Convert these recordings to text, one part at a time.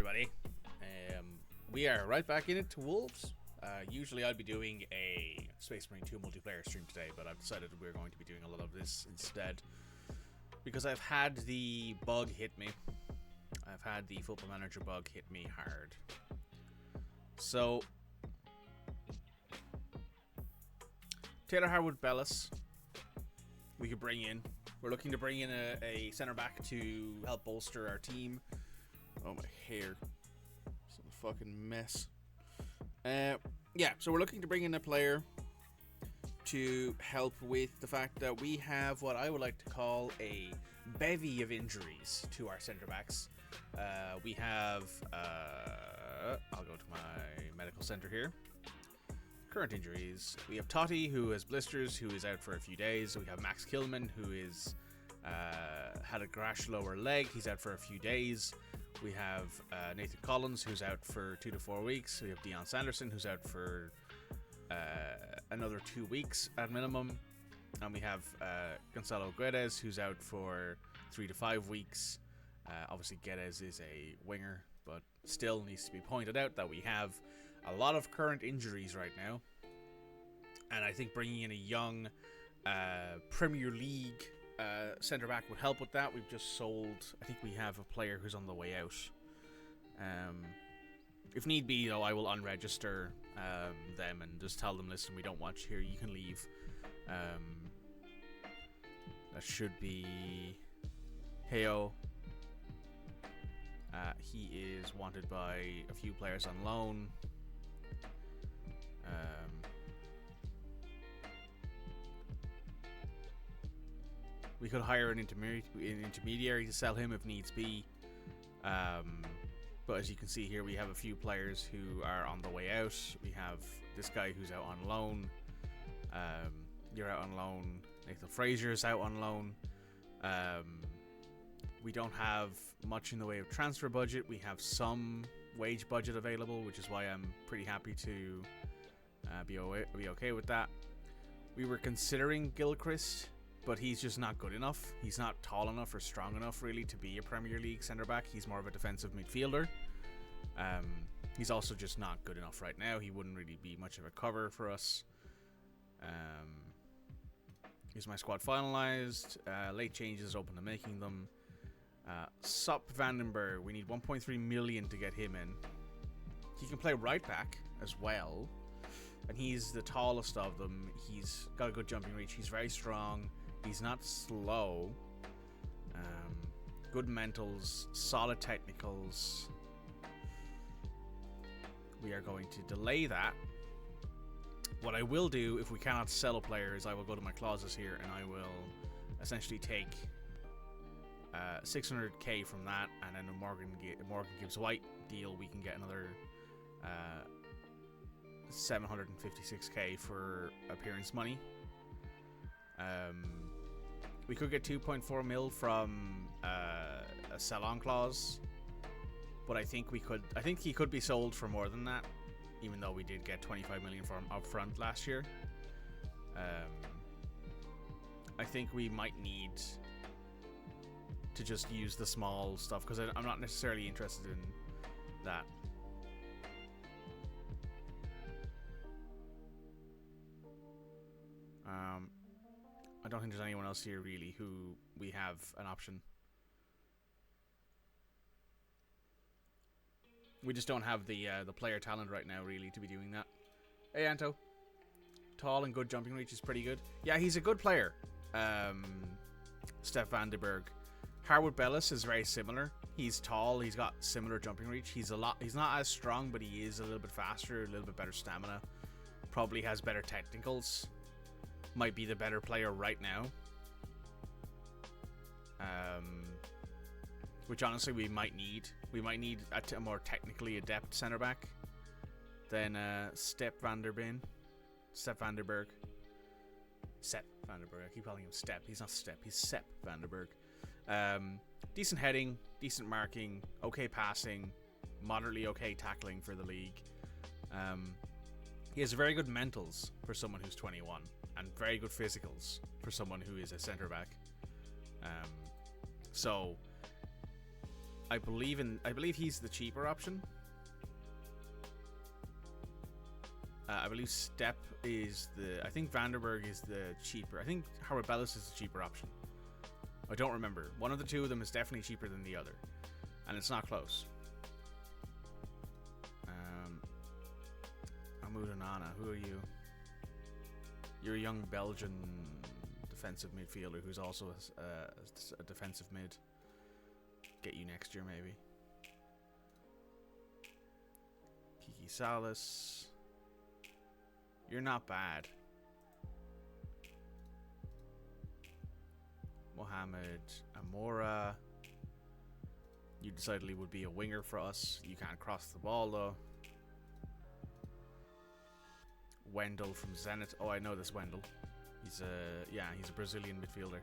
everybody. We are right back in it to Wolves. Usually I'd be doing a Space Marine 2 multiplayer stream today, but I've decided we're going to be doing a lot of this instead. Because I've had the bug hit me. I've had the Football Manager bug hit me hard. So, Taylor Harwood-Bellis, we could bring in. We're looking to bring in a centre-back to help bolster our team. Oh, my hair. It's a fucking mess. So we're looking to bring in a player to help with the fact that we have what I would like to call a bevy of injuries to our centre-backs. We have, I'll go to my medical centre here. Current injuries. We have Totti, who has blisters, who is out for a few days. We have Max Kilman, who is had a crash lower leg. He's out for a few days. We have Nathan Collins, who's out for 2 to 4 weeks. We have Deion Sanderson, who's out for another 2 weeks at minimum. And we have Gonzalo Guedes, who's out for 3 to 5 weeks. Obviously, Guedes is a winger, but still needs to be pointed out that we have a lot of current injuries right now. And I think bringing in a young Premier League centre-back would help with that. We've just sold, I think we have a player who's on the way out. If need be, though, I will unregister them and just tell them, listen, we don't want you here, you can leave. That should be Heo. He is wanted by a few players on loan. We could hire an intermediary to sell him if needs be. But as you can see here, we have a few players who are on the way out. We have this guy who's out on loan. You're out on loan. Nathan Frazier's out on loan. We don't have much in the way of transfer budget. We have some wage budget available, which is why I'm pretty happy to be okay with that. We were considering Gilchrist, but he's just not good enough. He's not tall enough or strong enough, really, to be a Premier League centre-back. He's more of a defensive midfielder. He's also just not good enough right now. He wouldn't really be much of a cover for us. Here's my squad finalised. Late changes, open to making them. Sup Vandenberg, we need 1.3 million to get him in. He can play right back as well. And he's the tallest of them. He's got a good jumping reach. He's very strong. He's not slow. Good mentals, solid technicals. We are going to delay that. What I will do, if we cannot sell a player, is I will go to my clauses here and I will essentially take 600k from that, and then a Morgan Gibbs White deal, we can get another 756k for appearance money. We could get 2.4 mil from a sell-on clause, but I think he could be sold for more than that, even though we did get 25 million for him up front last year. I think we might need to just use the small stuff, because I'm not necessarily interested in that. I don't think there's anyone else here really who we have an option. We just don't have the player talent right now really to be doing that. Hey Anto. Tall and good jumping reach is pretty good. Yeah, he's a good player. Steph Vandenberg. Harwood-Bellis is very similar. He's tall, he's got similar jumping reach. He's not as strong, but he is a little bit faster, a little bit better stamina. Probably has better technicals. Might be the better player right now. Which honestly we might need. We might need a more technically adept centre back than Sepp Vandenberg. I keep calling him Step. He's not Step. He's Sepp Vandenberg. Decent heading, decent marking, okay passing, moderately okay tackling for the league. He has very good mentals for someone who's 21, and very good physicals for someone who is a centre back. So I believe he's the cheaper option. I believe Step is I think Vanderberg is the cheaper. I think Howard Bellis is the cheaper option. I don't remember. One of the two of them is definitely cheaper than the other. And it's not close. Ahmad Onana, who are you? You're a young Belgian defensive midfielder who's also a defensive mid. Get you next year, maybe. Kiki Salas. You're not bad. Mohamed Amora. You decidedly would be a winger for us. You can't cross the ball though. Wendell from Zenit. Oh, I know this Wendell. He's a Brazilian midfielder.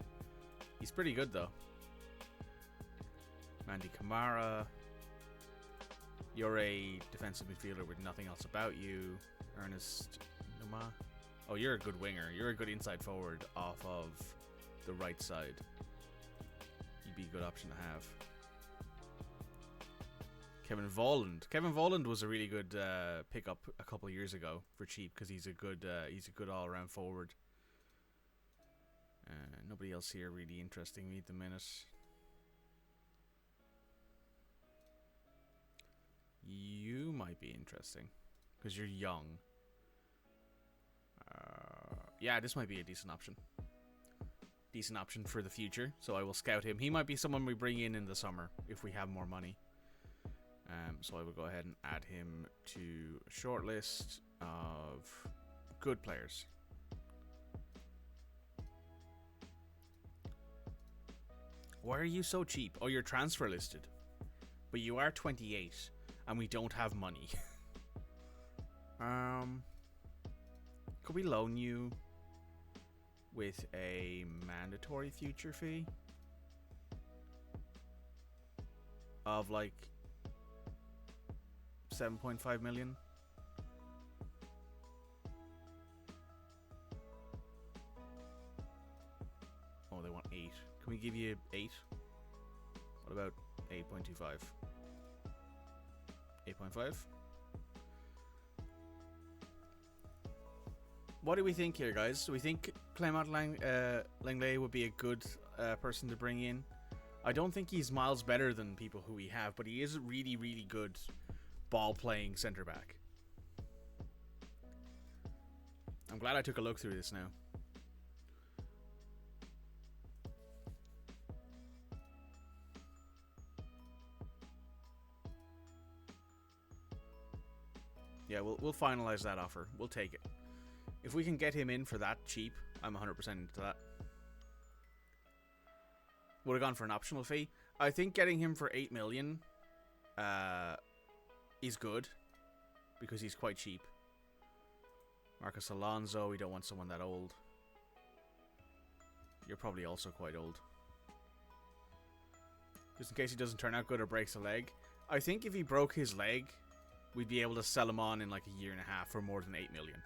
He's pretty good though. Mandy Kamara. You're a defensive midfielder with nothing else about you. Ernest Numa. Oh, you're a good winger. You're a good inside forward off of the right side. You'd be a good option to have. Kevin Volland. Kevin Volland was a really good pickup a couple of years ago for cheap because he's a good all-around forward. Nobody else here really interesting me at the minute. You might be interesting because you're young. Yeah, this might be a decent option. Decent option for the future, so I will scout him. He might be someone we bring in the summer if we have more money. So I will go ahead and add him to a short list of good players. Why are you so cheap? Oh, you're transfer listed. But you are 28 and we don't have money. Could we loan you with a mandatory future fee of like 7.5 million? Oh, they want 8. Can we give you 8? What about 8.25? 8.5? What do we think here, guys? Do we think Clement Langlais would be a good person to bring in? I don't think he's miles better than people who we have, but he is a really, really good ball-playing centre-back. I'm glad I took a look through this now. Yeah, we'll finalize that offer. We'll take it. If we can get him in for that cheap, I'm 100% into that. Would have gone for an optional fee. I think getting him for 8 million is good because he's quite cheap. Marcus Alonso, we don't want someone that old. You're probably also quite old. Just in case he doesn't turn out good or breaks a leg. I think if he broke his leg, we'd be able to sell him on in like a year and a half for more than 8 million.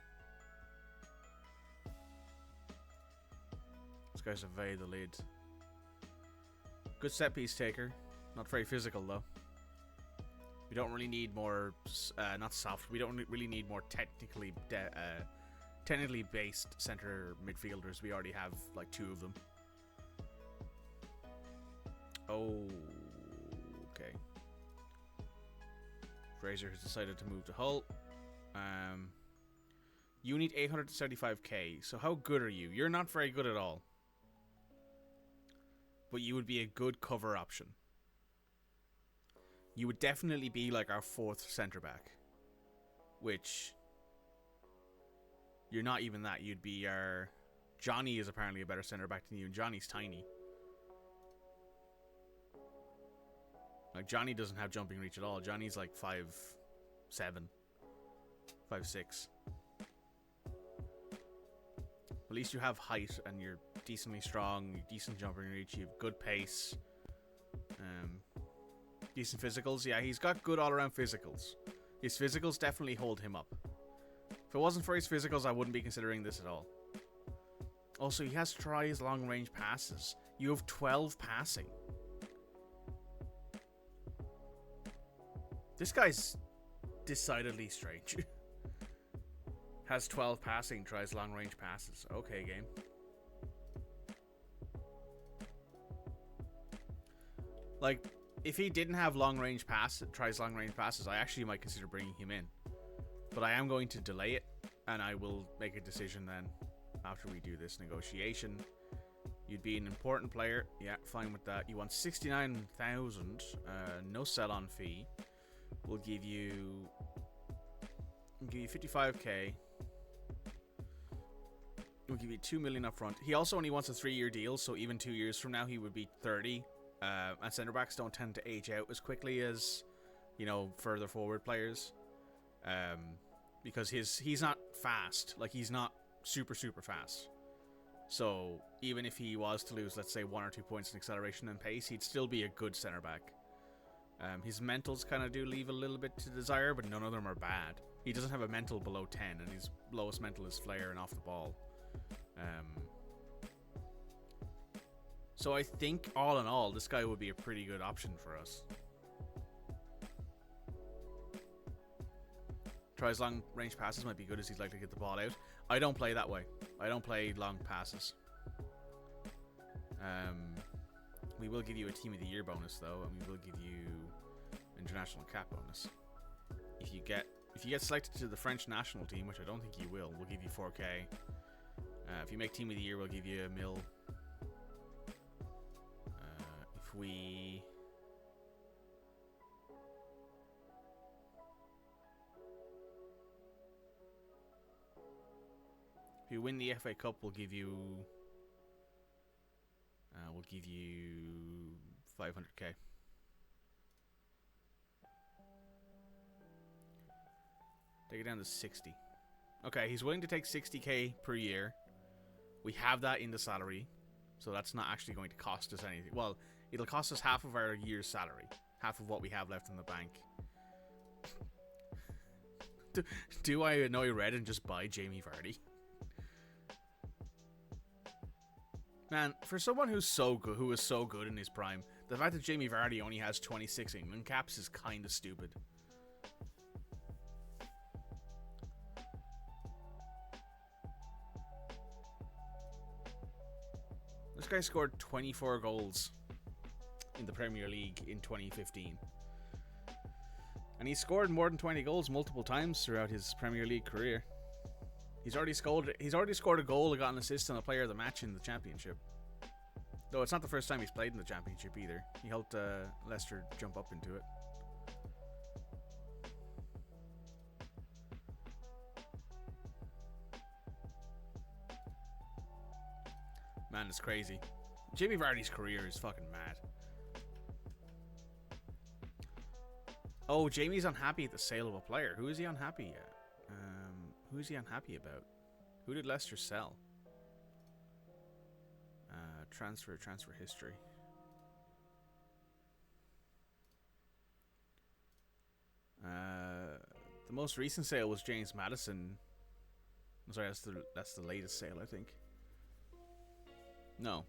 This guy's evade the lid. Good set piece taker. Not very physical though. We don't really need more, not soft. We don't really need more technically based center midfielders. We already have like 2 of them. Oh, okay. Fraser has decided to move to Hull. You need 875k. So how good are you? You're not very good at all. But you would be a good cover option. You would definitely be like our 4th centre back. Which you're not even that. You'd be our... Johnny is apparently a better centre back than you, and Johnny's tiny. Like, Johnny doesn't have jumping reach at all. Johnny's like 5'7", 5'6". At least you have height and you're decently strong, decent jumping reach, you have good pace, decent physicals. Yeah, he's got good all-around physicals. His physicals definitely hold him up. If it wasn't for his physicals, I wouldn't be considering this at all. Also, he has to try his long-range passes. You have 12 passing. This guy's decidedly strange. Has 12 passing, tries long range passes. Okay, game. Like, if he didn't have long range tries long range passes, I actually might consider bringing him in. But I am going to delay it, and I will make a decision then after we do this negotiation. You'd be an important player. Yeah, fine with that. You want 69,000, no sell-on fee. We'll give you 55k. We'll give you 2 million up front. He also only wants a 3-year deal, so even 2 years from now he would be 30. And centre backs don't tend to age out as quickly as, you know, further forward players. Because he's not fast. Like, he's not super fast. So even if he was to lose, let's say, 1 or 2 points in acceleration and pace, he'd still be a good centre back. His mentals kind of do leave a little bit to desire, but none of them are bad. He doesn't have a mental below 10, and his lowest mental is flair and off the ball. So I think, all in all, this guy would be a pretty good option for us. Tries long range passes might be good as he's likely to get the ball out. I don't play that way. I don't play long passes. We will give you a Team of the Year bonus though, and we will give you international cap bonus. If you get selected to the French national team, which I don't think you will, we'll give you 4k. If you make Team of the Year, we'll give you a mil. If you win the FA Cup, we'll give you 500k. Take it down to 60. Okay, he's willing to take 60k per year. We have that in the salary, so that's not actually going to cost us anything. Well, it'll cost us half of our year's salary, half of what we have left in the bank. Do I annoy Red and just buy Jamie Vardy? Man, for someone who's so good, who was so good in his prime, the fact that Jamie Vardy only has 26 England caps is kind of stupid. This guy scored 24 goals in the Premier League in 2015. And he scored more than 20 goals multiple times throughout his Premier League career. He's already scored a goal and got an assist on a player of the match in the Championship. Though it's not the first time he's played in the Championship either. He helped Leicester jump up into it. Man, it's crazy. Jamie Vardy's career is fucking mad. Oh, Jamie's unhappy at the sale of a player. Who is he unhappy at? Who is he unhappy about? Who did Leicester sell? Transfer history. The most recent sale was James Maddison. I'm sorry, that's the latest sale, I think. No.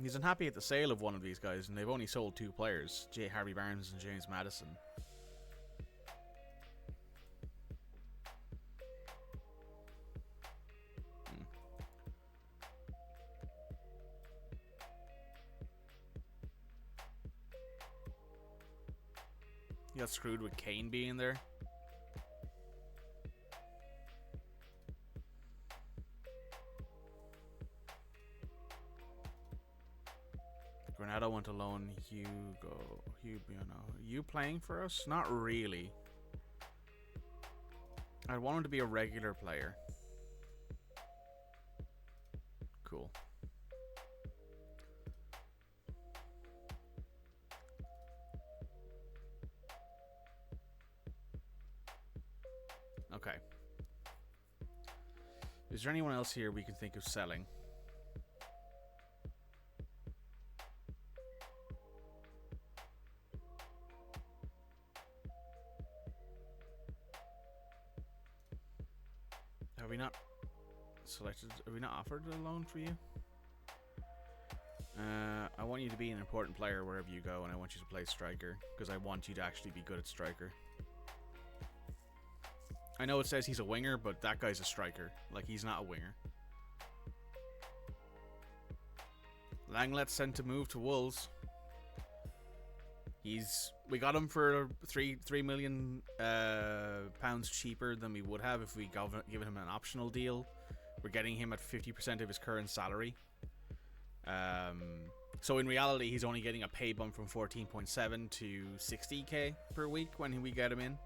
He's unhappy at the sale of one of these guys, and they've only sold 2 players, Harvey Barnes and James Maddison. He got screwed with Kane being there. Granado went alone. Hugo. You playing for us? Not really. I want him to be a regular player. Cool. Okay. Is there anyone else here we can think of selling? Have we not selected? Have we not offered a loan for you? I want you to be an important player wherever you go, and I want you to play striker, because I want you to actually be good at striker. I know it says he's a winger, but that guy's a striker. Like, he's not a winger. Langlet's sent to move to Wolves. We got him for three million pounds cheaper than we would have if we given him an optional deal. We're getting him at 50% of his current salary. So in reality, he's only getting a pay bump from 14.7 to 60k per week when we get him in.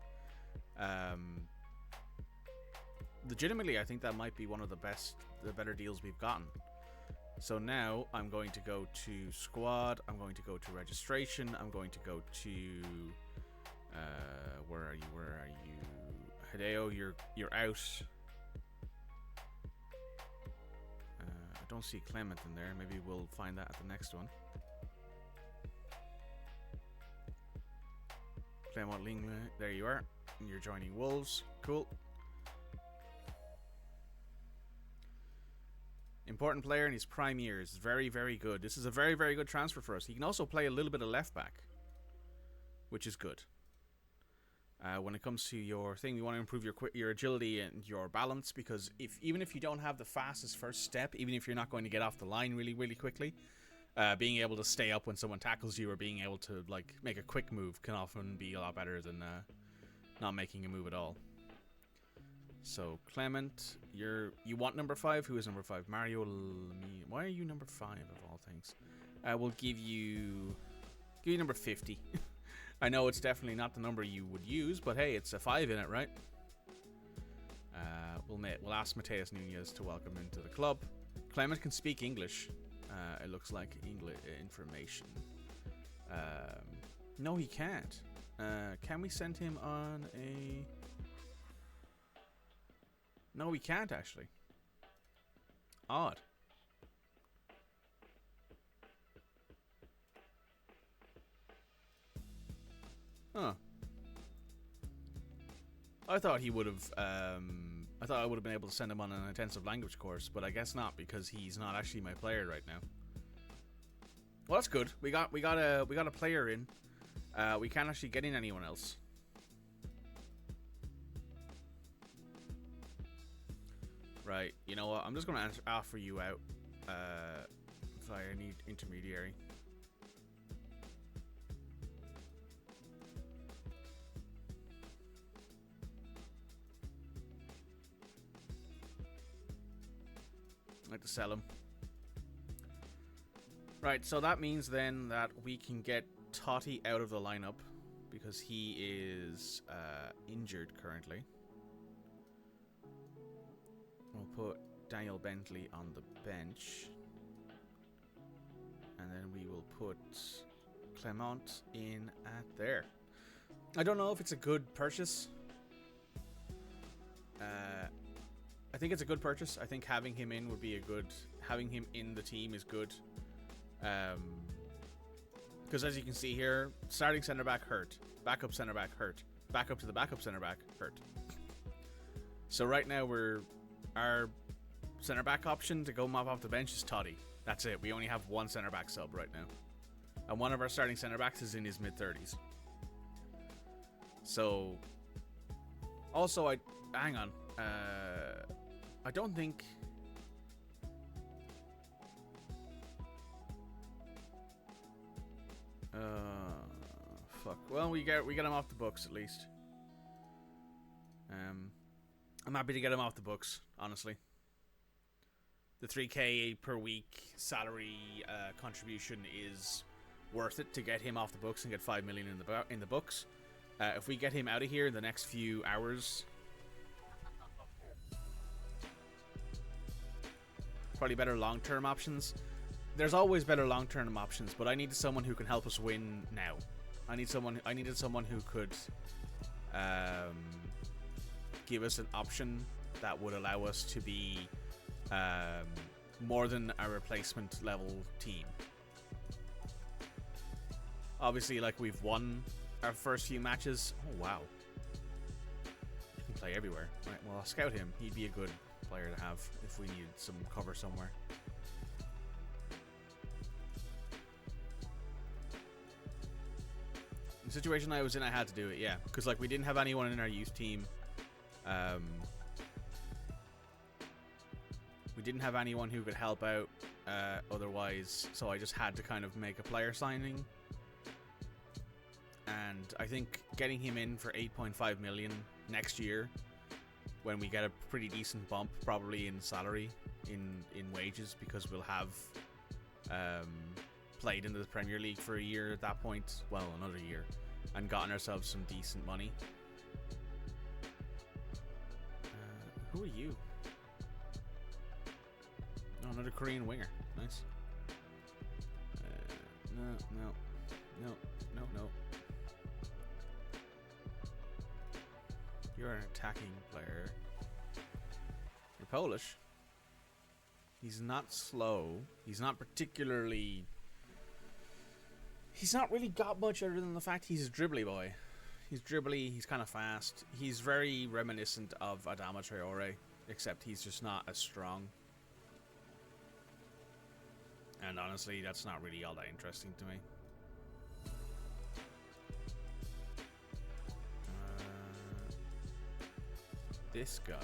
Legitimately, I think that might be one of the better deals we've gotten. So now I'm going to go to squad. I'm going to go to registration. I'm going to go to where are you? Hideo, you're out. I don't see Clement in there. Maybe we'll find that at the next one. Clement Lingle, there you are. And you're joining Wolves. Cool. Important player in his prime years. Very, very good. This is a very, very good transfer for us. He can also play a little bit of left back, which is good. When it comes to your thing, you want to improve your agility and your balance, because even if you don't have the fastest first step, even if you're not going to get off the line really, really quickly, being able to stay up when someone tackles you or being able to like make a quick move can often be a lot better than not making a move at all. So Clement, you want number 5? Who is number 5? Mario Lamy. Why are you number 5 of all things? We'll give you number 50. I know it's definitely not the number you would use, but hey, it's a 5 in it, right? We'll ask Mateus Nunez to welcome him to the club. Clement can speak English. It looks like English information. No, he can't. Can we send him on a... No, we can't actually. Odd. Huh. I thought he would have. I thought I would have been able to send him on an intensive language course, but I guess not, because he's not actually my player right now. Well, that's good. We got a player in. We can't actually get in anyone else. Right. You know what? I'm just gonna offer you out. If I need intermediary. I'd like to sell him. Right, so that means then that we can get Totti out of the lineup because he is injured currently. We'll put Daniel Bentley on the bench. And then we will put Clement in at there. I don't know if it's a good purchase. I think it's a good purchase. I think having him in would be a good... Having him in the team is good. Because as you can see here, starting centre-back hurt. Backup centre-back hurt. Backup to the backup centre-back hurt. So right now our centre-back option to go mop off the bench is Totti. That's it. We only have one centre-back sub right now. And one of our starting centre-backs is in his mid-30s. So... Also, hang on. I don't think... Fuck. Well, we get him off the books at least. I'm happy to get him off the books, honestly. The 3k per week salary contribution is worth it to get him off the books and get 5 million in the books. If we get him out of here in the next few hours, probably better long-term options. There's always better long-term options, but I need someone who can help us win now. I needed someone who could give us an option that would allow us to be more than a replacement level team. Obviously, like, we've won our first few matches. Oh wow, he can play everywhere. Right, well, I'll scout him. He'd be a good player to have if we needed some cover somewhere. The situation I was in, I had to do it, yeah. Because, like, we didn't have anyone in our youth team. We didn't have anyone who could help out otherwise, so I just had to kind of make a player signing. And I think getting him in for 8.5 million next year, when we get a pretty decent bump, probably in salary, in wages, because we'll have played into the Premier League for a year at that point, well, another year, and gotten ourselves some decent money. Who are you? Oh, another Korean winger. Nice. No. You're an attacking player. You're Polish. He's not slow. He's not particularly... He's not really got much other than the fact he's a dribbly boy. He's dribbly, he's kind of fast. He's very reminiscent of Adama Traore, except he's just not as strong. And honestly, that's not really all that interesting to me. This guy,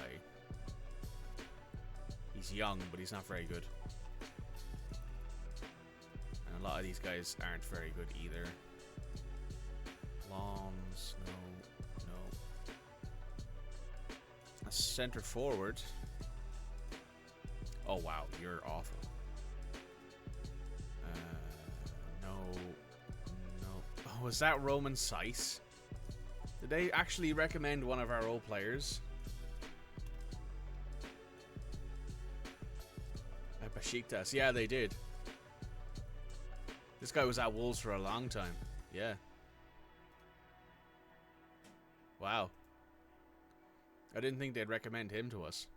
he's young, but he's not very good. And a lot of these guys aren't very good either. Lawns, no. A center forward. Oh wow, you're awful. No. Oh, was that Roman Seiss? Did they actually recommend one of our old players? Besiktas. Yeah, they did. This guy was at Wolves for a long time. Yeah. Wow. I didn't think they'd recommend him to us.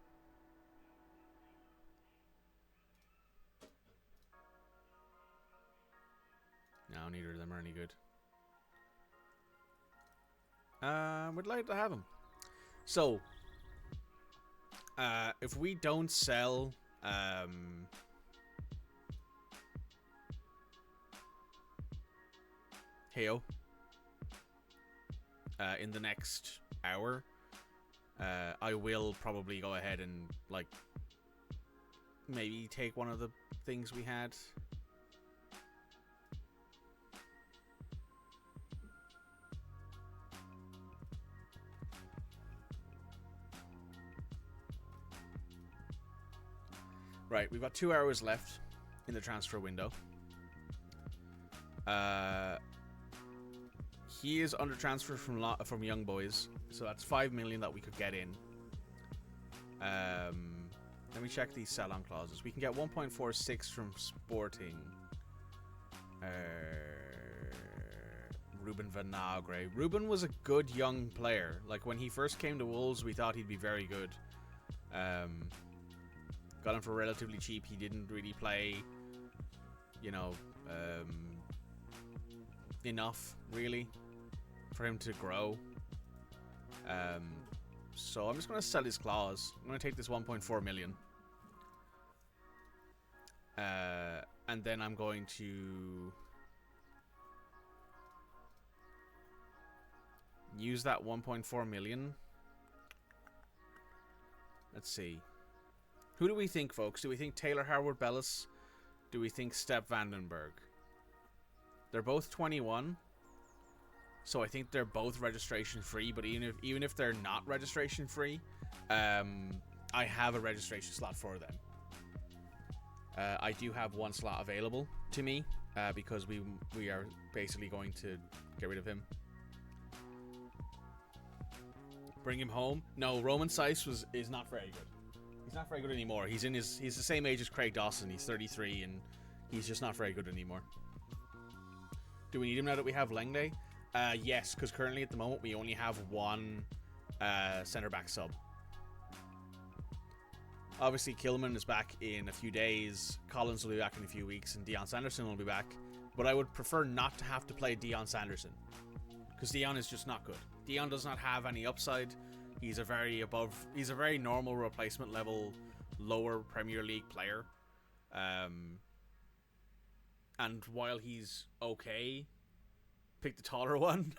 No, neither of them are any good. We'd like to have him. So, if we don't sell... Heyo. In the next hour, I will probably go ahead and, like, maybe take one of the things we had. Right, we've got 2 hours left in the transfer window. He is under transfer from Young Boys, so that's 5 million that we could get in. Let me check these sell-on clauses. We can get 1.46 from Sporting. Ruben Vinagre. Ruben was a good young player. Like, when he first came to Wolves, we thought he'd be very good. Got him for relatively cheap. He didn't really play, you know, enough, really, for him to grow. So I'm just going to sell his clause. I'm going to take this 1.4 million. And then I'm going to use that 1.4 million. Let's see. Who do we think, folks? Do we think Taylor Harwood-Bellis? Do we think Step Vandenberg? They're both 21. So I think they're both registration free, but even if they're not registration free, I have a registration slot for them. I do have one slot available to me because we are basically going to get rid of him. Bring him home. No, Roman Seiss is not very good. He's not very good anymore. He's the same age as Craig Dawson. He's 33 and he's just not very good anymore. Do we need him now that we have Lenglet? Yes, because currently at the moment we only have one centre-back sub. Obviously, Kilman is back in a few days. Collins will be back in a few weeks, and Dion Sanderson will be back. But I would prefer not to have to play Dion Sanderson, because Dion is just not good. Dion does not have any upside. He's a very normal replacement level, lower Premier League player. And while he's okay, Pick the taller one.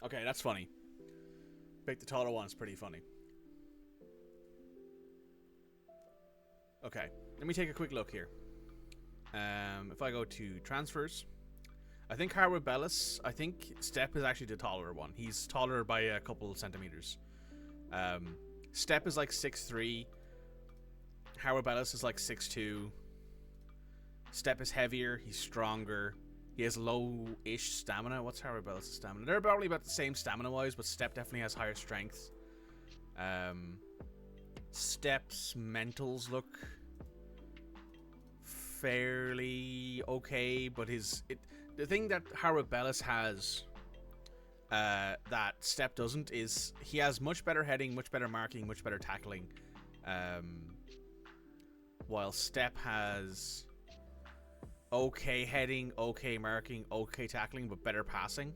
Okay, that's funny. Pick the taller one is pretty funny. Okay, let me take a quick look here. If I go to transfers, I think Harwood Bellis, I think Step is actually the taller one. He's taller by a couple of centimeters. Step is like 6'3". Harwood Bellis is like 6'2". Step is heavier. He's stronger. He has low-ish stamina. What's Harwood Bellis' stamina? They're probably about the same stamina-wise, but Step definitely has higher strength. Step's mentals look fairly okay, but the thing that Harwood Bellis has that Step doesn't is he has much better heading, much better marking, much better tackling. While Step has okay heading, okay marking, okay tackling, but better passing.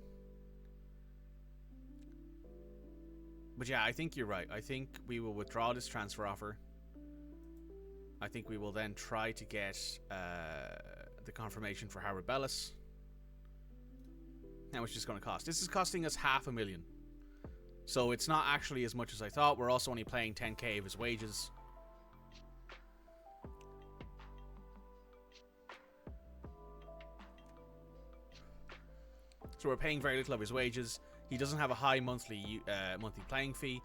But yeah, I think you're right. I think we will withdraw this transfer offer. I think we will then try to get the confirmation for Harwood Bellis. How much is this going to cost? This is costing us $500,000. So it's not actually as much as I thought. We're also only paying 10k of his wages. So we're paying very little of his wages. He doesn't have a high monthly playing fee.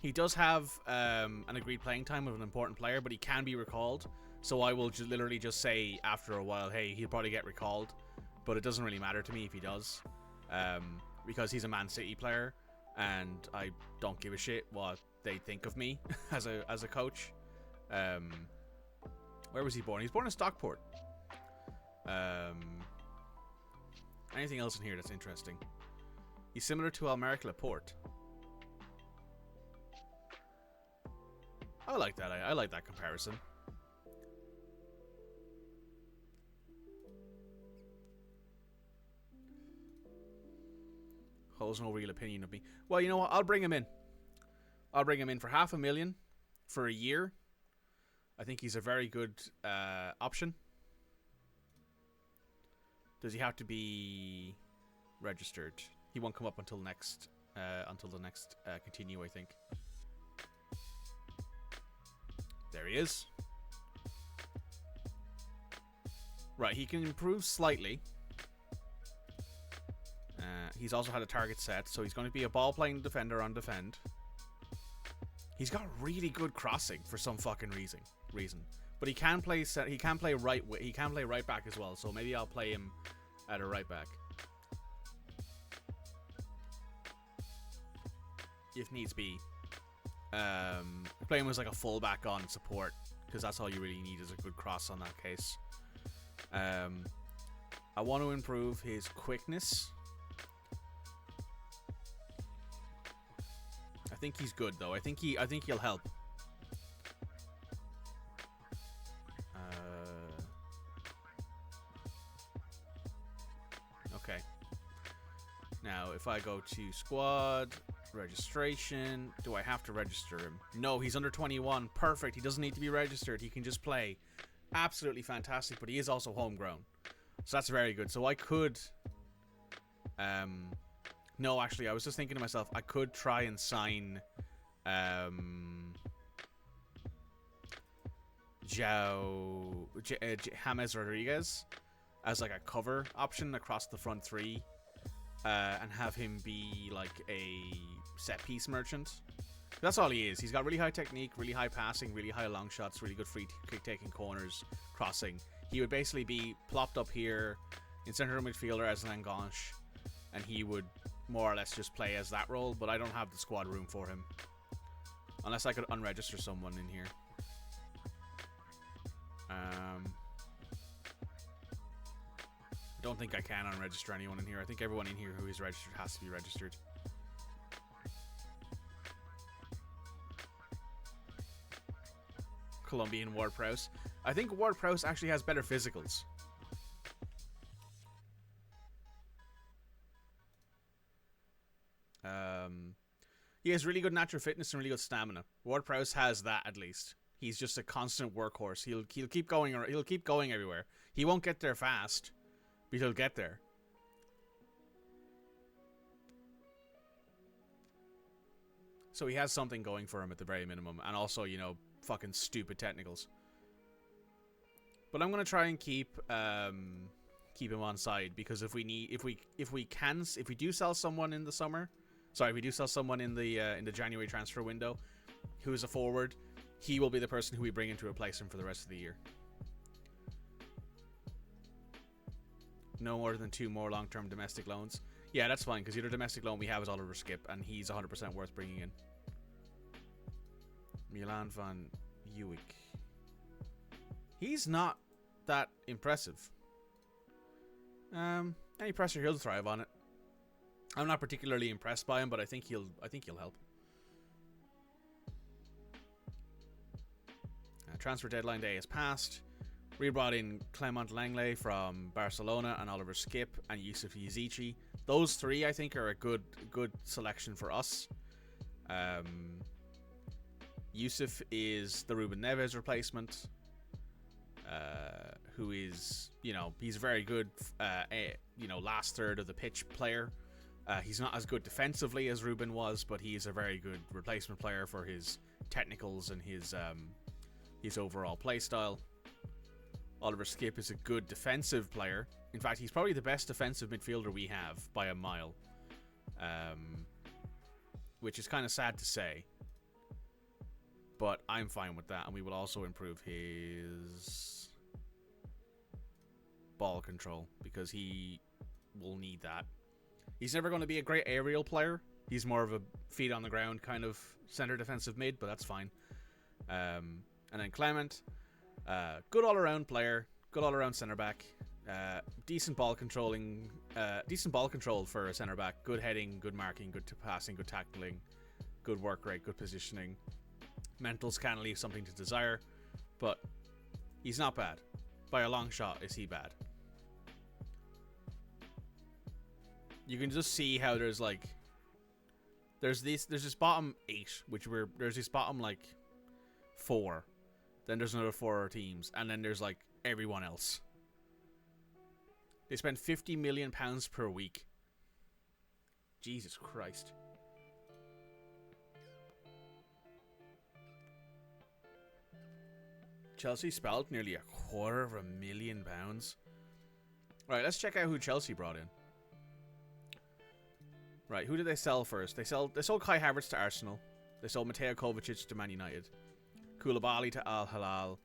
He does have an agreed playing time of an important player, but he can be recalled. So I will literally just say after a while, hey, he'll probably get recalled. But it doesn't really matter to me if he does. Because he's a Man City player, and I don't give a shit what they think of me as a coach. Where was he born? He's born in Stockport. Anything else in here that's interesting? He's similar to Almeric Laporte. I like that. I like that comparison. Holds no real opinion of me. Well, you know what? I'll bring him in. I'll bring him in for $500,000 for a year. I think he's a very good option. Does he have to be registered? He won't come up until the next continue, I think. There he is. Right, he can improve slightly. He's also had a target set, so he's going to be a ball-playing defender on defend. He's got really good crossing for some fucking reason. But he can play right back as well, so maybe I'll play him at a right back if needs be. Play him as like a fullback on support, because that's all you really need is a good cross on that case. I want to improve his quickness. I think he's good though. I think he'll help. Okay. Now, if I go to squad registration, do I have to register him? No, he's under 21. Perfect. He doesn't need to be registered. He can just play. Absolutely fantastic. But he is also homegrown, so that's very good. So I could. No, actually, I was just thinking to myself, I could try and sign James Rodriguez as like a cover option across the front three, and have him be like a set piece merchant. That's all he is. He's got really high technique, really high passing, really high long shots, really good free kick taking corners, crossing. He would basically be plopped up here in centre midfielder as an Enganche, and he would more or less just play as that role, but I don't have the squad room for him. Unless I could unregister someone in here. I don't think I can unregister anyone in here. I think everyone in here who is registered has to be registered. Colombian Ward-Prowse. I think Ward-Prowse actually has better physicals. He has really good natural fitness and really good stamina. Ward-Prowse has that at least. He's just a constant workhorse. He'll keep going. He'll keep going everywhere. He won't get there fast, but he'll get there. So he has something going for him at the very minimum, and also, you know, fucking stupid technicals. But I'm gonna try and keep him on side, because if we do sell someone in the summer, sorry, if we do sell someone in the January transfer window, who is a forward, he will be the person who we bring in to replace him for the rest of the year. No more than 2 more long-term domestic loans. Yeah, that's fine, because the other domestic loan we have is Oliver Skip, and he's 100% worth bringing in. Milan van Uwijk. He's not that impressive. Any pressure, he'll thrive on it. I'm not particularly impressed by him, but I think he'll help. Transfer deadline day has passed. We brought in Clement Langley from Barcelona and Oliver Skip and Yusuf Yazici. Those 3, I think, are a good selection for us. Yusuf is the Ruben Neves replacement, who is, you know, he's a very good, last third of the pitch player. He's not as good defensively as Ruben was, but he's a very good replacement player for his technicals and his overall play style. Oliver Skip is a good defensive player. In fact, he's probably the best defensive midfielder we have by a mile, which is kind of sad to say, but I'm fine with that, and we will also improve his ball control, because he will need that. He's never going to be a great aerial player. He's more of a feet on the ground kind of center defensive mid, but that's fine. And then Clement, good all-around player, good all-around center back, decent ball control for a center back, good heading, good marking, good passing, good tackling, good work rate, good positioning. Mentals can leave something to desire, but he's not bad. By a long shot, is he bad? You can just see how there's this bottom 8, there's this bottom 4. Then there's another 4 teams, and then there's everyone else. They spend £50 million per week. Jesus Christ. Chelsea spent nearly £250,000. Right, let's check out who Chelsea brought in. Right, who did they sell first? They sold Kai Havertz to Arsenal. They sold Mateo Kovacic to Man United. Koulibaly to Al Hilal.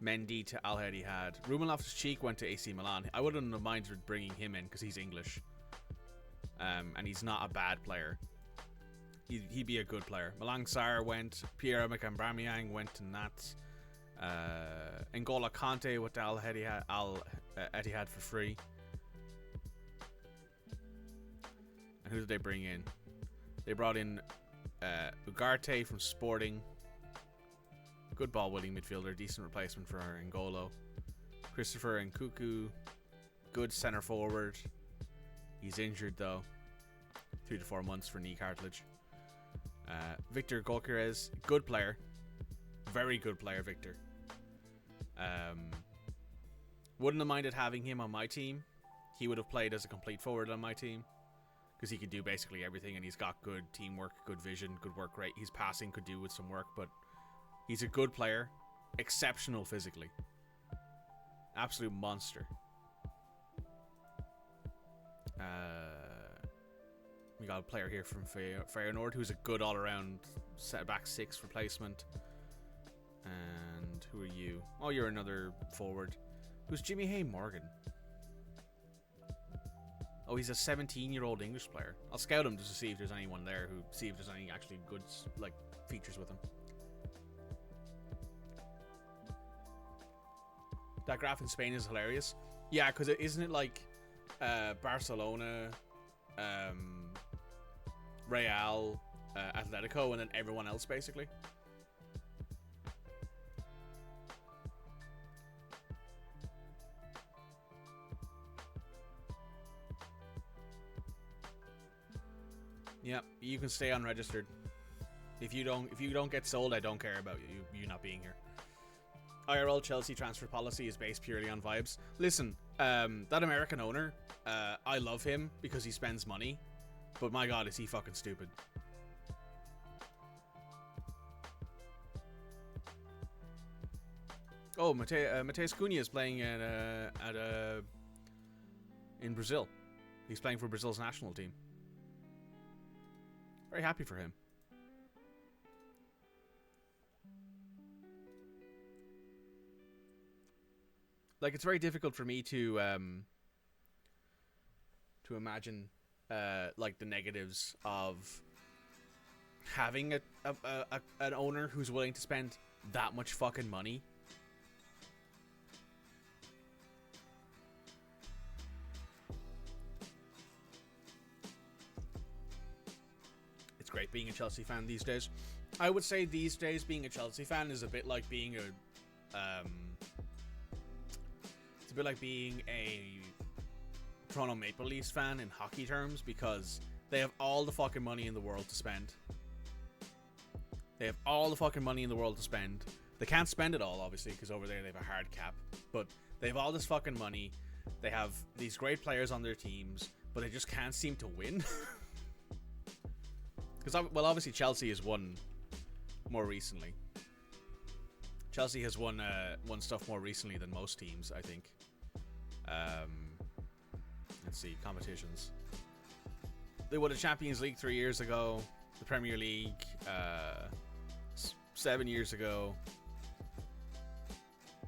Mendy to Al Ittihad. Ruben Loftus-Cheek went to AC Milan. I wouldn't have minded bringing him in because he's English. And he's not a bad player. He'd be a good player. Malang Sarr went. Pierre-Emerick Aubameyang went to Nats. N'Golo Kante with Al Ittihad for free. And who did they bring in? They brought in Ugarte from Sporting. Good ball-winning midfielder, decent replacement for N'Golo. Christopher Nkunku, good centre forward. He's injured though. 3 to 4 months for knee cartilage. Victor Gyökeres, good player. Very good player, Victor. Wouldn't have minded having him on my team. He would have played as a complete forward on my team, because he could do basically everything, and he's got good teamwork, good vision, good work rate. His passing could do with some work, but he's a good player. Exceptional physically. Absolute monster. We got a player here from Feyenoord who's a good all-around back 6 replacement. And who are you? Oh, you're another forward. Who's Jimmy Hay Morgan? Oh, he's a 17-year-old English player. I'll scout him just to see if there's anyone there, see if there's any actually good features with him. That graph in Spain is hilarious. Yeah, because isn't it Barcelona, Real, Atletico, and then everyone else basically? Yep, you can stay unregistered. if you don't get sold, I don't care about you not being here. IRL Chelsea transfer policy is based purely on vibes. Listen, that American owner, I love him because he spends money, but my god, is he fucking stupid. Oh, Mateus Cunha is playing in Brazil. He's playing for Brazil's national team. Very happy for him. Like, it's very difficult for me to imagine like the negatives of having an owner who's willing to spend that much fucking money. It's great being a Chelsea fan these days. I would say these days being a Chelsea fan is a bit like being it's a bit like being a Toronto Maple Leafs fan in hockey terms, because they have all the fucking money in the world to spend. They have all the fucking money in the world to spend. They can't spend it all, obviously, because over there they have a hard cap. But they have all this fucking money. They have these great players on their teams, but they just can't seem to win. Because, well, obviously Chelsea has won more recently. Chelsea has won stuff more recently than most teams, I think. Let's see, competitions. They won the Champions League 3 years ago. The Premier League 7 years ago.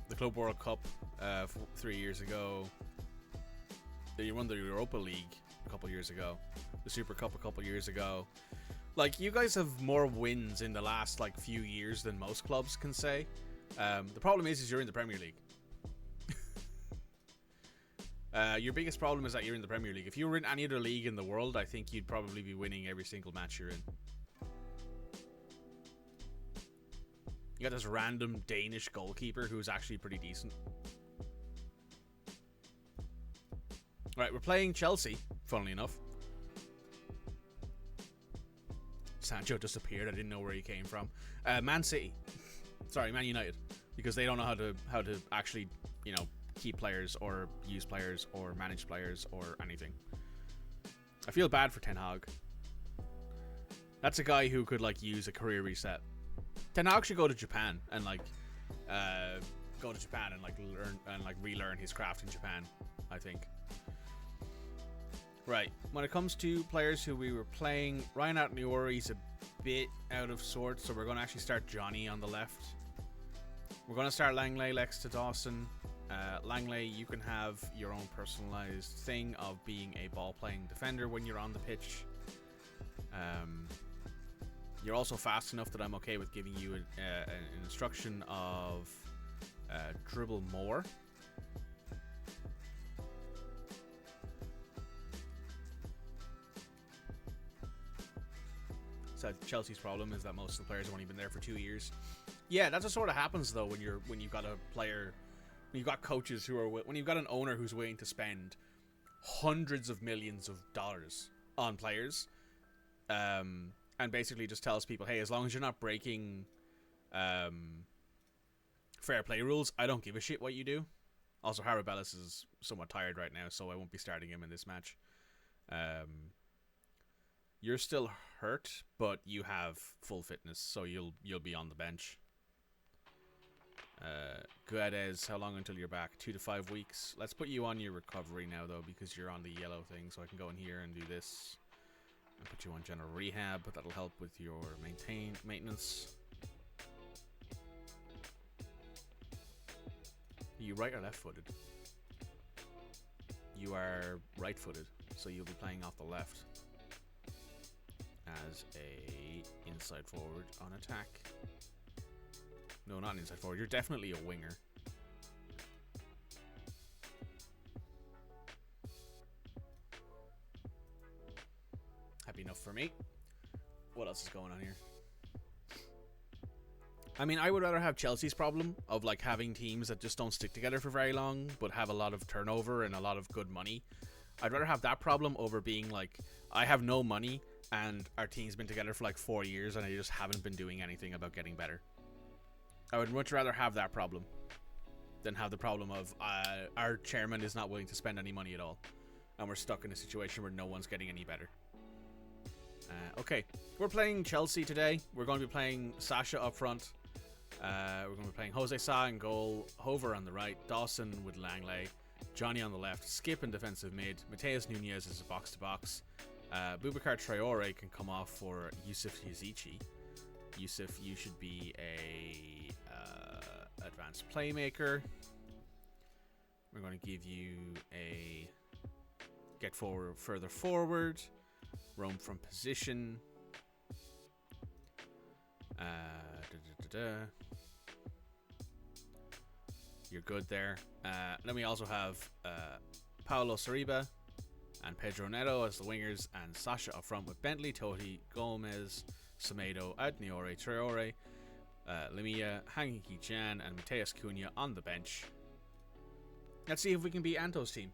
The Club World Cup 3 years ago. They won the Europa League a couple years ago. The Super Cup a couple years ago. Like, you guys have more wins in the last, like, few years than most clubs can say. The problem is you're in the Premier League. Your biggest problem is that you're in the Premier League. If you were in any other league in the world, I think you'd probably be winning every single match you're in. You got this random Danish goalkeeper who's actually pretty decent. Right, we're playing Chelsea, funnily enough. Sancho just appeared. I didn't know where he came from. Man City. Sorry, Man United. Because they don't know how to actually, you know, keep players or use players or manage players or anything. I feel bad for Ten Hag. That's a guy who could, like, use a career reset. Ten Hag should go to Japan and, like, learn and, like, relearn his craft in Japan, I think. Right, when it comes to players who we were playing, Ryan Atniori's a bit out of sorts, so we're going to actually start Johnny on the left. We're going to start Langley next to Dawson. Langley, you can have your own personalized thing of being a ball-playing defender when you're on the pitch. You're also fast enough that I'm okay with giving you an instruction of dribble more. So Chelsea's problem is that most of the players have only been there for 2 years. Yeah, that's what sort of happens though when you've got a player, when you've got coaches who are, when you've got an owner who's willing to spend hundreds of millions of dollars on players, and basically just tells people, hey, as long as you're not breaking fair play rules, I don't give a shit what you do. Also, Harabellis is somewhat tired right now, so I won't be starting him in this match. You're still hurt, but you have full fitness, so you'll be on the bench. Guedes, how long until you're back? 2 to 5 weeks. Let's put you on your recovery now, though, because you're on the yellow thing, so I can go in here and do this. And put you on general rehab, but that'll help with your maintenance. Are you right or left-footed? You are right-footed, so you'll be playing off the left as a inside forward on attack. No, not an inside forward. You're definitely a winger. Happy enough for me. What else is going on here? I mean, I would rather have Chelsea's problem of, like, having teams that just don't stick together for very long but have a lot of turnover and a lot of good money. I'd rather have that problem over being like, I have no money and our team's been together for like 4 years and I just haven't been doing anything about getting better. I would much rather have that problem than have the problem of our chairman is not willing to spend any money at all, and we're stuck in a situation where no one's getting any better. Okay, we're playing Chelsea today. We're going to be playing Sasha up front. We're going to be playing Jose Sa in goal, Hover on the right, Dawson with Langley, Johnny on the left, Skip in defensive mid, Mateus Nunez is a box-to-box. Boubacar Traore can come off for Yusuf Yazici. Yusuf, you should be a advanced playmaker. We're going to give you a get forward, further forward, roam from position. You're good there. Then we also have Paulo Sariba and Pedro Neto as the wingers, and Sasha up front with Bentley, Totti, Gomez, Semedo, Adniore, Traore, Lamia, Hangiki Jan, and Mateus Cunha on the bench. Let's see if we can beat Anto's team.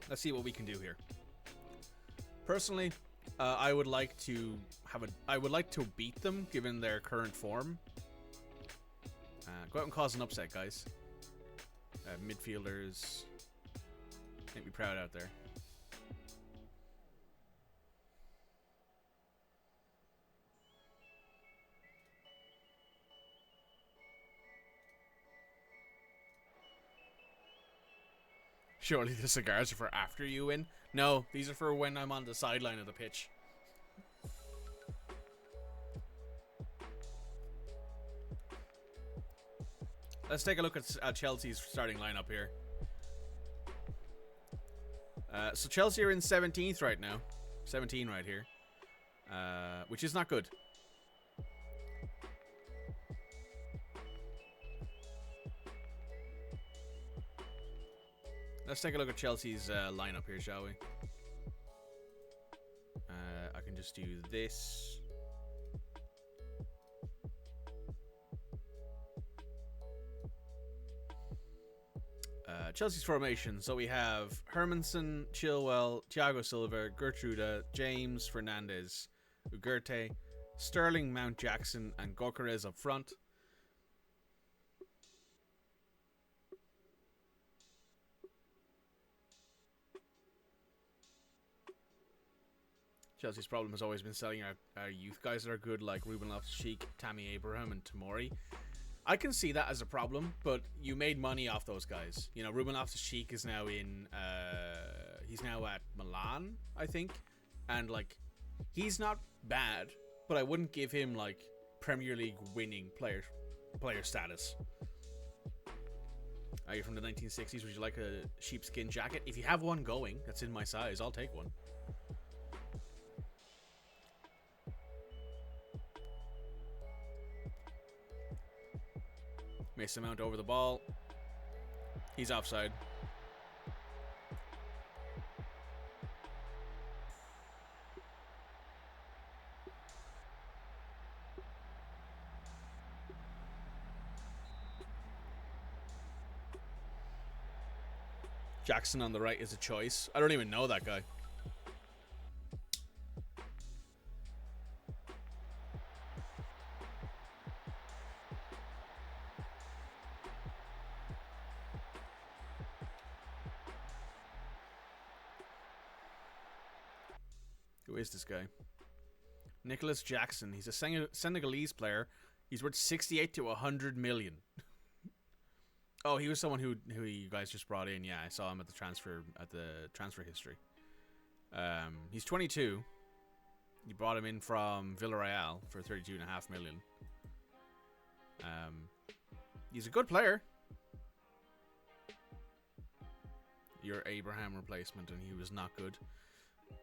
Let's see what we can do here. Personally, I would like to beat them given their current form. Go out and cause an upset, guys. Midfielders, make me proud out there. Surely the cigars are for after you win? No, these are for when I'm on the sideline of the pitch. Let's take a look at Chelsea's starting lineup here. So Chelsea are in 17th right now. 17 right here. Which is not good. Let's take a look at Chelsea's lineup here, shall we? I can just do this. Chelsea's formation. So we have Hermanson, Chilwell, Thiago Silva, Gertruda, James, Fernandez, Ugarte, Sterling, Mount Jackson, and Gokares up front. Chelsea's problem has always been selling our youth guys that are good, like Ruben Loftus-Cheek, Tammy Abraham, and Tomori. I can see that as a problem, but you made money off those guys. You know, Ruben Loftus-Cheek is now in, he's now at Milan, I think. And, like, he's not bad, but I wouldn't give him, like, Premier League winning player status. Are you from the 1960s? Would you like a sheepskin jacket? If you have one going that's in my size, I'll take one. Mason Mount over the ball. He's offside. Jackson on the right is a choice. I don't even know that guy. Who is this guy? Nicholas Jackson. He's a Senegalese player. He's worth 68 to 100 million. Oh, he was someone who you guys just brought in. Yeah, I saw him at the transfer history. He's 22. You brought him in from Villarreal for 32.5 million. He's a good player. Your Abraham replacement, and he was not good.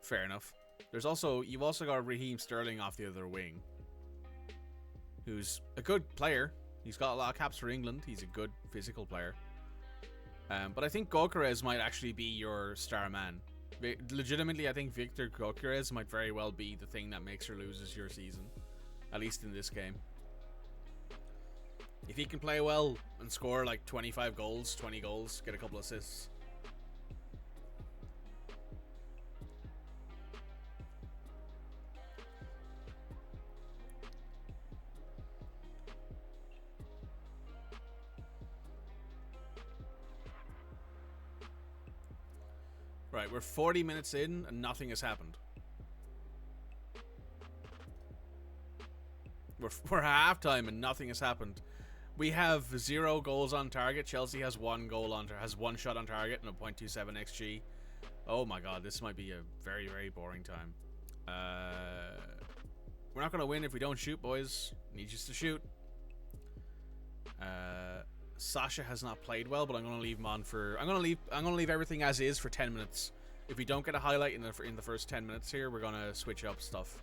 Fair enough. You've also got Raheem Sterling off the other wing, who's a good player. He's got a lot of caps for England. He's a good physical player. But I think Gokares might actually be your star man. Legitimately, I think Victor Gokares might very well be the thing that makes or loses your season, at least in this game. If he can play well and score like 25 goals, 20 goals, get a couple assists. Right, we're 40 minutes in and nothing has happened. We're halftime and nothing has happened. We have 0 goals on target. Chelsea has 1 goal on has 1 shot on target and a .27 xG. Oh my god, this might be a very, very boring time. We're not gonna win if we don't shoot, boys. Need you to shoot. Sasha has not played well, but I'm gonna leave him on for. I'm gonna leave everything as is for 10 minutes. If we don't get a highlight in the first 10 minutes here, we're gonna switch up stuff.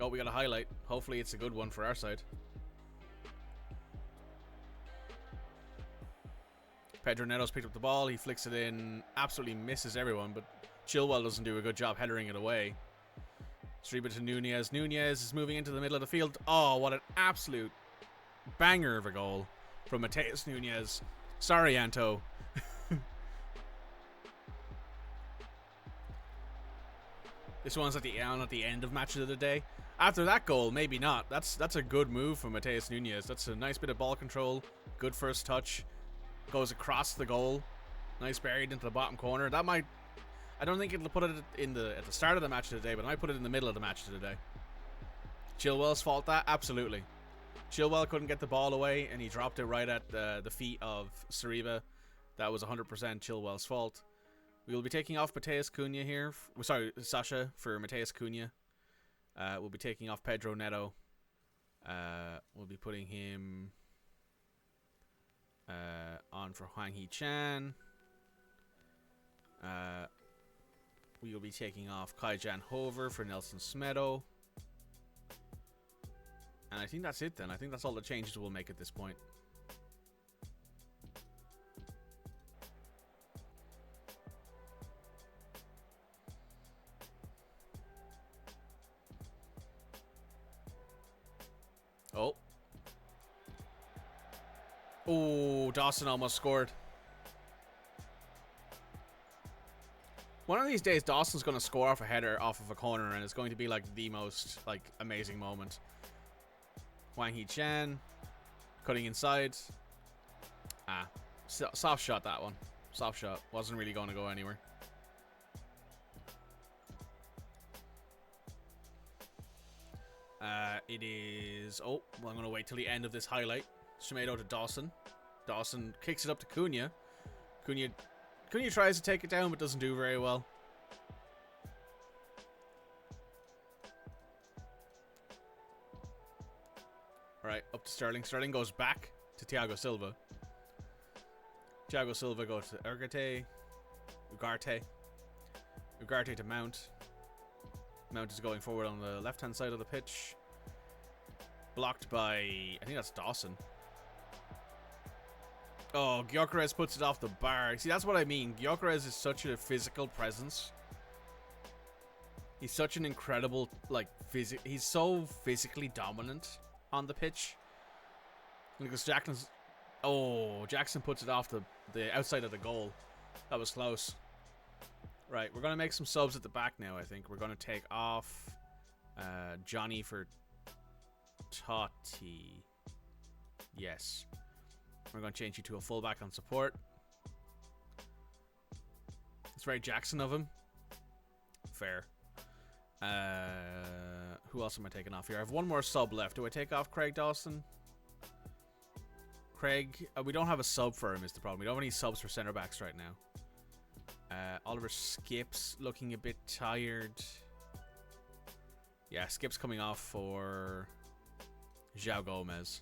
Oh, we got a highlight. Hopefully, it's a good one for our side. Pedro Neto's picked up the ball. He flicks it in. Absolutely misses everyone, but Chilwell doesn't do a good job headering it away. Stream it to Nunez. Nunez is moving into the middle of the field. Oh, what an absolute banger of a goal from Mateus Nunez. Sorry, Anto. This one's at the end of matches of the day. After that goal, maybe not. That's a good move from Mateus Nunez. That's a nice bit of ball control. Good first touch. Goes across the goal. Nice buried into the bottom corner. That might. I don't think it'll put it at the start of the match of the day, but I might put it in the middle of the match of the day. Chilwell's fault that? Absolutely. Chilwell couldn't get the ball away, and he dropped it right at the feet of Saliba. That was 100% Chilwell's fault. We will be taking off Mateus Cunha here. Sorry, Sasha for Mateus Cunha. We'll be taking off Pedro Neto. We'll be putting him on for Hwang Hee-chan. We will be taking off Kai-Jan Hover for Nelson Semedo. And I think that's it then. I think that's all the changes we'll make at this point. Oh. Oh, Dawson almost scored. One of these days, Dawson's going to score off a header off of a corner, and it's going to be like the most amazing moment. Hwang Hee-chan cutting inside. Soft shot, that one. Soft shot. Wasn't really going to go anywhere. It is... Oh, well, I'm going to wait till the end of this highlight. Semedo to Dawson. Dawson kicks it up to Cunha. Cunha tries to take it down, but doesn't do very well. Alright, up to Sterling. Sterling goes back to Thiago Silva. Thiago Silva goes to Ugarte to Mount. Mount is going forward on the left-hand side of the pitch. Blocked by... I think that's Dawson. Oh, Gyökeres puts it off the bar. See, that's what I mean. Gyökeres is such a physical presence. He's such an incredible, he's so physically dominant on the pitch. Because Jackson puts it off the outside of the goal. That was close. Right, we're going to make some subs at the back now, I think. We're going to take off Johnny for Totti. Yes. We're going to change you to a fullback on support. It's very Jackson of him. Fair. Who else am I taking off here? I have one more sub left. Do I take off Craig Dawson? Craig, we don't have a sub for him is the problem. We don't have any subs for centre backs right now. Oliver Skip's looking a bit tired. Yeah, Skip's coming off for João Gomez.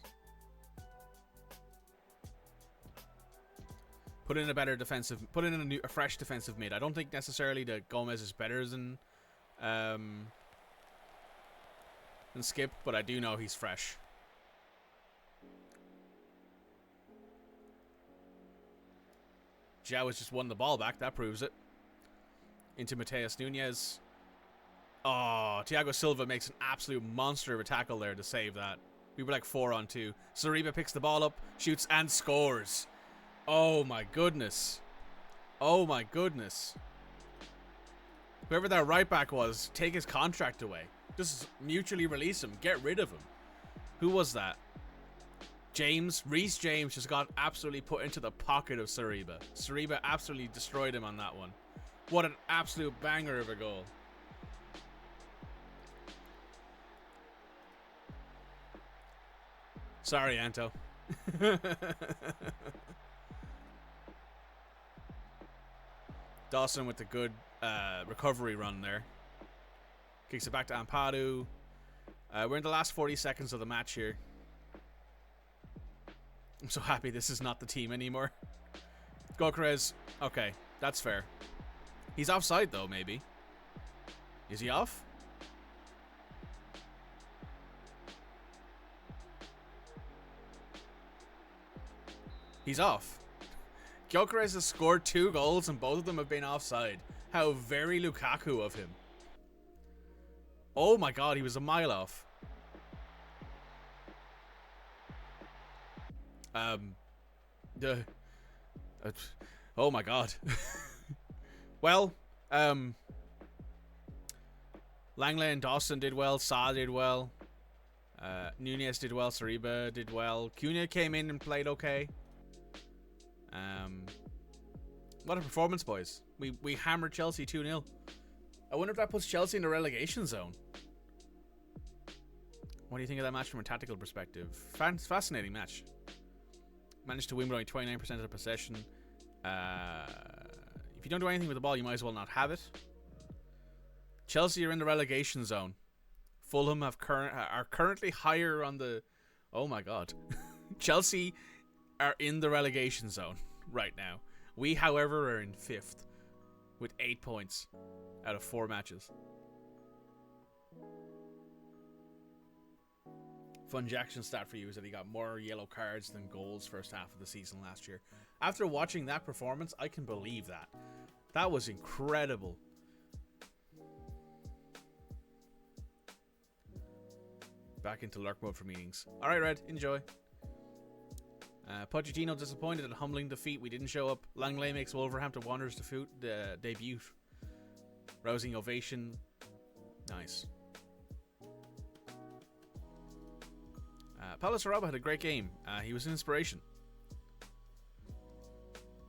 Put in a better defensive. Put in a fresh defensive mid. I don't think necessarily that Gomez is better than Skip, but I do know he's fresh. João has just won the ball back. That proves it. Into Mateus Nunez. Oh, Thiago Silva makes an absolute monster of a tackle there to save that. We were like 4-on-2. Sariba picks the ball up, shoots, and scores. Oh my goodness. Oh my goodness. Whoever that right back was, take his contract away. Just mutually release him. Get rid of him. Who was that? James. Reece James just got absolutely put into the pocket of Sariba. Sariba absolutely destroyed him on that one. What an absolute banger of a goal. Sorry, Anto. Dawson with the good recovery run there. Kicks it back to Ampadu. We're in the last 40 seconds of the match here. I'm so happy this is not the team anymore. Gokrez. Okay, that's fair. He's offside though, maybe. Is he off? He's off. Gyökeres has scored 2 goals and both of them have been offside. How very Lukaku of him. Oh my god, he was a mile off. Oh my god. Well, Langley and Dawson did well. Sa did well. Nunez did well. Sariba did well. Cunha came in and played okay. What a performance, boys. We hammered Chelsea 2-0. I wonder if that puts Chelsea in the relegation zone. What do you think of that match from a tactical perspective? Fascinating match. Managed to win with only 29% of the possession. If you don't do anything with the ball, you might as well not have it. Chelsea are in the relegation zone. Fulham are currently higher on the... Oh my god. Chelsea are in the relegation zone right now. We, however, are in 5th with 8 points out of 4 matches. Fun Jackson stat for you is that he got more yellow cards than goals first half of the season last year. After watching that performance, I can believe that. That was incredible. Back into lurk mode for meetings. Alright, Red, enjoy. Pochettino disappointed at humbling defeat. We didn't show up. Langley makes Wolverhampton Wanderers debut. Rousing ovation. Nice. Paulo Sarabia had a great game. He was an inspiration.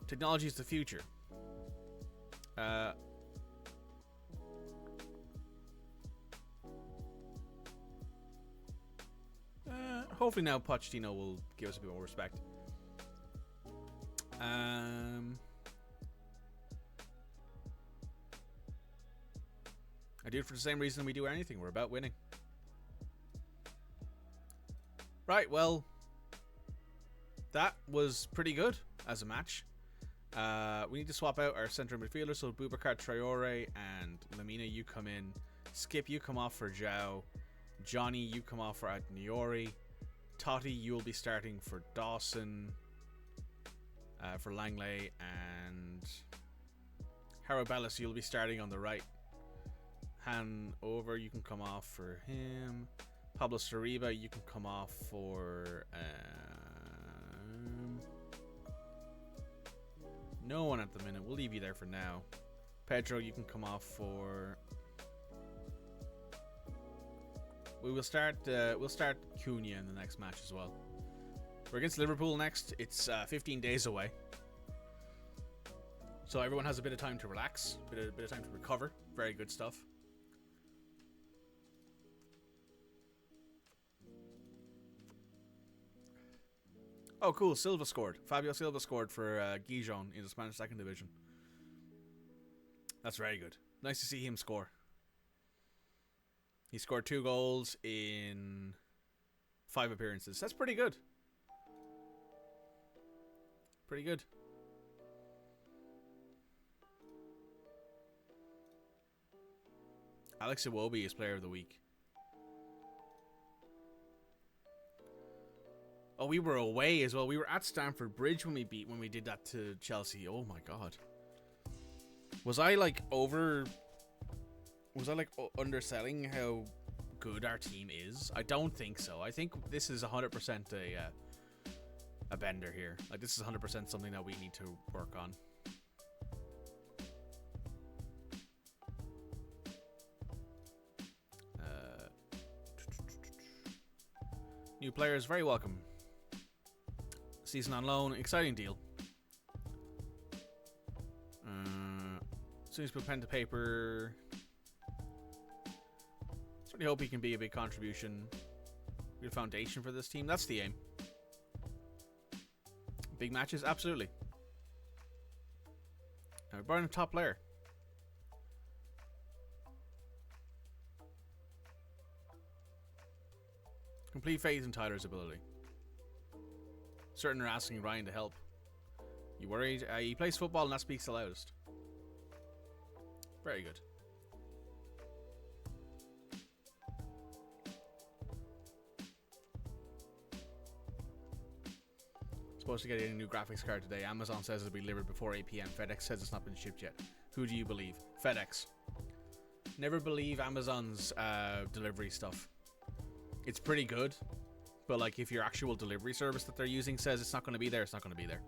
Technology is the future. Hopefully now Pochettino will give us a bit more respect. I do it for the same reason we do anything. We're about winning. Right, well, that was pretty good as a match. We need to swap out our centre midfielders. So Boubacar Traore and Lamina, you come in. Skip, you come off for Zhao. Johnny, you come off for Adniori. Totti, you will be starting for Dawson. For Langley. And Harabellis, you'll be starting on the right. Hanover, you can come off for him. Pablo Sariba, you can come off for... no one at the minute. We'll leave you there for now. Pedro, you can come off for... We'll start Cunha in the next match as well. We're against Liverpool next. It's 15 days away. So everyone has a bit of time to relax. Bit of time to recover. Very good stuff. Oh, cool. Silva scored. Fabio Silva scored for Gijon in the Spanish 2nd Division. That's very good. Nice to see him score. He scored 2 goals in 5 appearances. That's pretty good. Pretty good. Alex Iwobi is Player of the Week. Oh, we were away as well. We were at Stamford Bridge when we did that to Chelsea. Oh my god. Was I like underselling how good our team is? I don't think so. I think this is 100% a bender here. Like, this is 100% something that we need to work on. New players, very welcome. Season on loan, exciting deal. As soon as we put pen to paper, certainly hope he can be a big contribution. Be a foundation for this team. That's the aim. Big matches, absolutely. Now we're buying a top player. Complete faith in Tyler's ability. Certain are asking Ryan to help. You worried? He plays football and that speaks the loudest. Very good. Supposed to get a new graphics card today. Amazon says it'll be delivered before 8 PM. FedEx says it's not been shipped yet. Who do you believe? FedEx. Never believe Amazon's delivery stuff. It's pretty good, but like if your actual delivery service that they're using says it's not going to be there, it's not going to be there.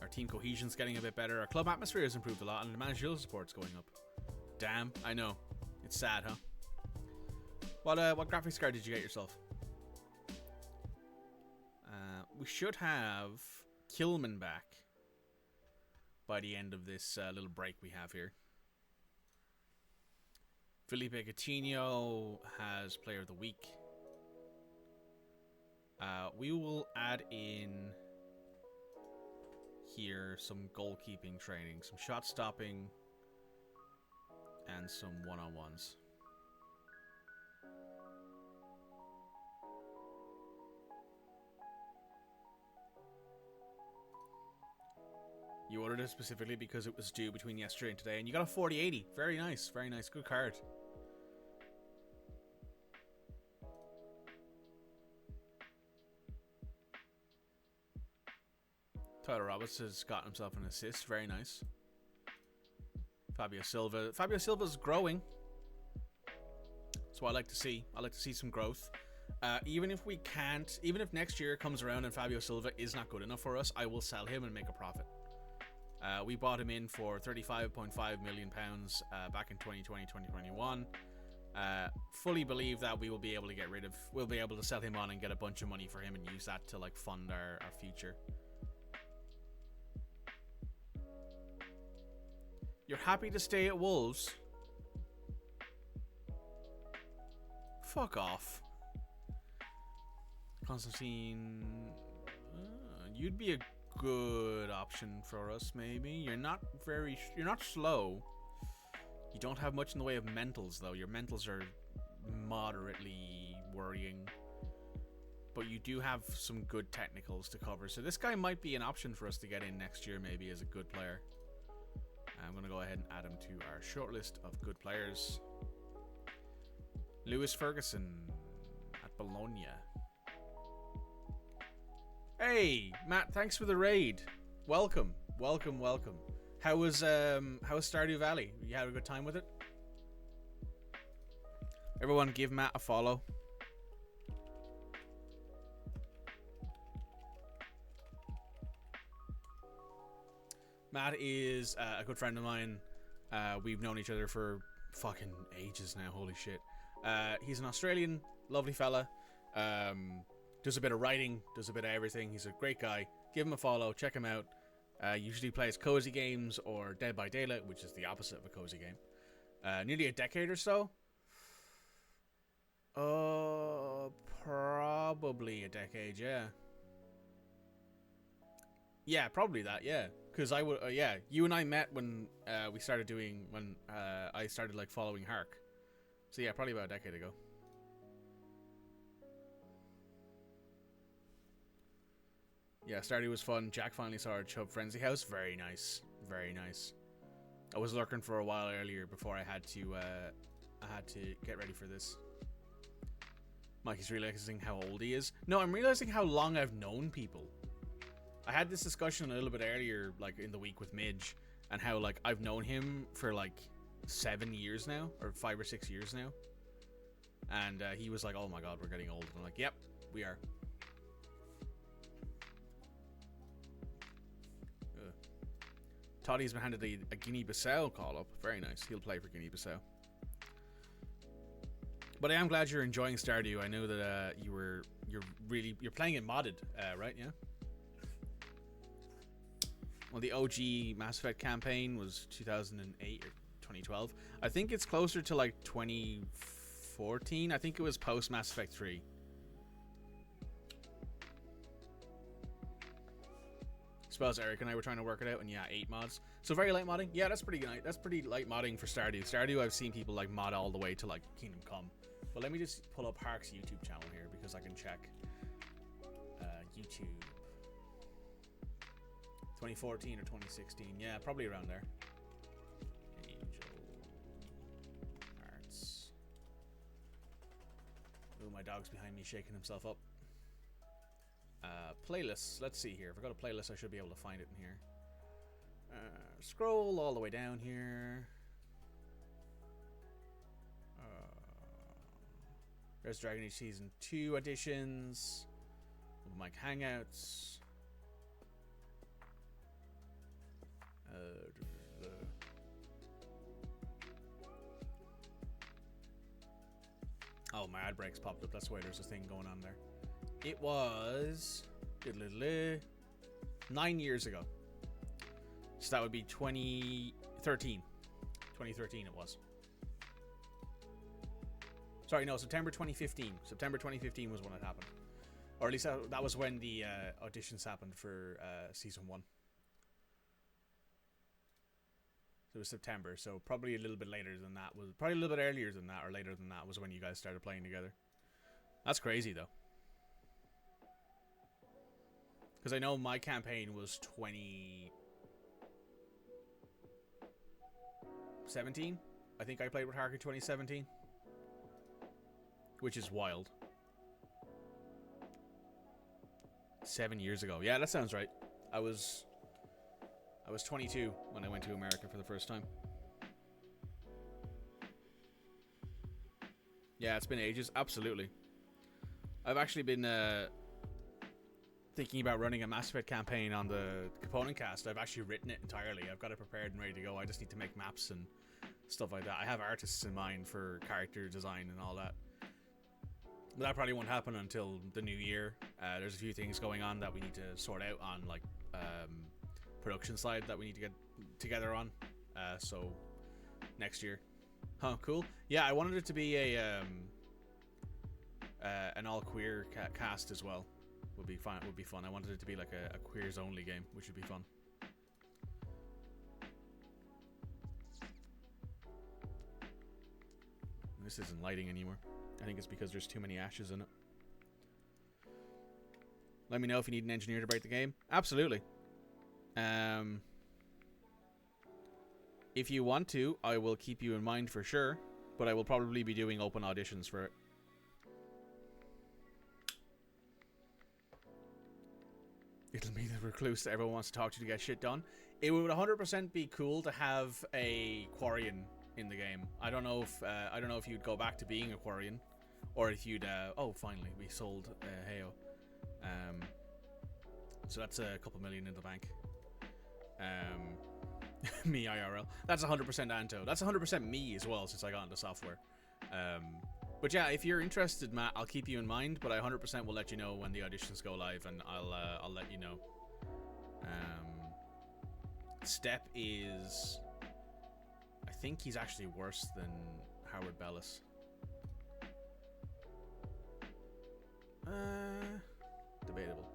Our team cohesion's getting a bit better. Our club atmosphere has improved a lot, and the managerial support's going up. Damn, I know. It's sad, huh? What graphics card did you get yourself? We should have Kilman back by the end of this little break we have here. Felipe Coutinho has Player of the Week. We will add in here some goalkeeping training, some shot stopping, and some one-on-ones. You ordered it specifically because it was due between yesterday and today, and you got a 4080. Very nice, very nice. Good card. Tyler Roberts has got himself an assist. Very nice. Fabio Silva. Fabio Silva's growing. That's what I like to see. I like to see some growth. Even if next year comes around and Fabio Silva is not good enough for us, I will sell him and make a profit. We bought him in for £35.5 million back in 2020-2021. Fully believe that we'll be able to sell him on and get a bunch of money for him and use that to like fund our future. You're happy to stay at Wolves? Fuck off. Constantine, you'd be a good option for us, maybe. You're not slow. You don't have much in the way of mentals, though. Your mentals are moderately worrying, but you do have some good technicals to cover. So this guy might be an option for us to get in next year, maybe, as a good player. I'm going to go ahead and add him to our short list of good players. Lewis Ferguson at Bologna. Hey, Matt, thanks for the raid. Welcome. How was Stardew Valley? You had a good time with it? Everyone give Matt a follow. Matt is a good friend of mine. We've known each other for fucking ages now. Holy shit. He's an Australian, lovely fella. Does a bit of writing, does a bit of everything. He's a great guy. Give him a follow. Check him out. Usually plays cozy games or Dead by Daylight, which is the opposite of a cozy game. Nearly a decade or so. Probably a decade, yeah. Yeah, probably that, yeah. Because I would, you and I met when I started like following Hark. So yeah, probably about a decade ago. Yeah, Stardew was fun. Jack finally saw our Chub Frenzy house. Very nice, very nice. I was lurking for a while earlier before I had to get ready for this. Mikey's realizing how old he is. No, I'm realizing how long I've known people. I had this discussion a little bit earlier, like in the week with Midge, and how like I've known him for like 7 years now, or 5 or 6 years now, and he was like, "Oh my god, we're getting old." And I'm like, "Yep, we are." Toddy's been handed a Guinea-Bissau call up. Very nice. He'll play for Guinea-Bissau. But I am glad you're enjoying Stardew. I know that you're playing it modded, right? Yeah. Well, the OG Mass Effect campaign was 2008 or 2012. I think it's closer to like 2014. I think it was post Mass Effect 3. Suppose Eric and I were trying to work it out, and yeah, 8 mods. So very light modding. Yeah, that's pretty good. That's pretty light modding for Stardew. Stardew, I've seen people like mod all the way to like Kingdom Come. But let me just pull up Hark's YouTube channel here because I can check. YouTube. 2014 or 2016. Yeah, probably around there. Angel Hearts. Ooh, my dog's behind me shaking himself up. Playlists. Let's see here. If I go to playlist, I should be able to find it in here. Scroll all the way down here. There's Dragon Age Season 2 editions. Mike Hangouts. Oh, my ad breaks popped up. That's why there's a thing going on there. It was 9 years ago. So that would be 2013. 2013 it was. Sorry, no, September 2015. September 2015 was when it happened. Or at least that was when the auditions happened for Season 1. So it was September, so probably a little bit later than that. Probably a little bit earlier than that, or later than that was when you guys started playing together. That's crazy, though. Because I know my campaign was 2017. I think I played with Harker 2017. Which is wild. 7 years ago. Yeah, that sounds right. I was 22 when I went to America for the first time. Yeah, it's been ages. Absolutely. I've actually been thinking about running a Mass Effect campaign on the component cast. I've actually written it entirely. I've got it prepared and ready to go. I just need to make maps and stuff like that. I have artists in mind for character design and all that. But that probably won't happen until the new year. There's a few things going on that we need to sort out on, like, production side that we need to get together on. So, next year. Huh, cool. Yeah, I wanted it to be an all-queer cast as well. Would be fun. I wanted it to be like a queers-only game, which would be fun. This isn't lighting anymore. I think it's because there's too many ashes in it. Let me know if you need an engineer to break the game. Absolutely. If you want to, I will keep you in mind for sure. But I will probably be doing open auditions for it. It'll be the recluse that everyone wants to talk to get shit done. It would 100% be cool to have a Quarian in the game. I don't know if you'd go back to being a Quarian, or if you'd oh, finally we sold Heyo. So that's a couple million in the bank. Me IRL. That's 100% Anto. That's 100% me as well, since I got into software. But yeah, if you're interested, Matt, I'll keep you in mind. But I 100% will let you know when the auditions go live, and I'll let you know. Step is, I think he's actually worse than Howard Bellis. Debatable.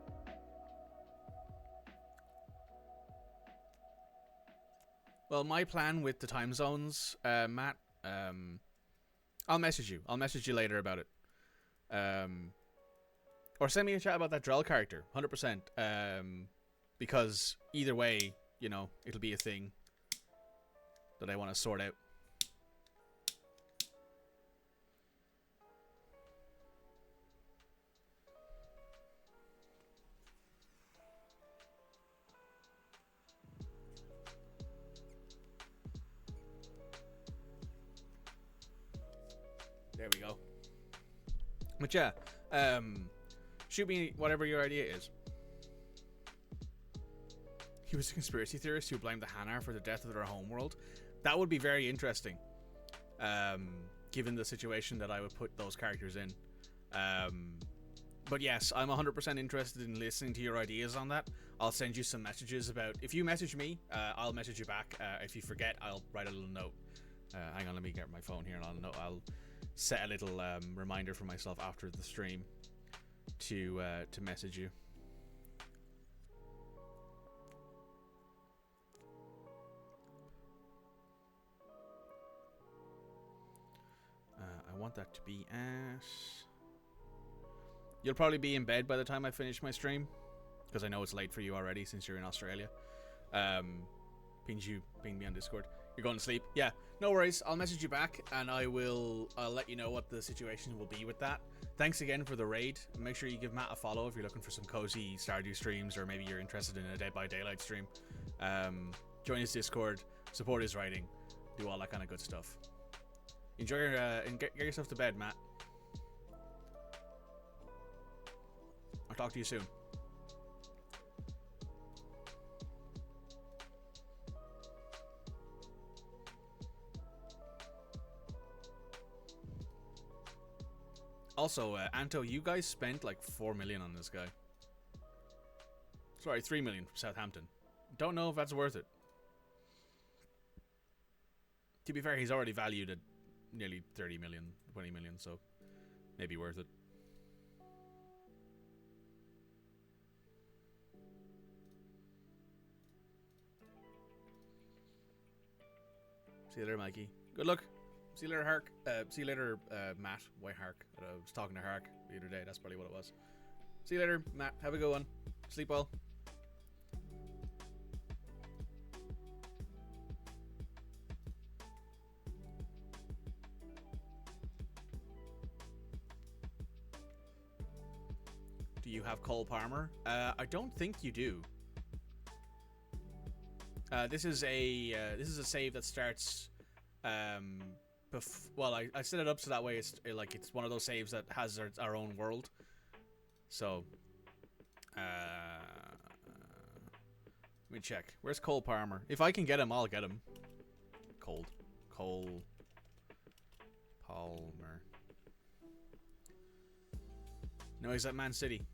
Well, my plan with the time zones, Matt, I'll message you. I'll message you later about it. Or send me a chat about that Drell character, 100%. Because either way, you know, it'll be a thing that I want to sort out. But yeah, shoot me whatever your idea is. He was a conspiracy theorist who blamed the Hanar for the death of their homeworld. That would be very interesting, given the situation that I would put those characters in. But yes, I'm 100% interested in listening to your ideas on that. I'll send you some messages about... If you message me, I'll message you back. If you forget, I'll write a little note. Hang on, let me get my phone here, and I'll set a little reminder for myself after the stream to message you. I want that to be at... You'll probably be in bed by the time I finish my stream, because I know it's late for you already since you're in Australia. Ping me on Discord. You're going to sleep? Yeah, no worries. I'll message you back, and I'll let you know what the situation will be with that. Thanks again for the raid. Make sure you give Matt a follow if you're looking for some cozy Stardew streams, or maybe you're interested in a Dead by Daylight stream. Join his Discord, support his writing, do all that kind of good stuff. Enjoy your and get yourself to bed, Matt. I'll talk to you soon. Also, Anto, you guys spent like 4 million on this guy. Sorry, 3 million from Southampton. Don't know if that's worth it. To be fair, he's already valued at nearly 30 million, 20 million, so maybe worth it. See you later, Mikey. Good luck. See you later, Hark. See you later, Matt. Why Hark? I was talking to Hark the other day. That's probably what it was. See you later, Matt. Have a good one. Sleep well. Do you have Cole Palmer? I don't think you do. This is a save that starts. Well, I set it up so that way it's one of those saves that has our own world. So, let me check. Where's Cole Palmer? If I can get him, I'll get him. Cole Palmer. No, he's at Man City.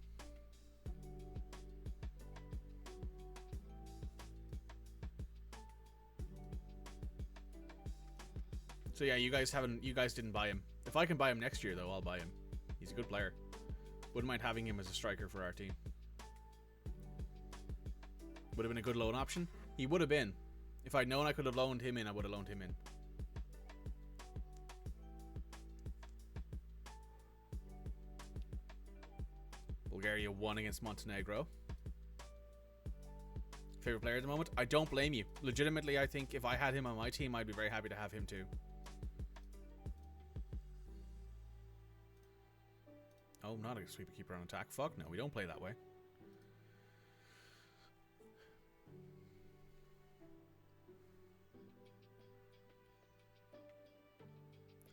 So yeah, you guys didn't buy him. If I can buy him next year, though, I'll buy him. He's a good player. Wouldn't mind having him as a striker for our team. Would have been a good loan option. He would have been. If I'd known I could have loaned him in, I would have loaned him in. Bulgaria won against Montenegro. Favorite player at the moment? I don't blame you. Legitimately, I think if I had him on my team, I'd be very happy to have him too. Oh, not a sweeper keeper on attack. Fuck no, we don't play that way.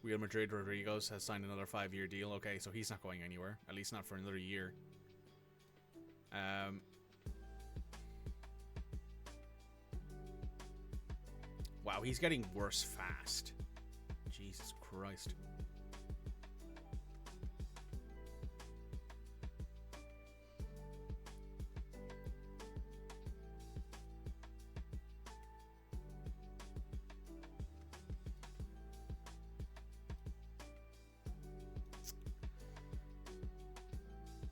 Real Madrid Rodriguez has signed another 5-year deal. Okay, so he's not going anywhere. At least not for another year. Wow, he's getting worse fast. Jesus Christ.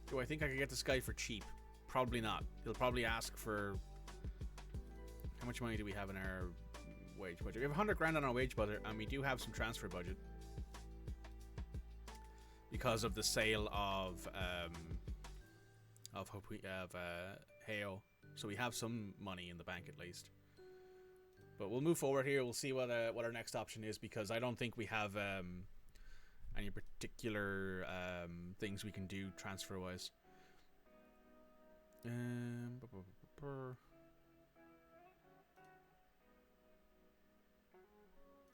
Do I think I could get this guy for cheap? Probably not. He'll probably ask for... How much money do we have in our wage budget? We have 100 grand on our wage budget, and we do have some transfer budget. Because of the sale of Heo. So we have some money in the bank at least. But we'll move forward here. We'll see what our next option is, because I don't think we have... any particular things we can do transfer wise.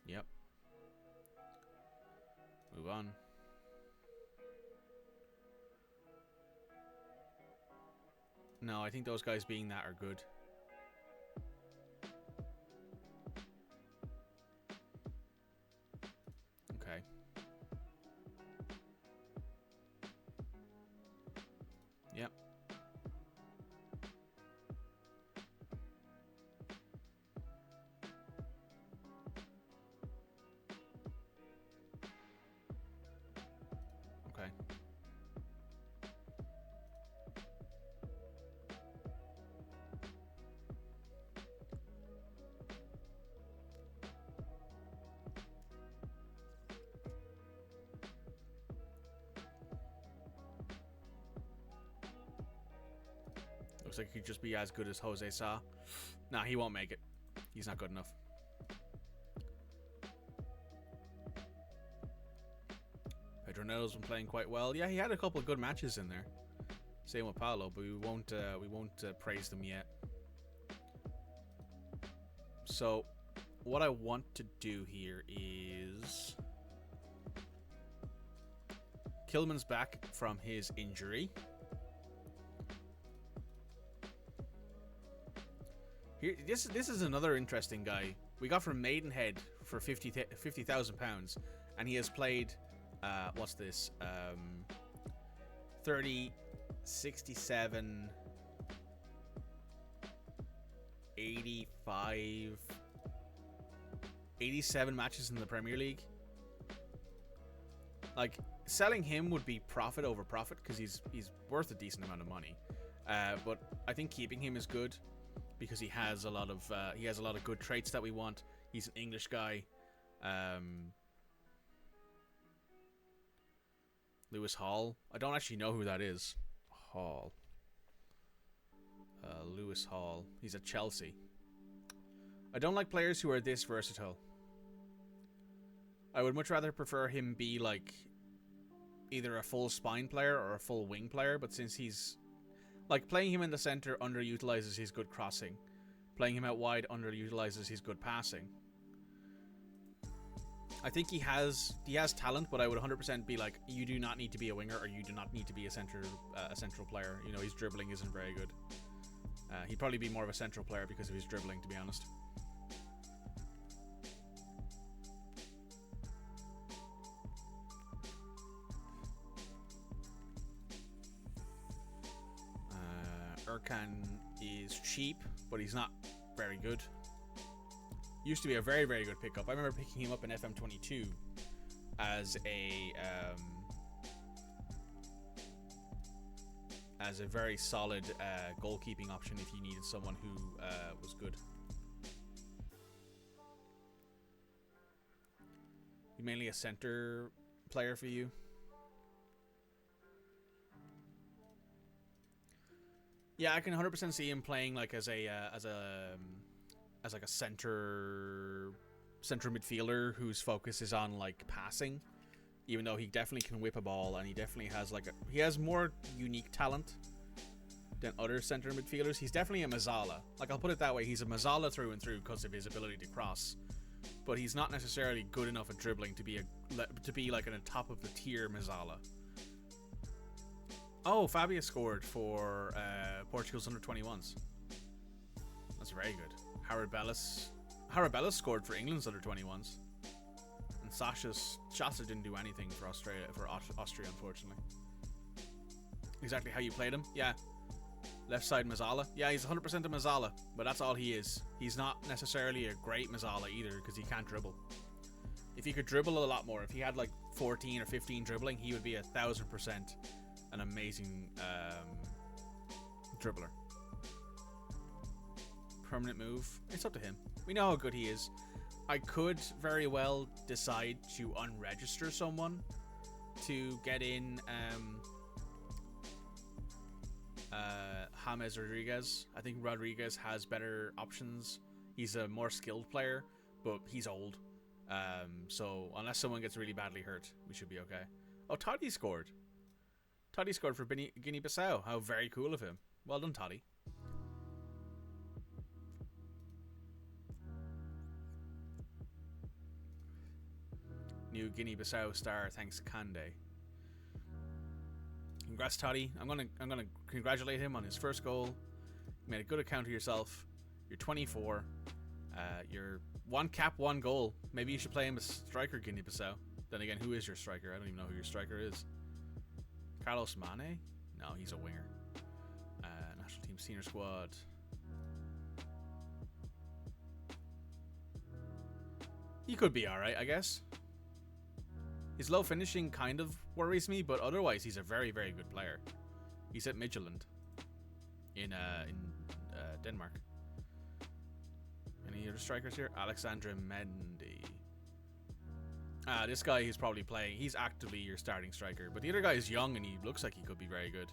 Yep. Move on. No, I think those guys being that are good. Okay. Yep. Okay. Looks like he could just be as good as Jose Sa. Nah, he won't make it. He's not good enough. Pedro Neto's been playing quite well. Yeah, he had a couple of good matches in there. Same with Paolo, but we won't praise them yet. So, what I want to do here is Kilman's back from his injury. Here, this is another interesting guy. We got from Maidenhead for 50,000 pounds, and he has played. What's this? 30, 67, 85, 87 matches in the Premier League. Like, selling him would be profit over profit because he's worth a decent amount of money. But I think keeping him is good because he has a lot of good traits that we want. He's an English guy. Lewis Hall. I don't actually know who that is. Hall. Lewis Hall. He's at Chelsea. I don't like players who are this versatile. I would much rather prefer him be like either a full spine player or a full wing player, but since he's like playing him in the center underutilizes his good crossing. Playing him out wide underutilizes his good passing. I think he has talent, but I would 100% be like, you do not need to be a winger, or you do not need to be a central player. You know, his dribbling isn't very good. He'd probably be more of a central player because of his dribbling, to be honest. Erkan is cheap, but he's not very good. Used to be a very, very good pickup. I remember picking him up in FM22 as a very solid goalkeeping option if you needed someone who was good. He's mainly a center player for you. Yeah, I can 100% see him playing like as like a center midfielder whose focus is on like passing, even though he definitely can whip a ball and he definitely has he has more unique talent than other center midfielders. He's definitely a Mazzala. Like, I'll put it that way, he's a Mazzala through and through because of his ability to cross, but he's not necessarily good enough at dribbling to be like in a top of the tier Mazzala. Oh, Fabia scored for Portugal's under-21s. That's very good. Howard Bellis scored for England's under-21s. And Sasha didn't do anything for Austria, unfortunately. Exactly how you played him? Yeah. Left side Mazzala? Yeah, he's 100% a Mazzala, but that's all he is. He's not necessarily a great Mazzala either because he can't dribble. If he could dribble a lot more, if he had like 14 or 15 dribbling, he would be 1,000% an amazing dribbler. Permanent move. It's up to him. We know how good he is. I could very well decide to unregister someone to get in James Rodriguez. I think Rodriguez has better options. He's a more skilled player, but he's old. So unless someone gets really badly hurt, we should be okay. Oh, Toddy scored. Toddy scored for Guinea-Bissau. How very cool of him. Well done, Toddy. New Guinea-Bissau star thanks Kande. Congrats, Toddy. I'm gonna congratulate him on his first goal. You made a good account of yourself. You're 24. You're 1 cap, 1 goal. Maybe you should play him as striker, Guinea-Bissau. Then again, who is your striker? I don't even know who your striker is. Carlos Mane? No, he's a winger. National team senior squad. He could be alright, I guess. His low finishing kind of worries me, but otherwise he's a very, very good player. He's at Midtjylland in Denmark. Any other strikers here? Alexandre Mendy. This guy he's probably playing. He's actively your starting striker. But the other guy is young and he looks like he could be very good.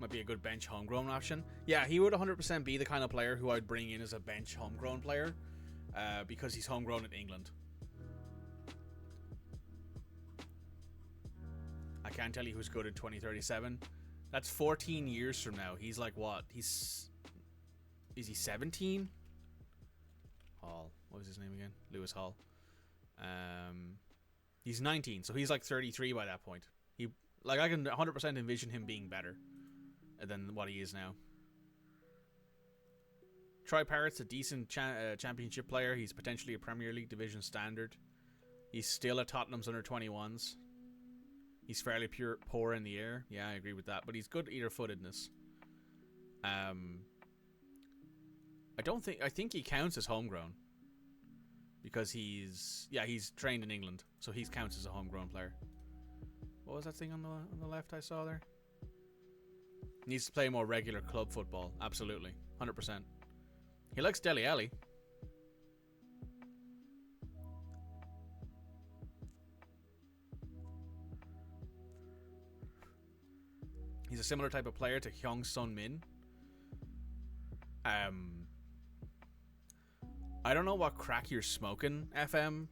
Might be a good bench homegrown option. Yeah, he would 100% be the kind of player who I'd bring in as a bench homegrown player, because he's homegrown in England. I can't tell you who's good in 2037. That's 14 years from now. He's like what? Is he 17? Hall. What was his name again? Lewis Hall. He's 19, so he's like 33 by that point. I can 100% envision him being better than what he is now. Troy Parrott's a decent championship player. He's potentially a Premier League division standard. He's still at Tottenham's under 21s. He's fairly poor in the air. Yeah, I agree with that. But he's good either-footedness. I think he counts as homegrown. Because he's trained in England. So he counts as a homegrown player. What was that thing on the left I saw there? Needs to play more regular club football. Absolutely. 100%. He likes Dele Alli. He's a similar type of player to Hyung Sun Min. I don't know what crack you're smoking, FM,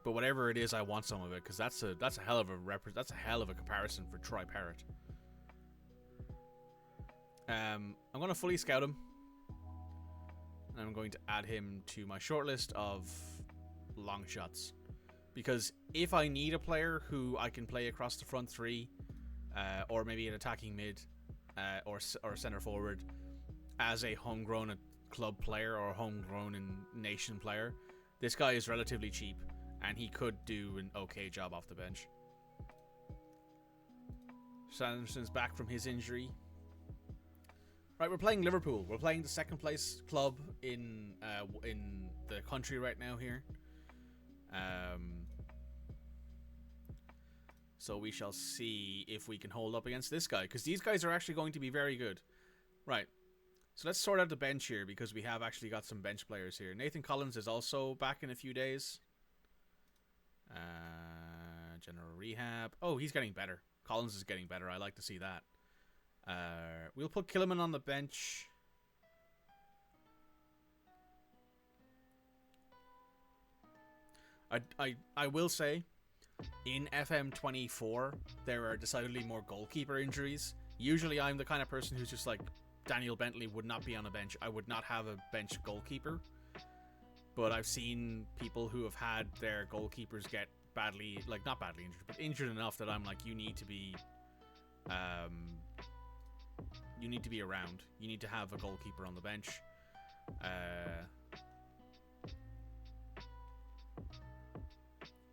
but whatever it is, I want some of it because that's a hell of a comparison for Troy Parrott. I'm going to fully scout him. And I'm going to add him to my shortlist of long shots. Because if I need a player who I can play across the front three, or maybe an attacking mid, or center forward, as a homegrown club player or homegrown nation player, this guy is relatively cheap, and he could do an okay job off the bench. Sanderson's back from his injury. Right, we're playing Liverpool. We're playing the second place club in the country right now here. So we shall see if we can hold up against this guy, because these guys are actually going to be very good. Right, so let's sort out the bench here, because we have actually got some bench players here. Nathan Collins is also back in a few days. General rehab. Oh, he's getting better. Collins is getting better. I like to see that. We'll put Kilman on the bench. I will say, in FM24, there are decidedly more goalkeeper injuries. Usually I'm the kind of person who's just like, Daniel Bentley would not be on a bench. I would not have a bench goalkeeper. But I've seen people who have had their goalkeepers get badly, like not badly injured, but injured enough that I'm like, you need to be around. You need to have a goalkeeper on the bench.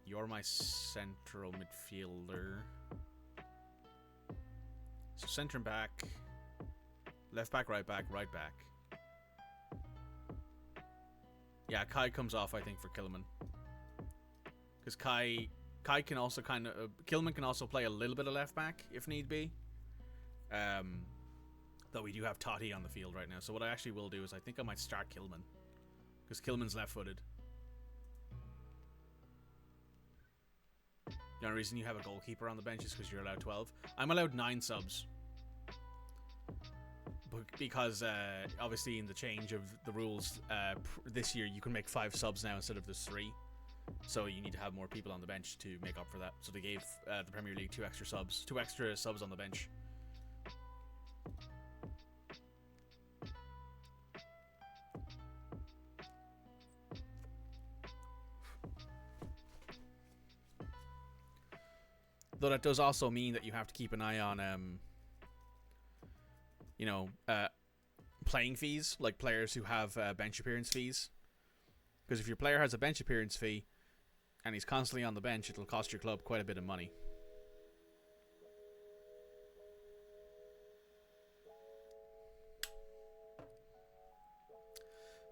You're my central midfielder. So centre back, left back, right back, right back. Yeah, Kai comes off, I think, for Kilman. Because Kai can also kind of... Kilman can also play a little bit of left back, if need be. Though we do have Totti on the field right now. So what I actually will do is I think I might start Kilman. Because Kilman's left-footed. The only reason you have a goalkeeper on the bench is because you're allowed 12. I'm allowed 9 subs. because obviously in the change of the rules this year, you can make 5 subs now instead of just 3. So you need to have more people on the bench to make up for that. So they gave the Premier League 2 extra subs on the bench. Though that does also mean that you have to keep an eye on, playing fees, like players who have bench appearance fees. Because if your player has a bench appearance fee and he's constantly on the bench, it'll cost your club quite a bit of money.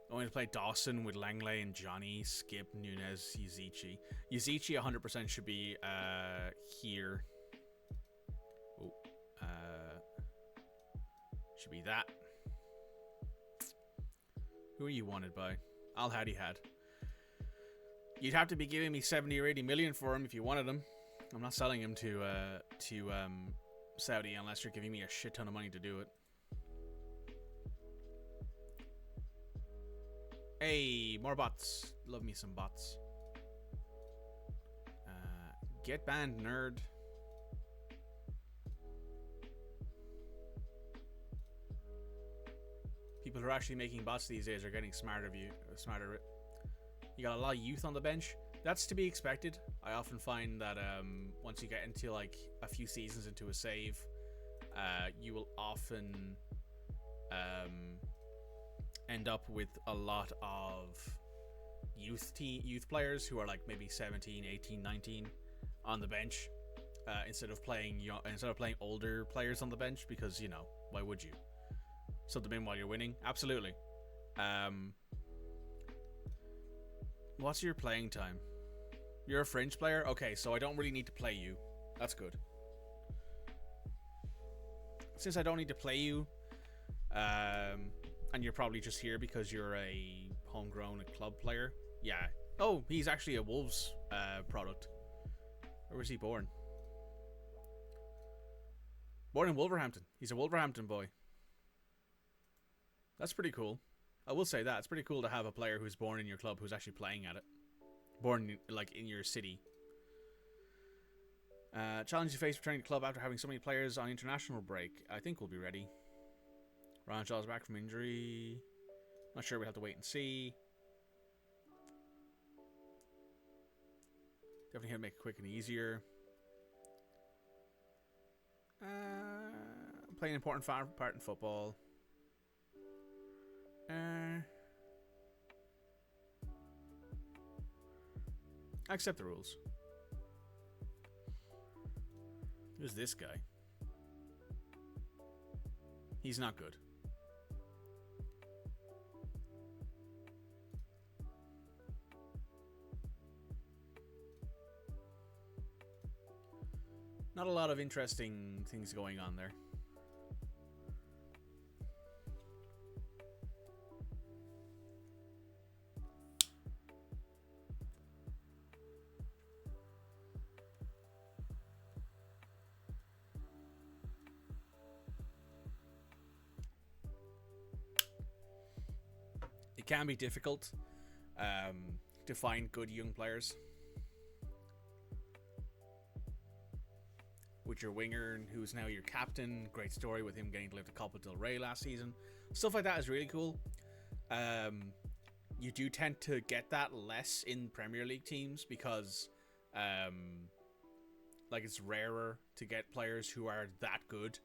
Going to play Dawson with Langley and Johnny, Skip, Nunez, Yazici. Yazici 100% should be here. Oh, should be that. Who are you wanted by? Al Hadihad. You'd have to be giving me 70 or 80 million for him if you wanted him. I'm not selling him to Saudi unless you're giving me a shit ton of money to do it. Hey, more bots. Love me some bots. Get banned, nerd. People who are actually making bots these days are getting smarter. You got a lot of youth on the bench. That's to be expected. I often find that once you get into like a few seasons into a save, you will often end up with a lot of youth players who are like maybe 17, 18, 19 on the bench instead of playing older players on the bench, because why would you sub them in while you're winning? Absolutely. What's your playing time? You're a fringe player? Okay, so I don't really need to play you. That's good. Since I don't need to play you, and you're probably just here because you're a homegrown club player. Yeah. Oh, he's actually a Wolves product. Where was he born? Born in Wolverhampton. He's a Wolverhampton boy. That's pretty cool. I will say that. It's pretty cool to have a player who's born in your club who's actually playing at it. Born, like, in your city. Challenge you face returning to club after having so many players on international break. I think we'll be ready. Ryan Shaw's back from injury. Not sure, we'll have to wait and see. Definitely going to make it quick and easier. Play an important part in football. Accept the rules. Who's this guy? He's not good. Not a lot of interesting things going on there. It can be difficult to find good young players. With your winger, who's now your captain, great story with him getting to live the Copa del Rey last season. Stuff like that is really cool. You do tend to get that less in Premier League teams because like it's rarer to get players who are that good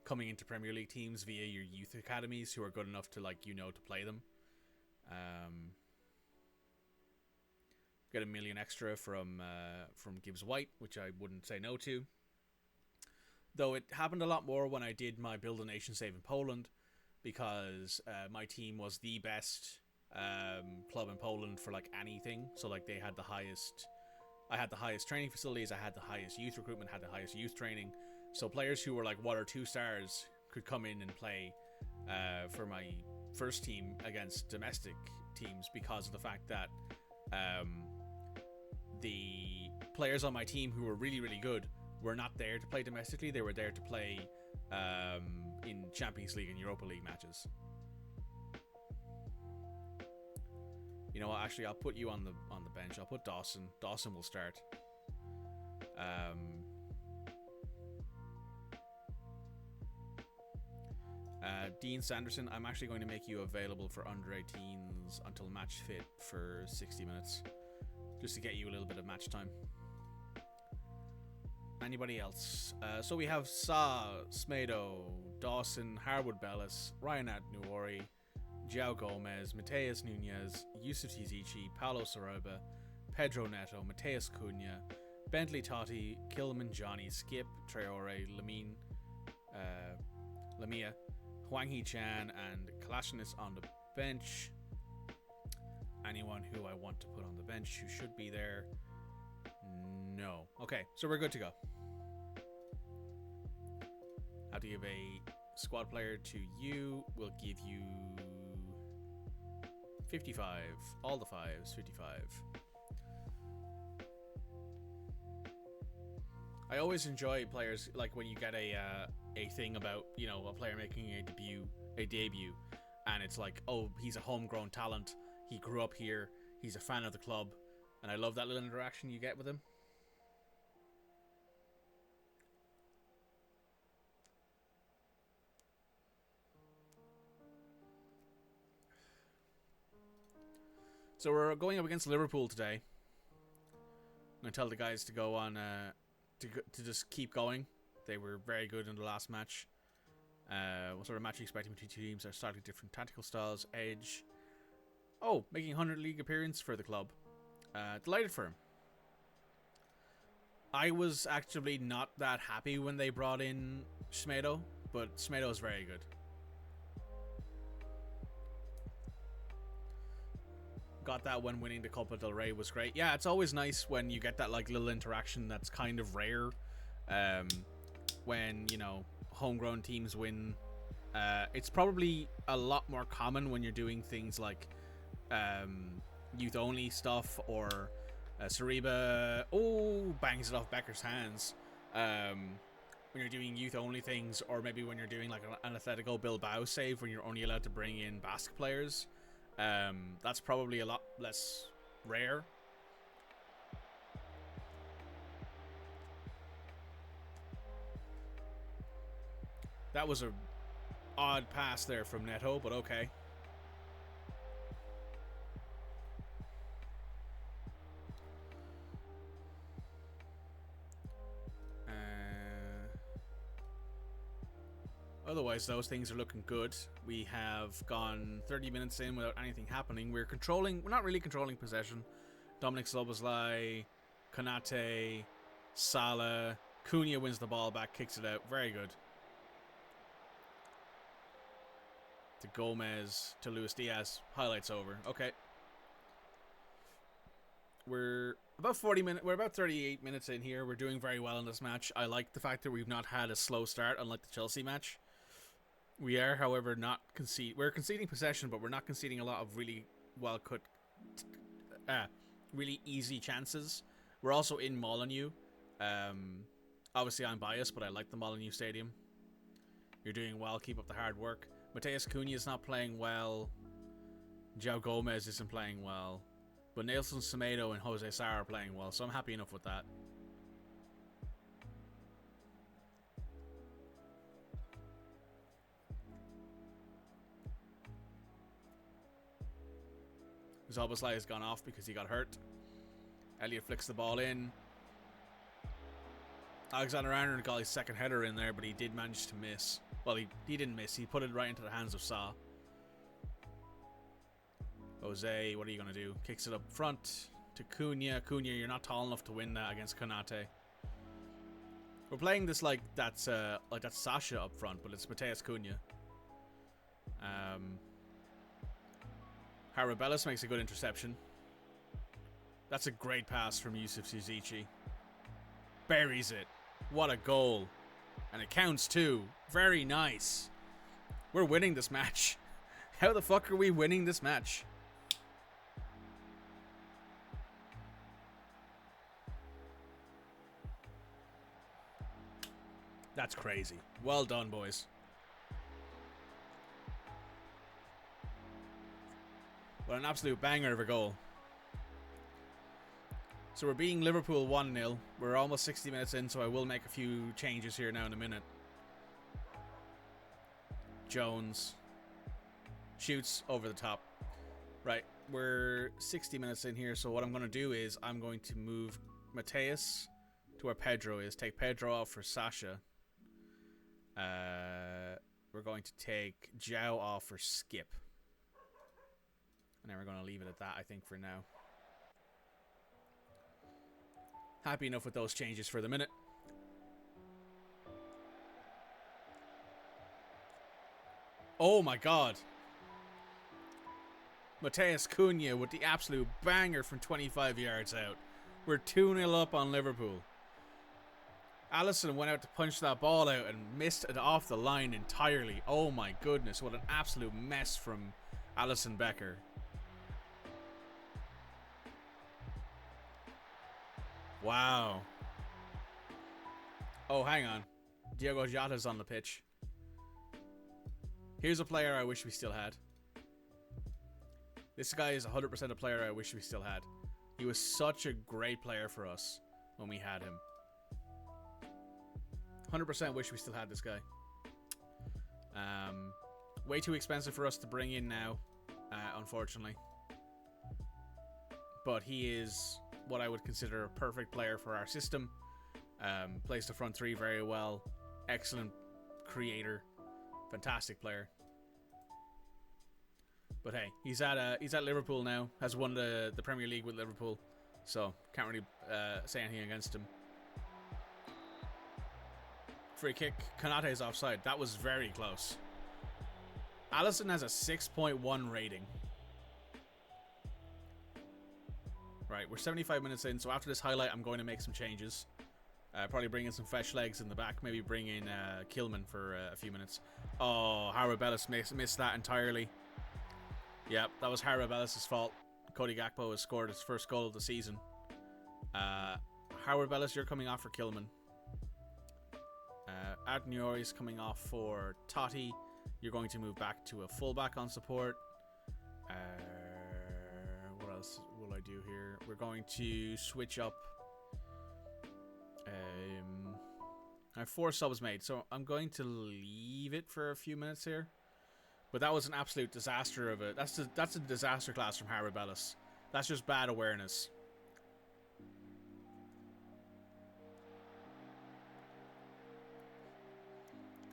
coming into Premier League teams via your youth academies who are good enough to to play them. Get $1 million extra from Gibbs White, which I wouldn't say no to. Though it happened a lot more when I did my Build a Nation save in Poland, because my team was the best club in Poland for like anything. So like they had the highest, I had the highest training facilities, I had the highest youth recruitment, had the highest youth training. So players who were like 1 or 2 stars could come in and play for my first team against domestic teams, because of the fact that the players on my team who were really, really good were not there to play domestically. They were there to play in Champions League and Europa League matches. You know what? Actually, I'll put you on the bench. I'll put Dawson. Dawson will start. Dean Sanderson, I'm actually going to make you available for under 18s until match fit for 60 minutes, just to get you a little bit of match time. Anybody else? So we have Sa, Smedo, Dawson, Harwood Bellis, Ryanat Nuori, João Gomez, Mateus Nunez, Yusuf Tizici, Paulo Saraiva, Pedro Neto, Mateus Cunha, Bentley Totti, Kilimanjani, Skip, Traore, Lamia, Hwang Hee-chan, and Kalashnis on the bench. Anyone who I want to put on the bench who should be there? No. Okay, so we're good to go. Have to give a squad player to you. We'll give you 55. All the fives, 55. I always enjoy players, like when you get a thing about, you know, a player making a debut, and it's like, oh, he's a homegrown talent, he grew up here, he's a fan of the club, and I love that little interaction you get with him. So we're going up against Liverpool today. I'm going to tell the guys to go on, to just keep going. They were very good in the last match. What sort of match are you expecting between two teams? Are slightly different tactical styles. Edge. Oh, making 100 league appearance for the club. Delighted for him. I was actually not that happy when they brought in Smedo, but Smedo is very good. Got that when winning the Copa del Rey was great. Yeah, it's always nice when you get that like little interaction that's kind of rare. When, you know, homegrown teams win. It's probably a lot more common when you're doing things like youth only stuff, or Sariba bangs it off Becker's hands. When you're doing youth only things, or maybe when you're doing like an Atletico Bilbao save when you're only allowed to bring in Basque players. That's probably a lot less rare. That was a odd pass there from Neto, but okay. Otherwise, those things are looking good. We have gone 30 minutes in without anything happening. We're not really controlling possession. Dominic Szoboszlai, Konate, Salah, Cunha wins the ball back, kicks it out. Very good. To Gomez, to Luis Diaz. Highlights over. Okay. We're about 38 minutes in here. We're doing very well in this match. I like the fact that we've not had a slow start, unlike the Chelsea match. We are, however, we're conceding possession, but we're not conceding a lot of really really easy chances. We're also in Molineux. Obviously, I'm biased, but I like the Molineux Stadium. You're doing well. Keep up the hard work. Mateus Cunha is not playing well. João Gomez isn't playing well. But Nelson Semedo and Jose Sarr are playing well, so I'm happy enough with that. Szoboszlai has gone off because he got hurt. Elliott flicks the ball in. Alexander-Arnold got his second header in there, but he did manage to miss. Well, he didn't miss. He put it right into the hands of Sa. Jose, what are you going to do? Kicks it up front to Cunha. Cunha, you're not tall enough to win that against Konate. We're playing this like that's Sasha up front, but it's Mateus Cunha. Harabellis makes a good interception. That's a great pass from Yusuf Tizici. Buries it. What a goal. And it counts too. Very nice. We're winning this match. How the fuck are we winning this match? That's crazy. Well done, boys. an absolute banger of a goal. So we're beating Liverpool 1-0. We're almost 60 minutes in, so I will make a few changes here now in a minute. Jones shoots over the top. Right, we're 60 minutes in here, so what I'm going to do is I'm going to move Mateus to where Pedro is. Take Pedro off for Sasha. We're going to take João off for Skip. And then we're going to leave it at that, I think, for now. Happy enough with those changes for the minute. Oh my god. Mateus Cunha with the absolute banger from 25 yards out. We're 2-0 up on Liverpool. Alisson went out to punch that ball out and missed it off the line entirely. Oh my goodness, what an absolute mess from Alisson Becker. Wow. Oh, hang on. Diogo Jota's on the pitch. Here's a player I wish we still had. This guy is 100% a player I wish we still had. He was such a great player for us when we had him. 100% wish we still had this guy. Way too expensive for us to bring in now, unfortunately. But he is what I would consider a perfect player for our system. Plays the front three very well. Excellent creator. Fantastic player. But hey, he's at Liverpool now. Has won the Premier League with Liverpool. So, can't really say anything against him. Free kick. Konate's offside. That was very close. Alisson has a 6.1 rating. Right, we're 75 minutes in, so after this highlight, I'm going to make some changes. Probably bring in some fresh legs in the back. Maybe bring in Kilman for a few minutes. Oh, Harvey Bellis missed that entirely. Yep, that was Harvey Bellis' fault. Cody Gakpo has scored his first goal of the season. Howard Bellis, you're coming off for Kilman. Adniori's coming off for Totti. You're going to move back to a fullback on support. What else will I do here? We're going to switch up. I have 4 subs made, so I'm going to leave it for a few minutes here. But that was an absolute disaster of it. That's a disaster class from Harvey Bellis. That's just bad awareness.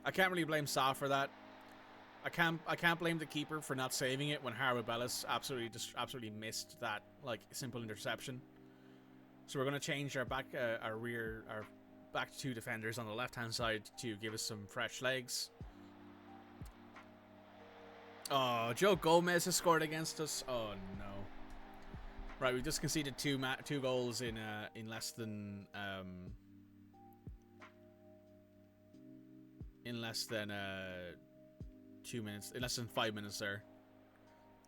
I can't really blame Sa for that. I can't blame the keeper for not saving it when Harvey Bellis absolutely missed that like simple interception. So we're going to change our back two defenders on the left hand side to give us some fresh legs. Oh, Joe Gomez has scored against us. Oh no! Right, we just conceded two goals in less than 2 minutes, in less than 5 minutes there.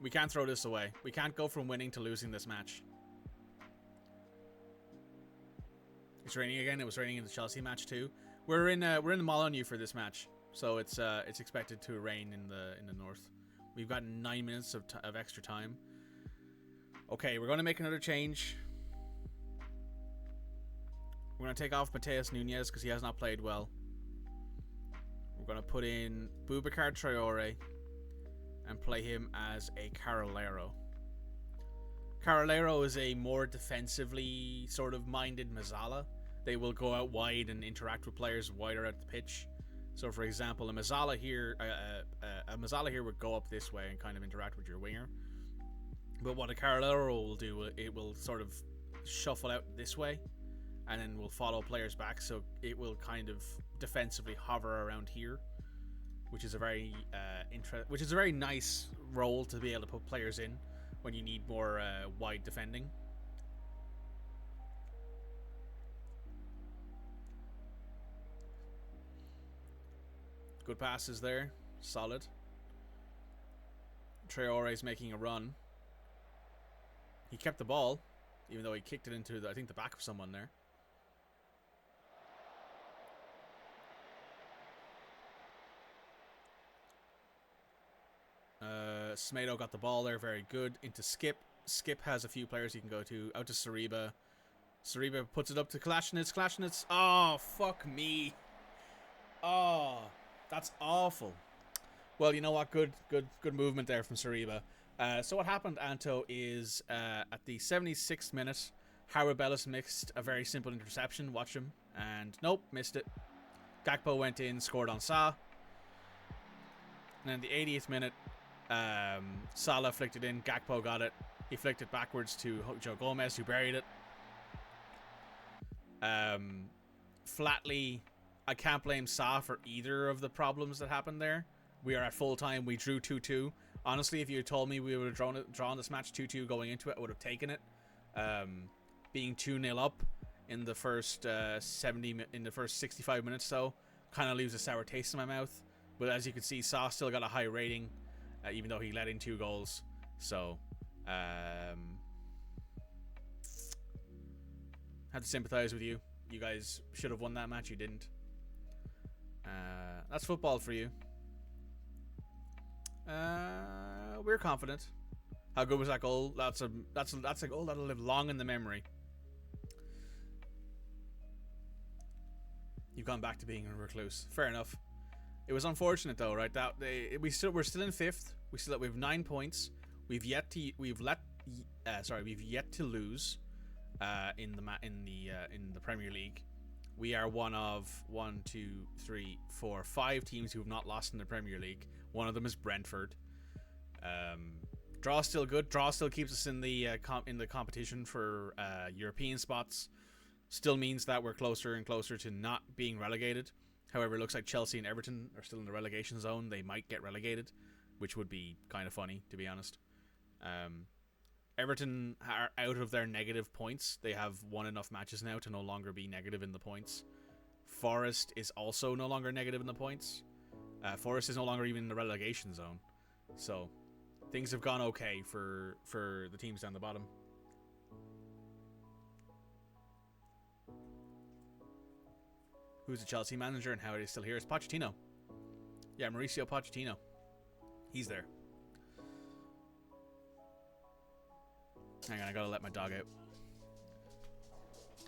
We can't throw this away. We can't go from winning to losing this match. It's raining again. It was raining in the Chelsea match too. We're in Molyneux for this match, so it's expected to rain in the north. We've got 9 minutes of extra time. Okay, we're going to make another change. We're going to take off Mateus Nunes because he has not played well. We're going to put in Boubacar Traore and play him as a Carrilero. Carrilero is a more defensively sort of minded Mazzala. They will go out wide and interact with players wider out the pitch. So, for example, a Mazzala here would go up this way and kind of interact with your winger. But what a Carrilero will do, it will sort of shuffle out this way, and then will follow players back. So it will kind of defensively hover around here, which is a very nice role to be able to put players in when you need more wide defending. Good passes there. Solid. Traore's making a run. He kept the ball, even though he kicked it into, I think, the back of someone there. Smedo got the ball there, very good. Into Skip. Skip has a few players he can go to. Out to Sariba. Sariba puts it up to Klashnitz. Klashnitz. Oh, fuck me. Oh, that's awful. Well, you know what? Good movement there from Sariba. So what happened, Anto, is at the 76th minute, Howard Bellis missed a very simple interception. Watch him. And nope, missed it. Gakpo went in, scored on Sa. And then the 80th minute, Salah flicked it in. Gakpo got it. He flicked it backwards to Joe Gomez, who buried it. Flatly, I can't blame Sa for either of the problems that happened there. We are at full time. We drew 2-2. Honestly, if you had told me we would have drawn this match 2-2 going into it, I would have taken it. Being 2-0 up in the first 65 minutes, though, kind of leaves a sour taste in my mouth. But as you can see, Sa still got a high rating, even though he let in 2 goals. So, had to sympathize with you. You guys should have won that match. You didn't. That's football for you. We're confident. How good was that goal? That's a goal that'll live long in the memory. You've gone back to being a recluse. Fair enough. It was unfortunate though, right? That we're still in 5th. We have 9 points. We've yet to lose in the Premier League. We are one of 5 teams who have not lost in the Premier League. One of them is Brentford. Draw still good. Draw still keeps us in the competition for European spots. Still means that we're closer and closer to not being relegated. However, it looks like Chelsea and Everton are still in the relegation zone. They might get relegated, which would be kind of funny, to be honest. Everton are out of their negative points. They have won enough matches now to no longer be negative in the points. Forest is also no longer negative in the points. Forest is no longer even in the relegation zone. So, things have gone okay for the teams down the bottom. Who's the Chelsea manager and how are they still here? It's Pochettino. Yeah, Mauricio Pochettino. He's there. Hang on, I gotta let my dog out.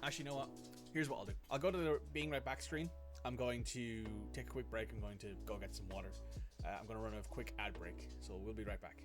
Actually, you know what? Here's what I'll do. I'll go to the Being Right Back screen. I'm going to take a quick break. I'm going to go get some water. I'm going to run a quick ad break. So we'll be right back.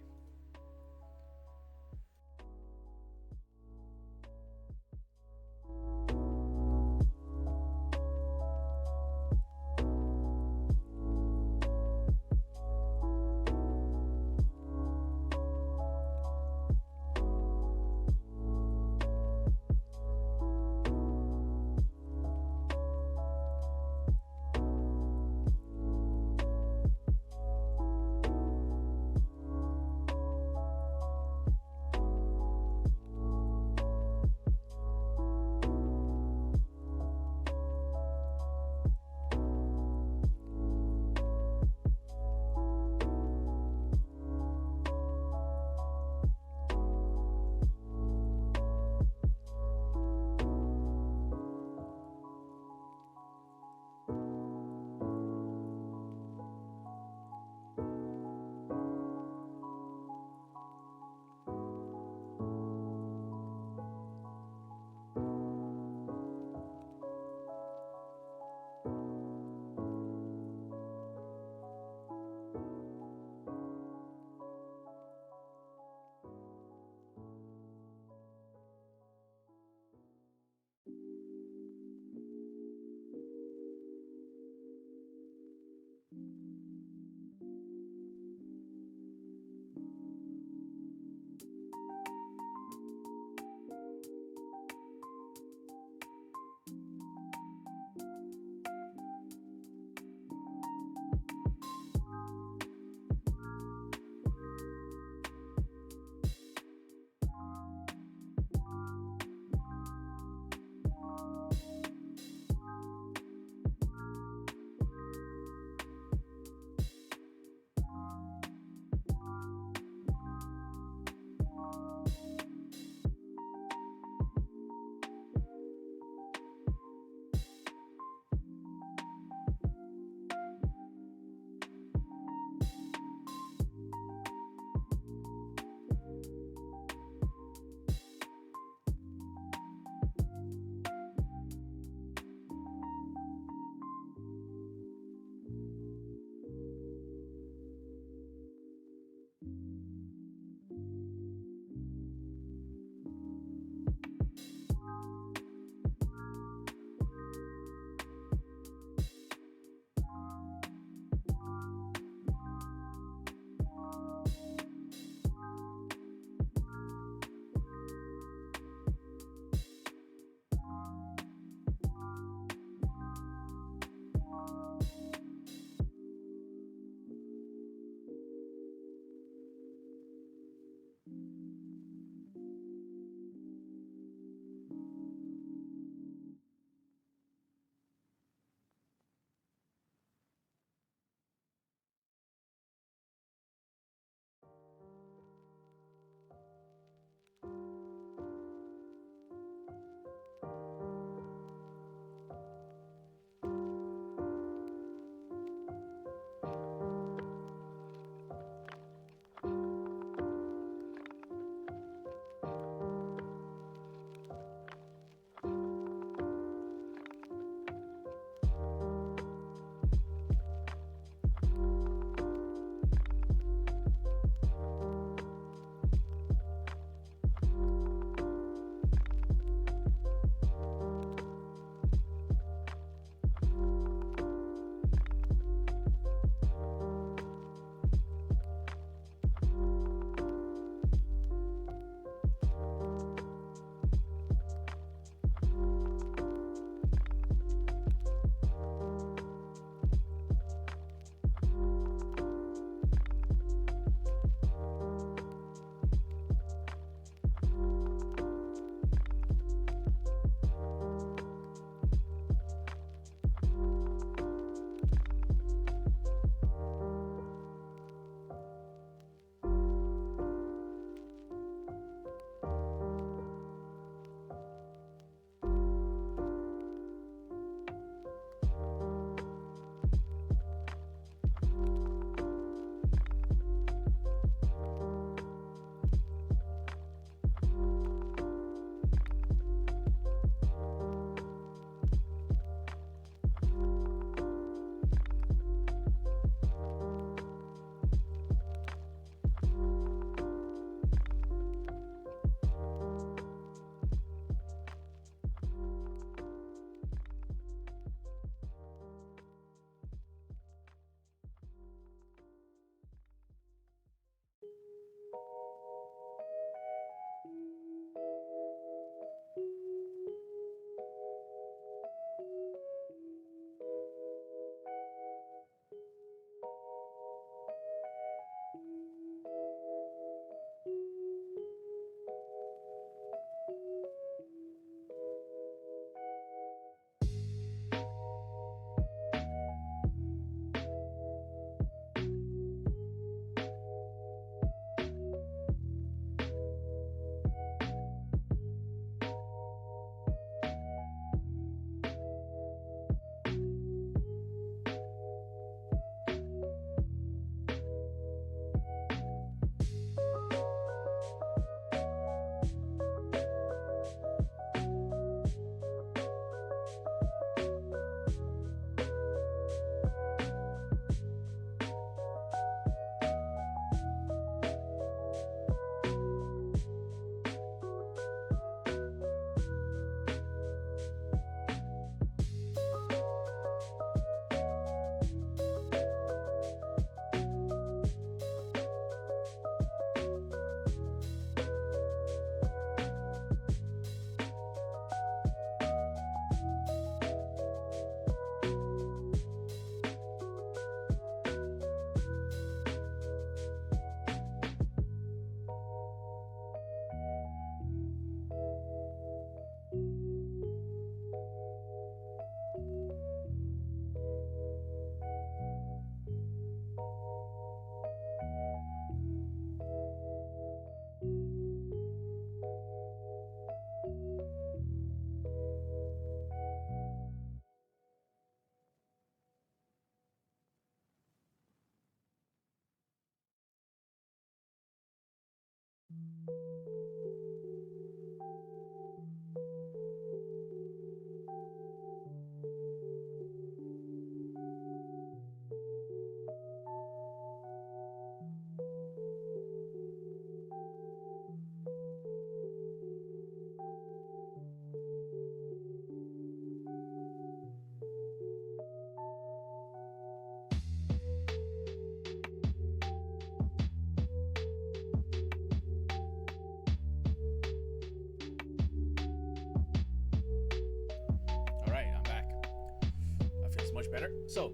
better. So,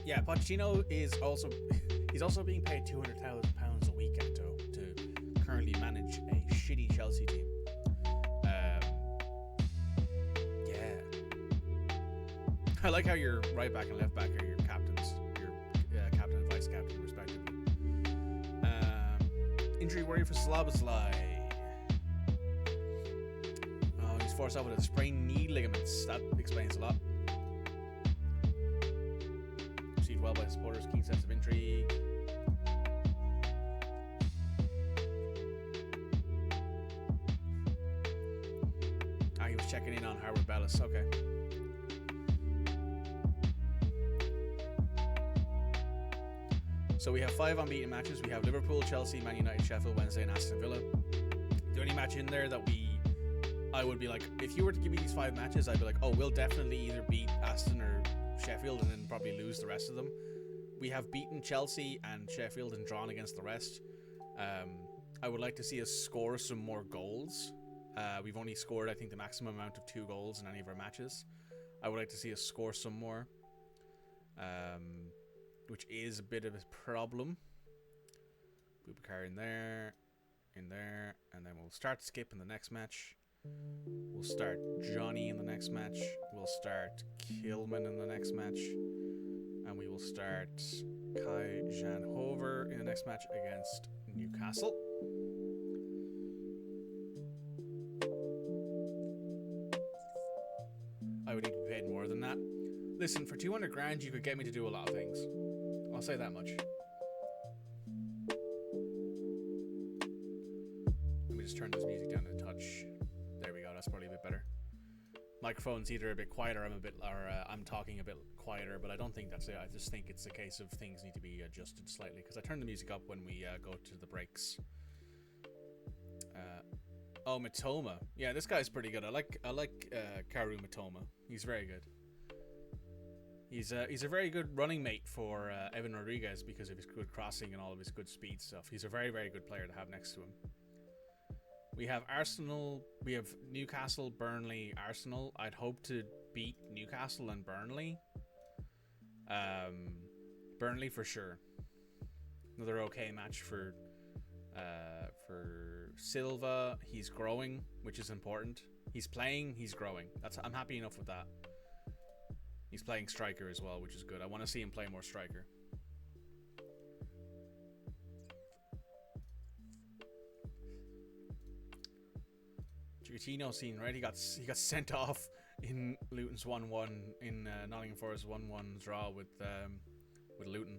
yeah, Pochettino is also he's also being paid £200,000 a week, Anto, to currently manage a shitty Chelsea team. Yeah, I like how your right back and left back are your captains, your captain and vice captain, respectively. Injury worry for Szoboszlai. Oh, he's forced out with a sprained knee ligaments. That explains a lot. Received well by the supporters, keen sense of intrigue. He was checking in on Howard Bellis. Okay. So we have 5 unbeaten matches. We have Liverpool, Chelsea, Man United, Sheffield Wednesday, and Aston Villa. The only match in there that I would be like, if you were to give me these 5 matches, I'd be like, oh, we'll definitely either beat Aston or Sheffield and then probably lose the rest of them. We have beaten Chelsea and Sheffield and drawn against the rest. I would like to see us score some more goals. We've only scored, I think, the maximum amount of 2 goals in any of our matches. I would like to see us score some more. Which is a bit of a problem. Boubacar in there, and then we'll start Skip in the next match. We'll start Johnny in the next match. We'll start Kilman in the next match. And we will start Kai Jan Hover in the next match against Newcastle. I would need to be paid more than that. Listen, for 200 grand, you could get me to do a lot of things. I'll say that much. Let me just turn this music down a touch. There we go. That's probably a bit better. Microphone's either a bit quieter, I'm talking a bit quieter, but I don't think that's it. I just think it's a case of things need to be adjusted slightly because I turn the music up when we go to the breaks. Oh, Mitoma. Yeah, this guy's pretty good. I like Karu Mitoma. He's very good. He's a very good running mate for Evan Rodriguez because of his good crossing and all of his good speed stuff. He's a very, very good player to have next to him. We have Arsenal. We have Newcastle, Burnley, Arsenal. I'd hope to beat Newcastle and Burnley. Burnley for sure. Another okay match for Silva. He's growing, which is important. He's playing. He's growing. I'm happy enough with that. He's playing striker as well, which is good. I want to see him play more striker. Giacchino scene, right? He got sent off in Luton's 1-1 in Nottingham Forest 1-1 draw with Luton.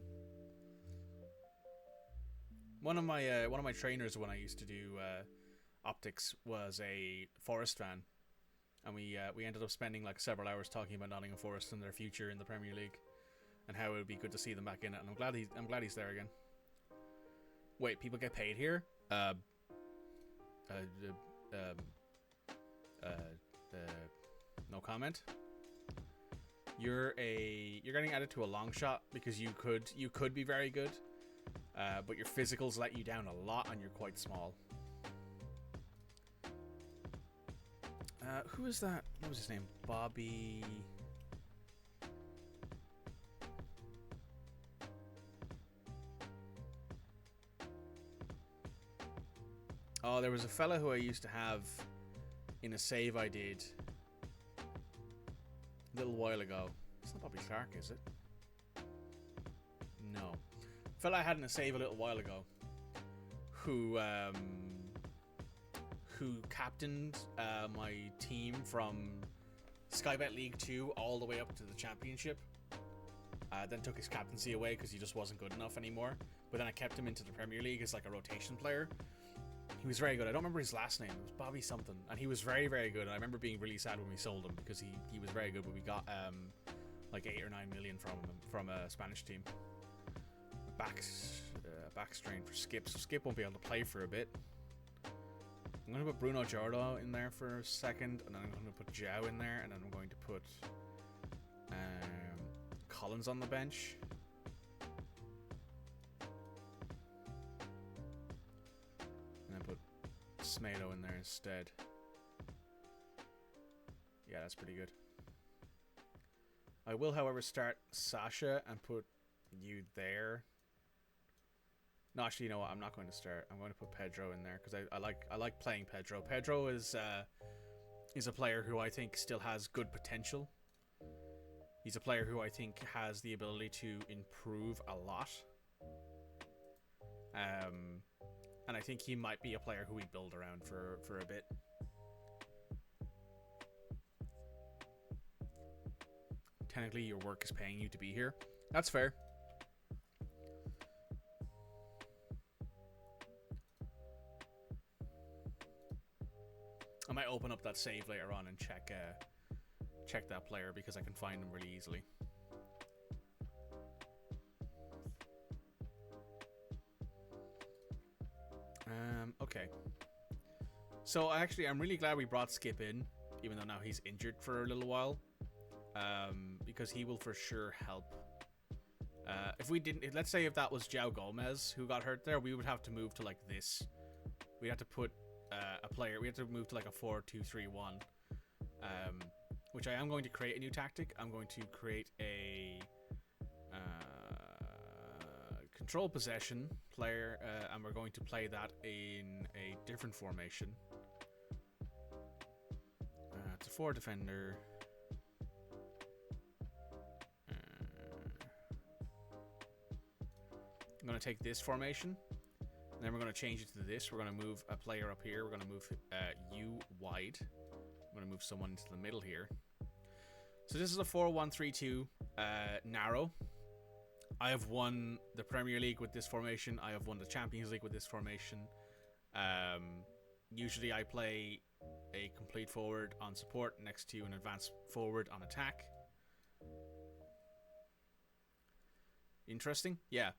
One of my trainers when I used to do optics was a Forest fan. And we ended up spending like several hours talking about Nottingham Forest and their future in the Premier League, and how it would be good to see them back in it. And I'm glad he's there again. Wait, people get paid here? No comment. You're getting added to a long shot because you could be very good, but your physicals let you down a lot, and you're quite small. Who is that? What was his name? Bobby. Oh, there was a fella who I used to have in a save I did a little while ago. It's not Bobby Clark, is it? No. Fella I had in a save a little while ago who captained my team from Sky Bet League 2 all the way up to the Championship. Then took his captaincy away because he just wasn't good enough anymore. But then I kept him into the Premier League as like a rotation player. He was very good. I don't remember his last name. It was Bobby something. And he was very, very good. And I remember being really sad when we sold him because he was very good. But we got like 8 or 9 million from him from a Spanish team. Back strain for Skip. So Skip won't be able to play for a bit. I'm going to put Bruno Giordo in there for a second, and then I'm going to put João in there, and then I'm going to put Collins on the bench. And then put Smedo in there instead. Yeah, that's pretty good. I will, however, start Sasha and put you there. No, actually, you know what? I'm not going to start. I'm going to put Pedro in there because I like playing Pedro. Pedro is a player who I think still has good potential. He's a player who I think has the ability to improve a lot. And I think he might be a player who we build around for a bit. Technically, your work is paying you to be here. That's fair. I might open up that save later on and check that player because I can find him really easily. Okay. So actually, I'm really glad we brought Skip in, even though now he's injured for a little while. Because he will for sure help. If we didn't, let's say if that was João Gomez who got hurt there, we would have to move to like this. We'd have to put a player. We have to move to like a 4-2-3-1. Which I am going to create a new tactic. I'm going to create a control possession player, and we're going to play that in a different formation. It's a 4 defender. I'm going to take this formation, and then we're going to change it to this. We're going to move a player up here. We're going to move you wide. I'm going to move someone into the middle here. So this is a 4-1-3-2 narrow. I have won the Premier League with this formation. I have won the Champions League with this formation. Usually I play a complete forward on support next to an advanced forward on attack. Interesting? Yeah.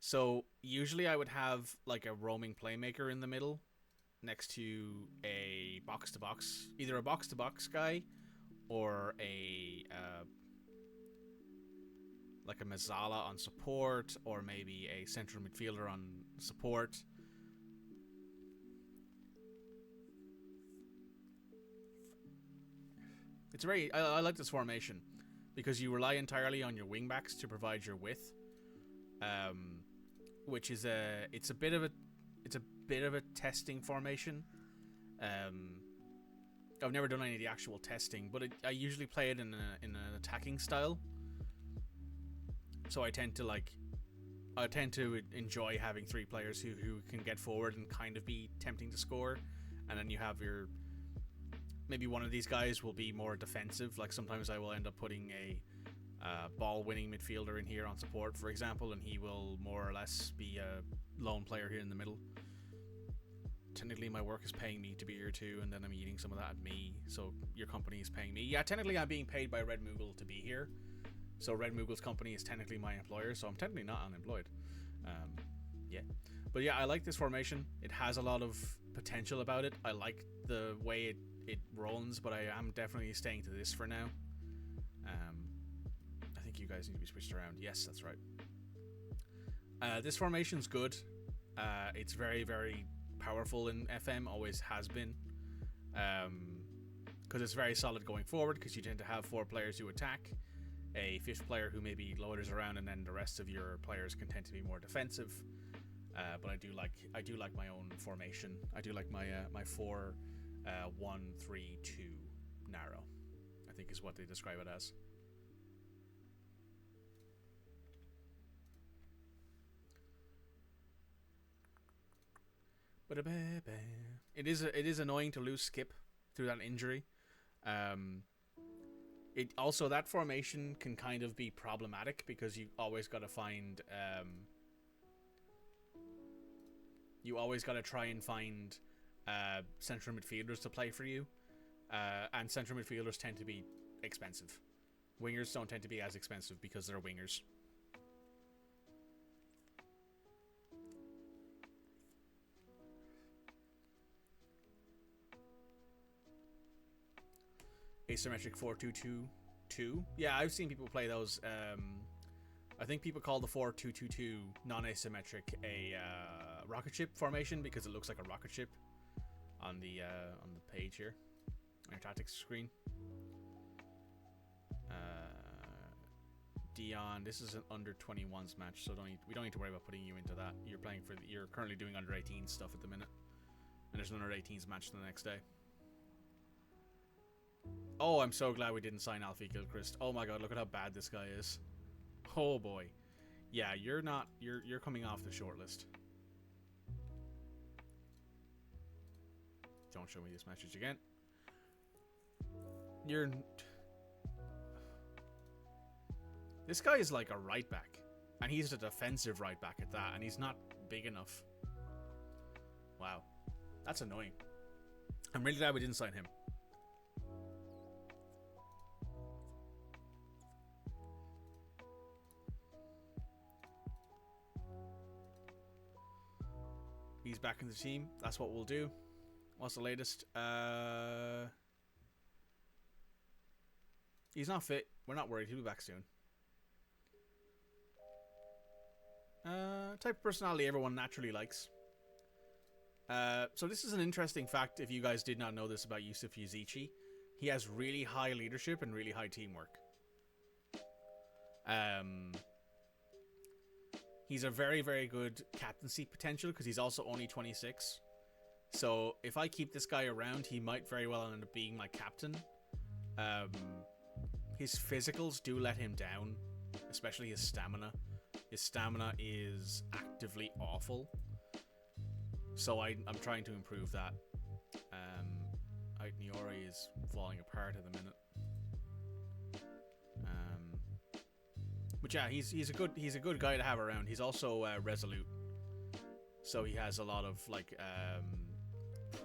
So usually I would have like a roaming playmaker in the middle next to a box-to-box. Either a box-to-box guy or a like a Mazzala on support, or maybe a central midfielder on support. It's very... I like this formation because you rely entirely on your wingbacks to provide your width, which is it's a bit of a testing formation. I've never done any of the actual testing, but I usually play it in an attacking style. So I tend to enjoy having 3 players who can get forward and kind of be tempting to score, and then you have your... Maybe one of these guys will be more defensive. Like sometimes I will end up putting a ball-winning midfielder in here on support, for example, and he will more or less be a lone player here in the middle. Technically, my work is paying me to be here too, and then I'm eating some of that at me, so your company is paying me. Yeah, technically I'm being paid by Red Moogle to be here. So Red Moogle's company is technically my employer, so I'm technically not unemployed. Yeah. But yeah, I like this formation. It has a lot of potential about it. I like the way it runs, but I am definitely staying to this for now. I think you guys need to be switched around. Yes, that's right. This formation's good. It's very, very powerful in FM, always has been. Because it's very solid going forward, because you tend to have 4 players who attack, a 5th player who maybe loiters around, and then the rest of your players can tend to be more defensive. But I do like my own formation. I do like my 4-1-3-2 narrow, I think is what they describe it as. It is annoying to lose Skip through that injury. It also, that formation can kind of be problematic because you always got to find you always got to try and find central midfielders to play for you, and central midfielders tend to be expensive. Wingers don't tend to be as expensive because they're wingers. Asymmetric 4-2-2-2. Yeah, I've seen people play those. I think people call the 4-2-2-2 non-asymmetric a rocket ship formation because it looks like a rocket ship on the page here on your tactics screen. Dion. This is an under 21s match, so we don't need to worry about putting you into that. You're currently doing under 18 stuff at the minute, and there's an under 18s match the next day. Oh, I'm so glad we didn't sign Alfie Gilchrist. Oh my god, look at how bad this guy is. Oh boy. Yeah, you're coming off the shortlist. Don't show me this message again. This guy is like a right back, and he's a defensive right back at that, and he's not big enough. Wow, that's annoying. I'm really glad we didn't sign him. He's back in the team. That's what we'll do. What's the latest? He's not fit. We're not worried. He'll be back soon. Type of personality everyone naturally likes. So this is an interesting fact if you guys did not know this about Yusuf Yazici. He has really high leadership and really high teamwork. He's a very, very good captaincy potential because he's also only 26. So if I keep this guy around, he might very well end up being my captain. His physicals do let him down, especially his stamina. His stamina is actively awful. So I'm trying to improve that. Niori is falling apart at the minute. But yeah, he's a good guy to have around. He's also resolute. So he has a lot of like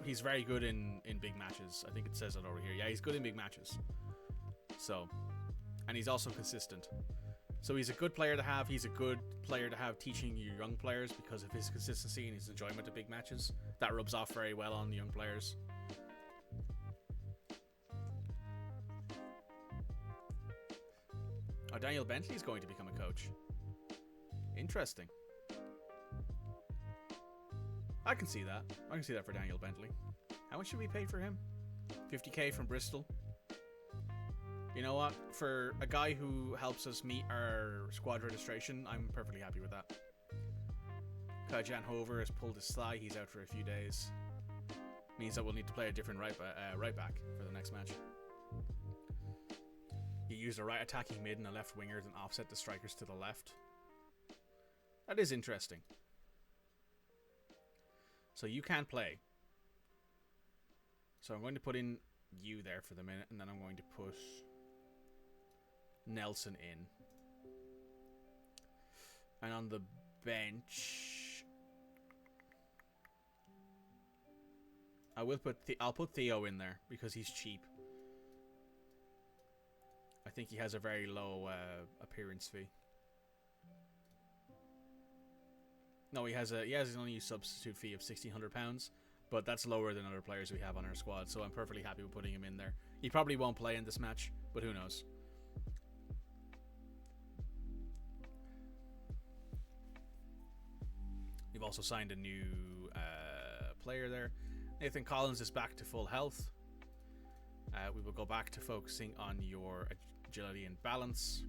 he's very good in big matches. I think it says it over here. Yeah, he's good in big matches. So, and he's also consistent. So he's a good player to have. He's a good player to have teaching your young players because of his consistency and his enjoyment of big matches. That rubs off very well on the young players. Oh, Daniel Bentley is going to become a coach. Interesting. I can see that. I can see that for Daniel Bentley. How much should we pay for him? 50k from Bristol. You know what? For a guy who helps us meet our squad registration, I'm perfectly happy with that. Kai-Jan Hover has pulled his thigh. He's out for a few days. Means that we'll need to play a different right back for the next match. You use a right attacking mid and a left winger, then offset the strikers to the left. That is interesting. So you can't play. So I'm going to put in you there for the minute, and then I'm going to put Nelson in. And on the bench, I'll put Theo in there because he's cheap. I think he has a very low appearance fee. No, he has an unused substitute fee of £1,600, but that's lower than other players we have on our squad, so I'm perfectly happy with putting him in there. He probably won't play in this match, but who knows. We've also signed a new player there. Nathan Collins is back to full health. We will go back to focusing on your agility and balance.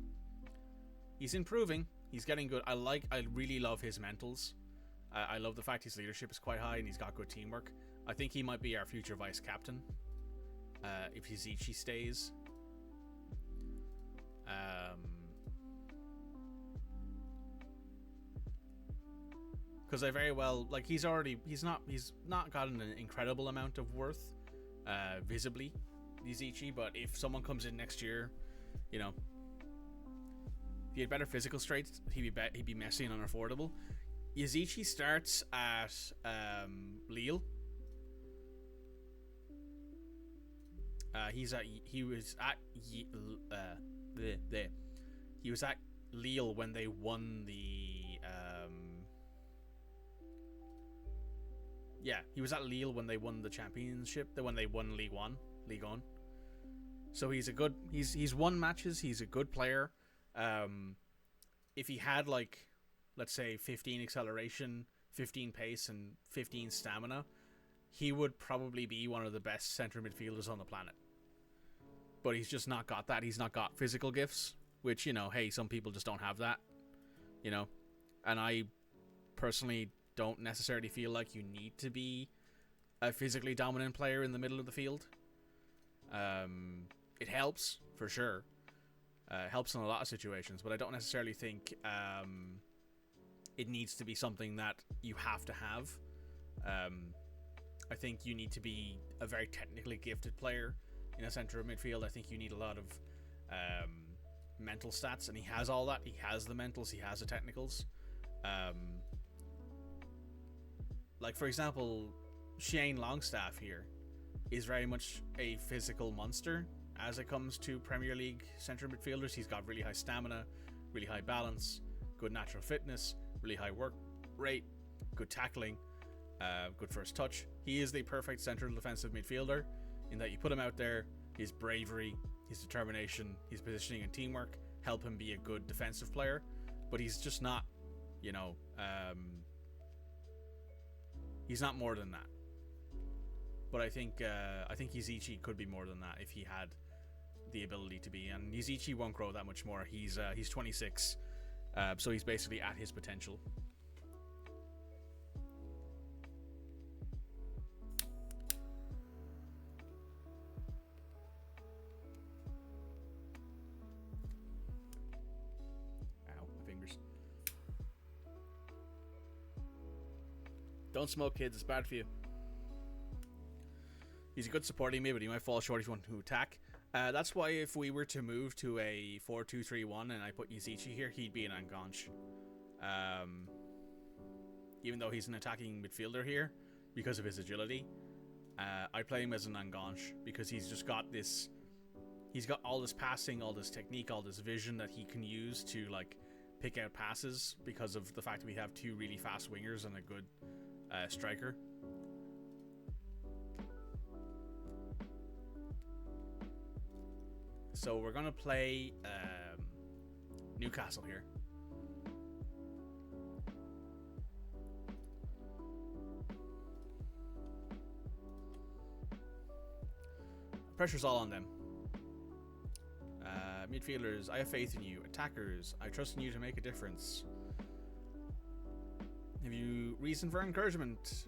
He's improving. He's getting good. I really love his mentals. I love the fact his leadership is quite high and he's got good teamwork. I think he might be our future vice captain if Yazici stays. Because I very well like he's not got an incredible amount of worth visibly, Yazici, but if someone comes in next year, you know, if he had better physical traits, he'd be messy and unaffordable. Yazici starts at Lille. He was at Lille when they won the he was at Lille when they won the championship, when they won Ligue 1. So he's won matches, he's a good player. If he had, like, let's say 15 acceleration, 15 pace, and 15 stamina, he would probably be one of the best center midfielders on the planet. But he's just not got that. He's not got physical gifts. which, you know, hey, some people just don't have that, you know, and I personally don't necessarily feel like you need to be a physically dominant player in the middle of the field. It helps, for sure. Helps in a lot of situations, but I don't necessarily think it needs to be something that you have to have. I think you need to be a very technically gifted player in a center of midfield. I think you need a lot of mental stats, and he has all that. He has the mentals, he has the technicals. Like, for example, Shane Longstaff here is very much a physical monster as it comes to Premier League centre midfielders. He's got really high stamina, really high balance, good natural fitness, really high work rate, good tackling, good first touch. He is the perfect central defensive midfielder in that you put him out there, his bravery, his determination, his positioning and teamwork help him be a good defensive player, but he's just not, you know, he's not more than that. But I think Izichi could be more than that if he had the ability to be, and Izichi won't grow that much more. He's 26, so he's basically at his potential. Ow, my fingers. Don't smoke, kids. It's bad for you. He's a good supporting mid, but he might fall short if you want to attack. That's why if we were to move to a 4-2-3-1 and I put Izichi here, he'd be an Anganch. Even though he's an attacking midfielder here, because of his agility, I play him as an Anganch because he's just got this. He's got all this passing, all this technique, all this vision that he can use to like pick out passes because of the fact that we have two really fast wingers and a good striker. So we're going to play Newcastle here. Pressure's all on them. Midfielders, I have faith in you. Attackers, I trust in you to make a difference. Have you reason for encouragement?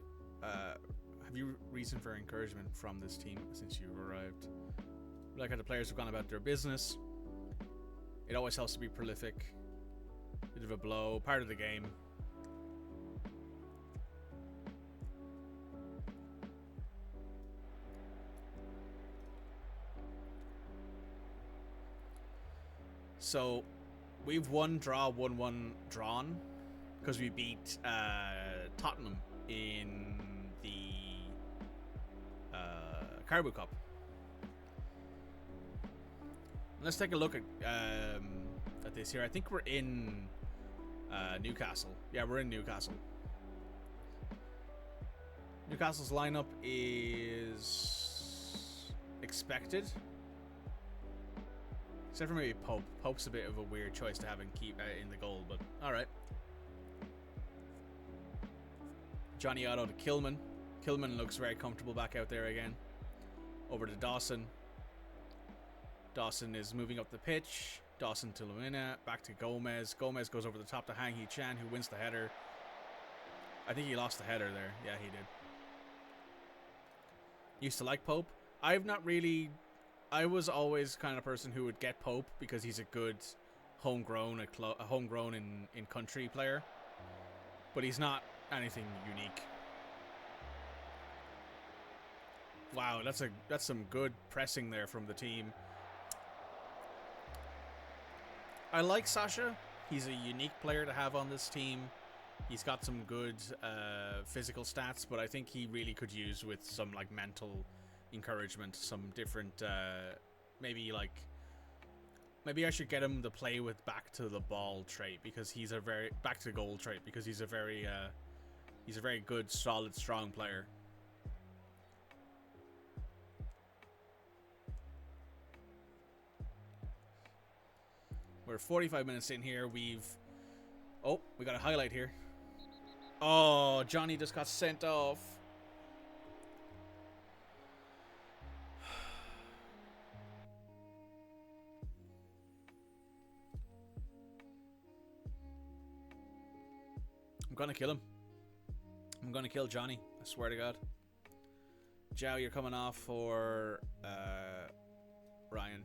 From this team since you've arrived? Like how the players have gone about their business. It always helps to be prolific. Bit of a blow, part of the game. So we've 1-1 drawn because we beat Tottenham in the Carabao Cup. Let's take a look at this here. I think we're in Newcastle. Yeah, we're in Newcastle. Newcastle's lineup is expected. Except for maybe Pope. Pope's a bit of a weird choice to have and keep in the goal, but alright. Johnny Otto to Kilman. Kilman looks very comfortable back out there again. Over to Dawson. Dawson is moving up the pitch. Dawson to Lumina. Back to Gomez. Gomez goes over the top to Hang Hee-chan, who wins the header. I think he lost the header there. Yeah, he did. Used to like Pope. I've not really... I was always kind of person who would get Pope because he's a good homegrown, a homegrown in country player. But he's not anything unique. Wow, that's some good pressing there from the team. I like Sasha. He's a unique player to have on this team. He's got some good physical stats, but I think he really could use with some like mental encouragement, some different maybe I should get him to play with back to the ball trait because he's a very back to goal trait because he's a very good, solid, strong player. We're 45 minutes in here. We got a highlight here. Oh, Johnny just got sent off. gonna kill him. I'm gonna kill Johnny. I swear to God. Joe, you're coming off for Ryan.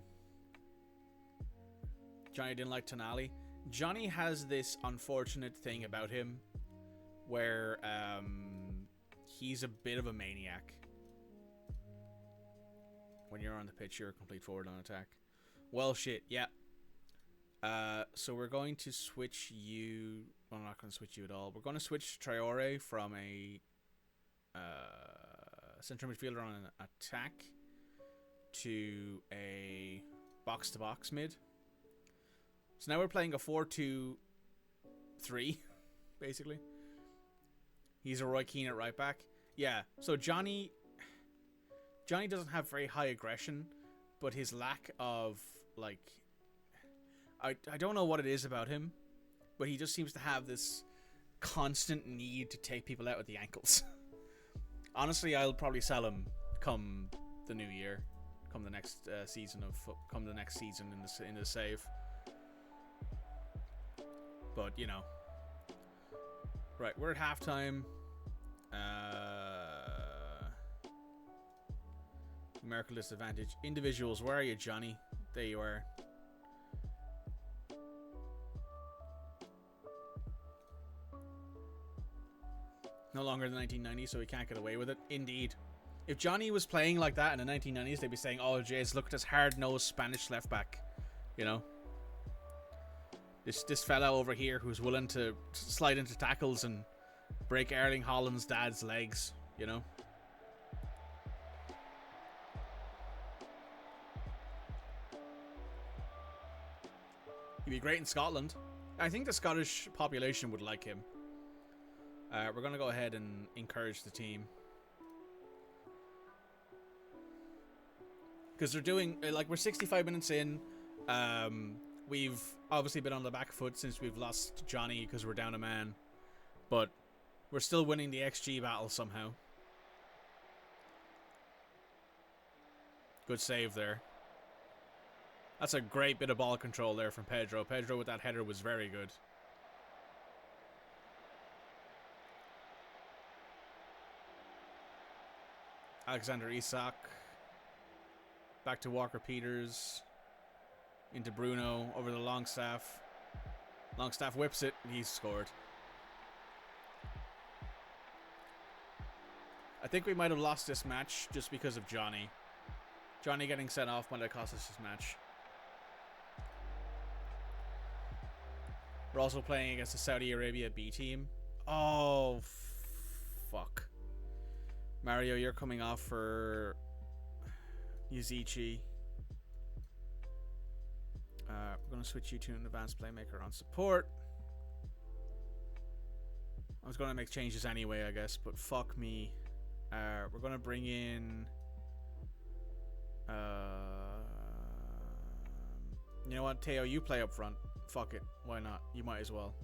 Johnny didn't like Tonali. Johnny has this unfortunate thing about him where he's a bit of a maniac. When you're on the pitch, you're a complete forward on attack. Well, shit, yeah. So we're going to switch you... Well, I'm not going to switch you at all. We're going to switch Traore from a central midfielder on an attack to a box-to-box mid. So now we're playing a 4-2-3, basically. He's a Roy Keane at right back. Yeah, so Johnny doesn't have very high aggression, but his lack of, like... I don't know what it is about him, but he just seems to have this constant need to take people out with the ankles. Honestly, I'll probably sell him come the new year, come the next season in the save. But you know, right? We're at halftime. Numerical disadvantage. Individuals. Where are you, Johnny? There you are. No longer the 1990s, so he can't get away with it. Indeed. If Johnny was playing like that in the 1990s, they'd be saying, oh, jeez, look at this hard-nosed Spanish left-back. You know? This fella over here who's willing to slide into tackles and break Erling Haaland's dad's legs, you know? He'd be great in Scotland. I think the Scottish population would like him. We're going to go ahead and encourage the team. Because they're doing... Like, we're 65 minutes in. We've obviously been on the back foot since we've lost Johnny because we're down a man. But we're still winning the XG battle somehow. Good save there. That's a great bit of ball control there from Pedro. Pedro with that header was very good. Alexander Isak. Back to Walker Peters. Into Bruno. Over the Longstaff. Longstaff whips it. And he's scored. I think we might have lost this match just because of Johnny. Johnny getting sent off might have cost us this match. We're also playing against the Saudi Arabia B team. Oh, fuck. Mario, you're coming off for Yuzichi. We're going to switch you to an advanced playmaker on support. I was going to make changes anyway, I guess, but fuck me. We're going to bring in... you know what, Teo, you play up front. Fuck it, why not? You might as well.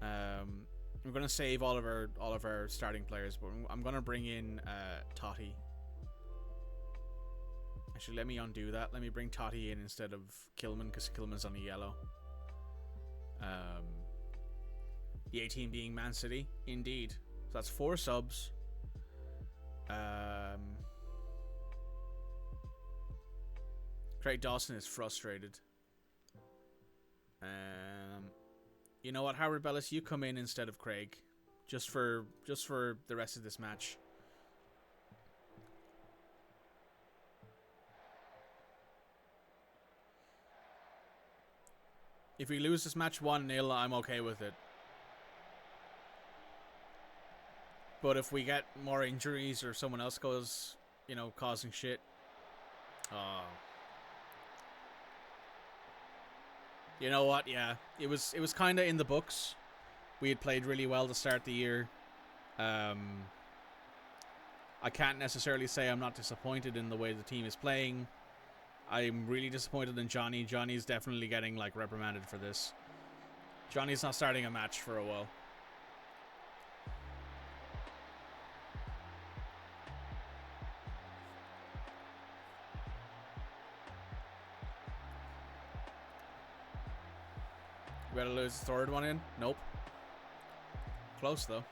We're gonna save all of our starting players, but I'm gonna bring in Totti. Actually, let me undo that. Let me bring Totti in instead of Kilman because Kilman's on a yellow. The A team being Man City, indeed. So that's 4 subs. Craig Dawson is frustrated. You know what, Howard Bellis, you come in instead of Craig, just for the rest of this match. If we lose this match 1-0, I'm okay with it. But if we get more injuries or someone else goes, you know, causing shit, you know what? Yeah, it was kind of in the books. We had played really well to start the year. I can't necessarily say I'm not disappointed in the way the team is playing. I'm really disappointed in Johnny. Johnny's definitely getting like reprimanded for this. Johnny's not starting a match for a while. We gotta lose the third one in? Nope. Close, though.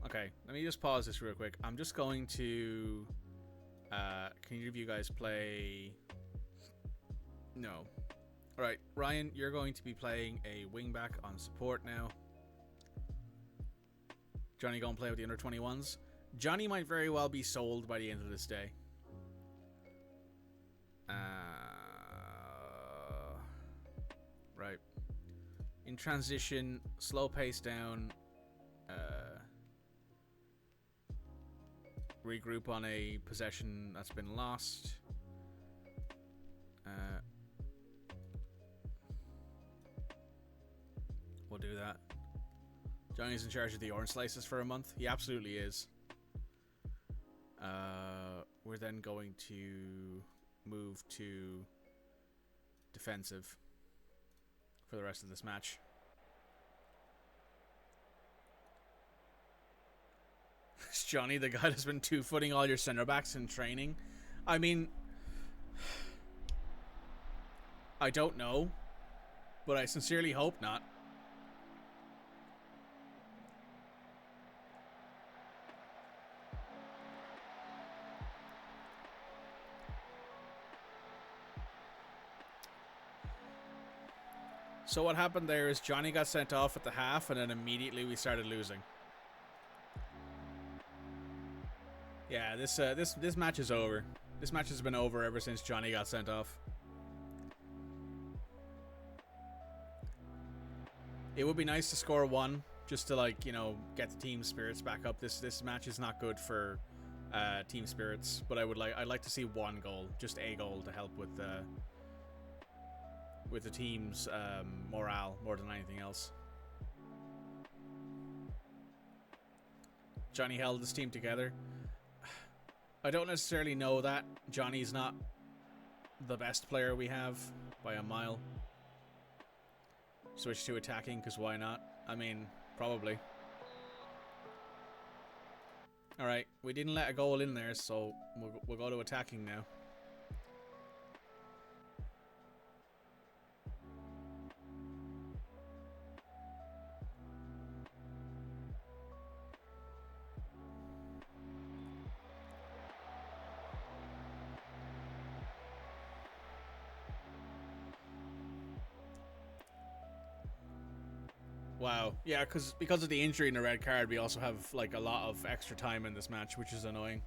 Okay, let me just pause this real quick. I'm just going to... can either of you guys play... No. Alright, Ryan, you're going to be playing a wingback on support now. Johnny going to play with the under 21s. Johnny might very well be sold by the end of this day. Right. In transition, slow pace down. Regroup on a possession that's been lost. We'll do that. Johnny's in charge of the orange slices for a month. He absolutely is. We're then going to move to defensive for the rest of this match. Is Johnny the guy that's been two-footing all your center backs in training? I mean, I don't know, but I sincerely hope not. So what happened there is Johnny got sent off at the half, and then immediately we started losing. Yeah, this match is over. This match has been over ever since Johnny got sent off. It would be nice to score one, just to, like, you know, get the team spirits back up. This match is not good for team spirits, but I'd like to see one goal, just a goal, to help with the team's morale more than anything else. Johnny held this team together. I don't necessarily know that. Johnny's not the best player we have by a mile. Switch to attacking, because why not? I mean, probably. Alright, we didn't let a goal in there, so we'll go to attacking now. Wow. Yeah, because of the injury and the red card, we also have like a lot of extra time in this match, which is annoying.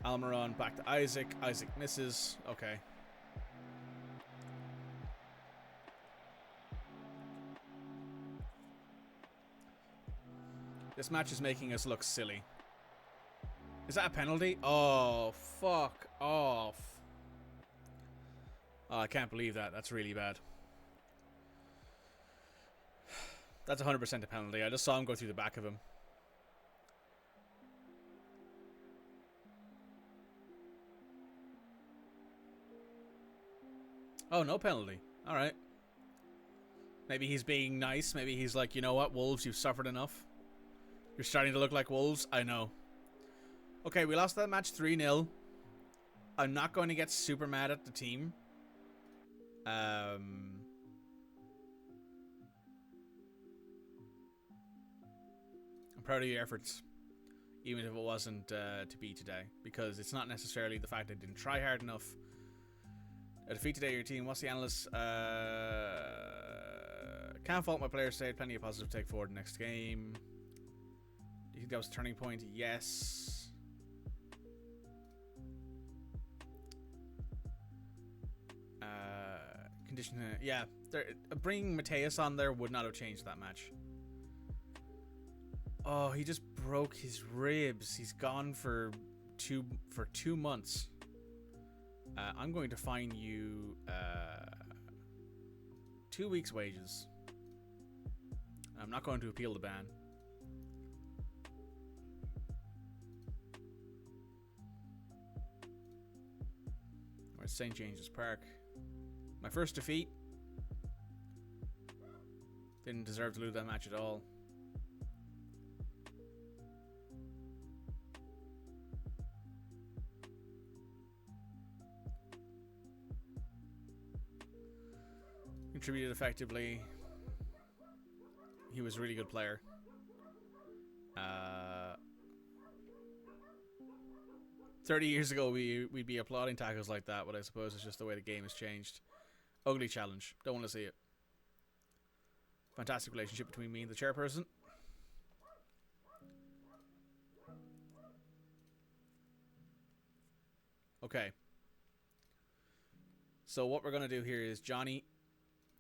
Almiron back to Isaac. Isaac misses. Okay. This match is making us look silly. Is that a penalty? Oh, fuck off. Oh, I can't believe that. That's really bad. That's 100% a penalty. I just saw him go through the back of him. Oh, no penalty. Alright. Maybe he's being nice. Maybe he's like, you know what, Wolves, you've suffered enough. You're starting to look like Wolves. I know. Okay, we lost that match 3-0. I'm not going to get super mad at the team. I'm proud of your efforts, even if it wasn't to be today, because it's not necessarily the fact I didn't try hard enough. A defeat today, your team. What's the analyst? Can't fault my players today. Plenty of positive take forward next game. Do you think that was a turning point? Yes. Condition. Yeah, bringing Mateus on there would not have changed that match. Oh, he just broke his ribs. He's gone for 2 months. I'm going to fine you 2 weeks' wages. I'm not going to appeal the ban. Where's St. James's Park? My first defeat. Didn't deserve to lose that match at all. contributed effectively. He was a really good player. 30 years ago, we'd be applauding tackles like that, but I suppose it's just the way the game has changed. Ugly challenge. Don't want to see it. Fantastic relationship between me and the chairperson. Okay. So what we're going to do here is, Johnny,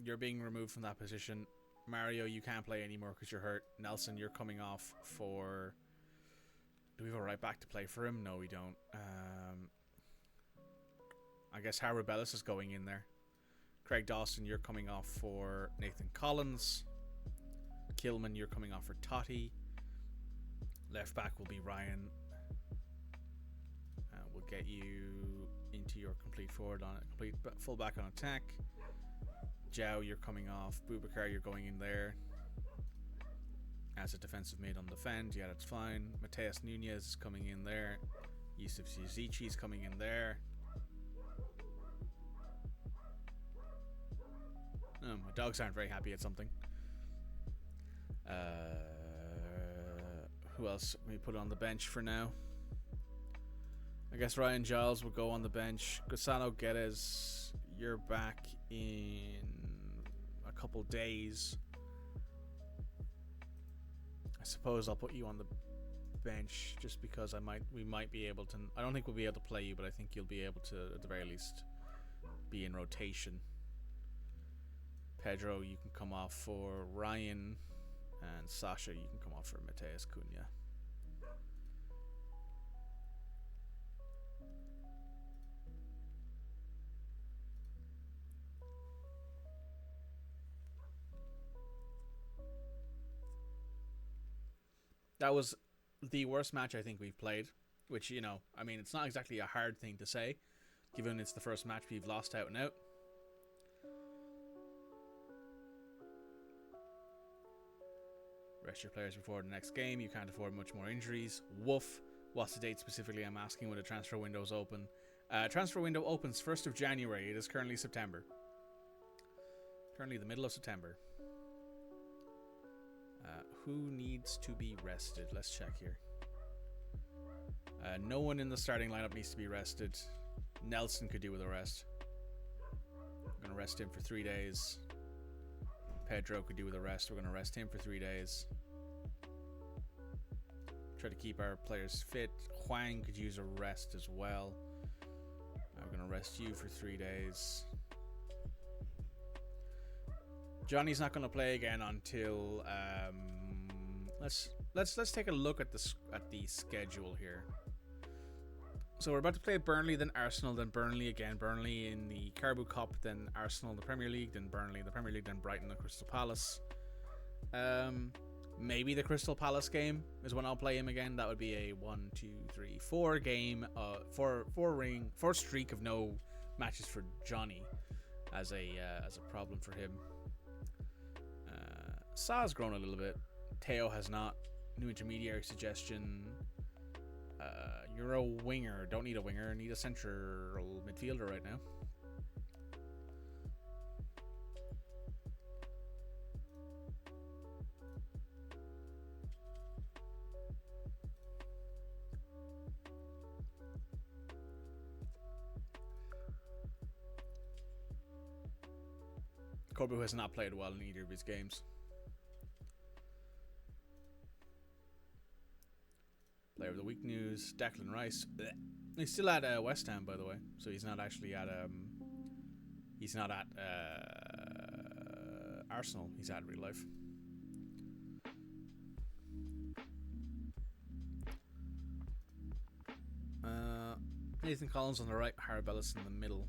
you're being removed from that position. Mario, you can't play anymore because you're hurt. Nelson, you're coming off for... Do we have a right back to play for him? No, we don't. I guess Howard Bellis is going in there. Craig Dawson, you're coming off for Nathan Collins. Kilman, you're coming off for Totti. Left back will be Ryan. We'll get you into your complete forward on it. Complete full back on attack. Zhao, you're coming off. Boubacar, you're going in there. As a defensive mid on defend. Yeah, that's fine. Mateus Nunez is coming in there. Yusuf Zizici is coming in there. Oh, my dogs aren't very happy at something. Who else? We put on the bench for now. I guess Ryan Giles will go on the bench. Gonzalo Guedes, you're back in a couple days. I suppose I'll put you on the bench just because we might be able to. I don't think we'll be able to play you, but I think you'll be able to, at the very least, be in rotation. Pedro, you can come off for Ryan, and Sasha, you can come off for Mateus Cunha. That was the worst match I think we've played, which, you know, I mean, it's not exactly a hard thing to say, given it's the first match we've lost out and out. Rest your players before the next game. You can't afford much more injuries. Woof. What's the date specifically? I'm asking when the transfer window's open. Transfer window opens 1st of January. It is currently September. Currently the middle of September. Who needs to be rested? Let's check here. No one in the starting lineup needs to be rested. Nelson could do with a rest. I'm going to rest him for 3 days. Pedro could do with a rest. We're going to rest him for 3 days. Try to keep our players fit. Huang could use a rest as well. We're going to rest you for 3 days. Johnny's not going to play again until let's take a look at the schedule here. So we're about to play Burnley, then Arsenal, then Burnley again. Burnley in the Carabao Cup, then Arsenal in the Premier League, then Burnley in the Premier League, then Brighton and Crystal Palace. Maybe the Crystal Palace game is when I'll play him again. That would be a 4 game, 4 streak of no matches for Johnny as a problem for him. Sa's grown a little bit. Teo has not. New intermediary suggestion. You're a winger. Don't need a winger. Need a central midfielder right now. Corbu has not played well in either of his games. Player of the week news: Declan Rice. Blech. He's still at West Ham, by the way, so he's not actually at Arsenal. He's at real life. Nathan Collins on the right, Harry Bellis in the middle.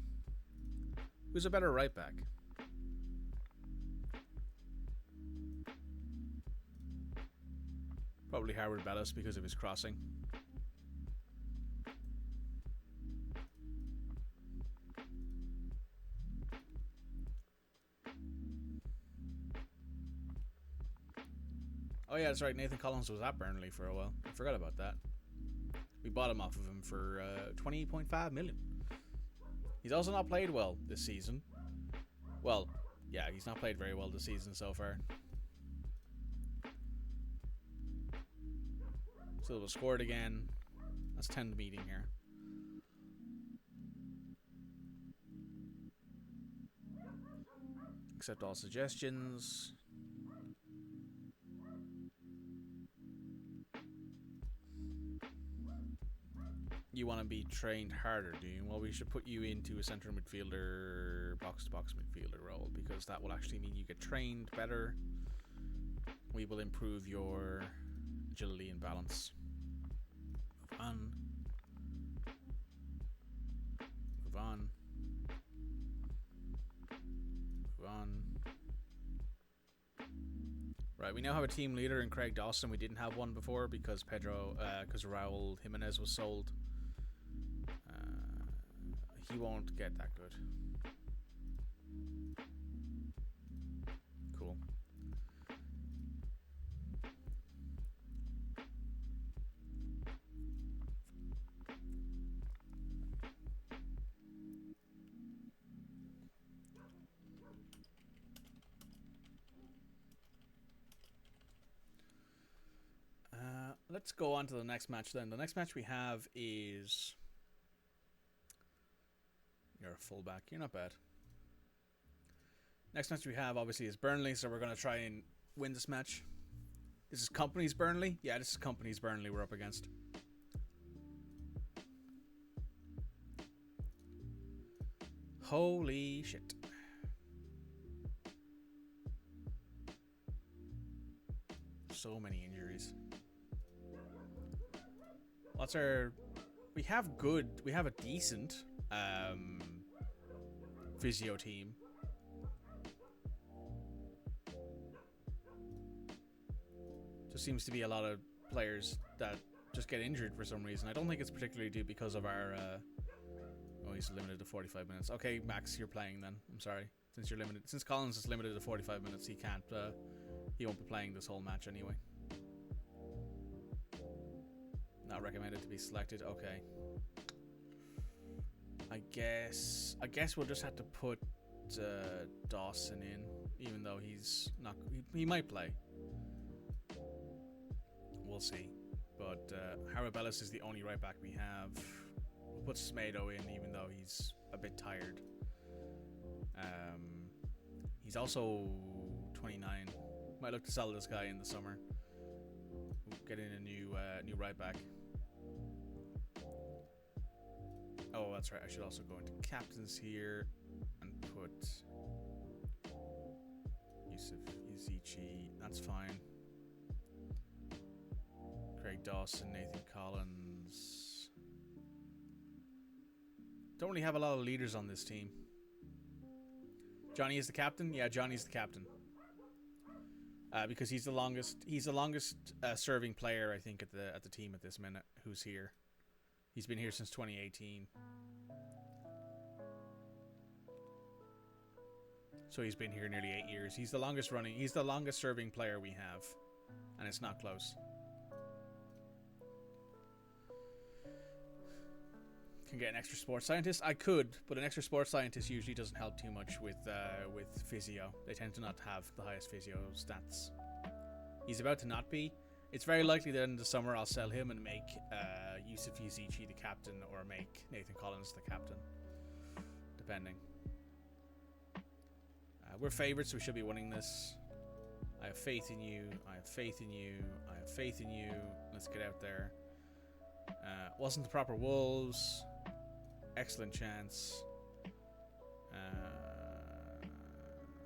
Who's a better right back? Probably Howard Bellis because of his crossing. Oh yeah, that's right. Nathan Collins was at Burnley for a while. I forgot about that. We bought him off of him for 20.5 million. He's also not played well this season. Well, Yeah, he's not played very well this season so far. Silva scored again. That's 10 to meeting here. Accept all suggestions. You want to be trained harder, do you? Well, we should put you into a centre midfielder, box-to-box midfielder role, because that will actually mean you get trained better. We will improve your agility and balance. Move on. Move on. Move on. Right, we now have a team leader in Craig Dawson. We didn't have one before because Raul Jimenez was sold. He won't get that good. Cool. Let's go on to the next match then. The next match we have is... You're a fullback. You're not bad. Next match we have, obviously, is Burnley, so we're going to try and win this match. This is Company's Burnley? Yeah, this is Company's Burnley we're up against. Holy shit. So many injuries. What's our... We have a decent physio team. Just seems to be a lot of players that just get injured for some reason. I don't think it's particularly due because of our... Oh, he's limited to 45 minutes. Okay, Max, you're playing then. I'm sorry. Since you're limited... Since Collins is limited to 45 minutes, he can't... he won't be playing this whole match anyway. Not recommended to be selected. Okay. I guess we'll just have to put Dawson in, even though he's not... He might play. We'll see. But Harabellis is the only right back we have. We'll put Smedo in, even though he's a bit tired. He's also 29. Might look to sell this guy in the summer. Get in a new right back. Oh, that's right. I should also go into captains here and put Yusuf Yazici. That's fine. Craig Dawson, Nathan Collins. Don't really have a lot of leaders on this team. Johnny is the captain? Yeah, Johnny's the captain. Because he's the longest serving player, I think, at the team at this minute who's here. He's been here since 2018. So he's been here nearly 8 years. He's the longest serving player we have. And it's not close. Can get an extra sports scientist? I could, but an extra sports scientist usually doesn't help too much with physio. They tend to not have the highest physio stats. He's about to not be. It's very likely that in the summer I'll sell him and make Yusuf Yazici the captain, or make Nathan Collins the captain, depending. We're favourites, so we should be winning this. I have faith in you. I have faith in you. I have faith in you. Let's get out there. Wasn't the proper Wolves. Excellent chance.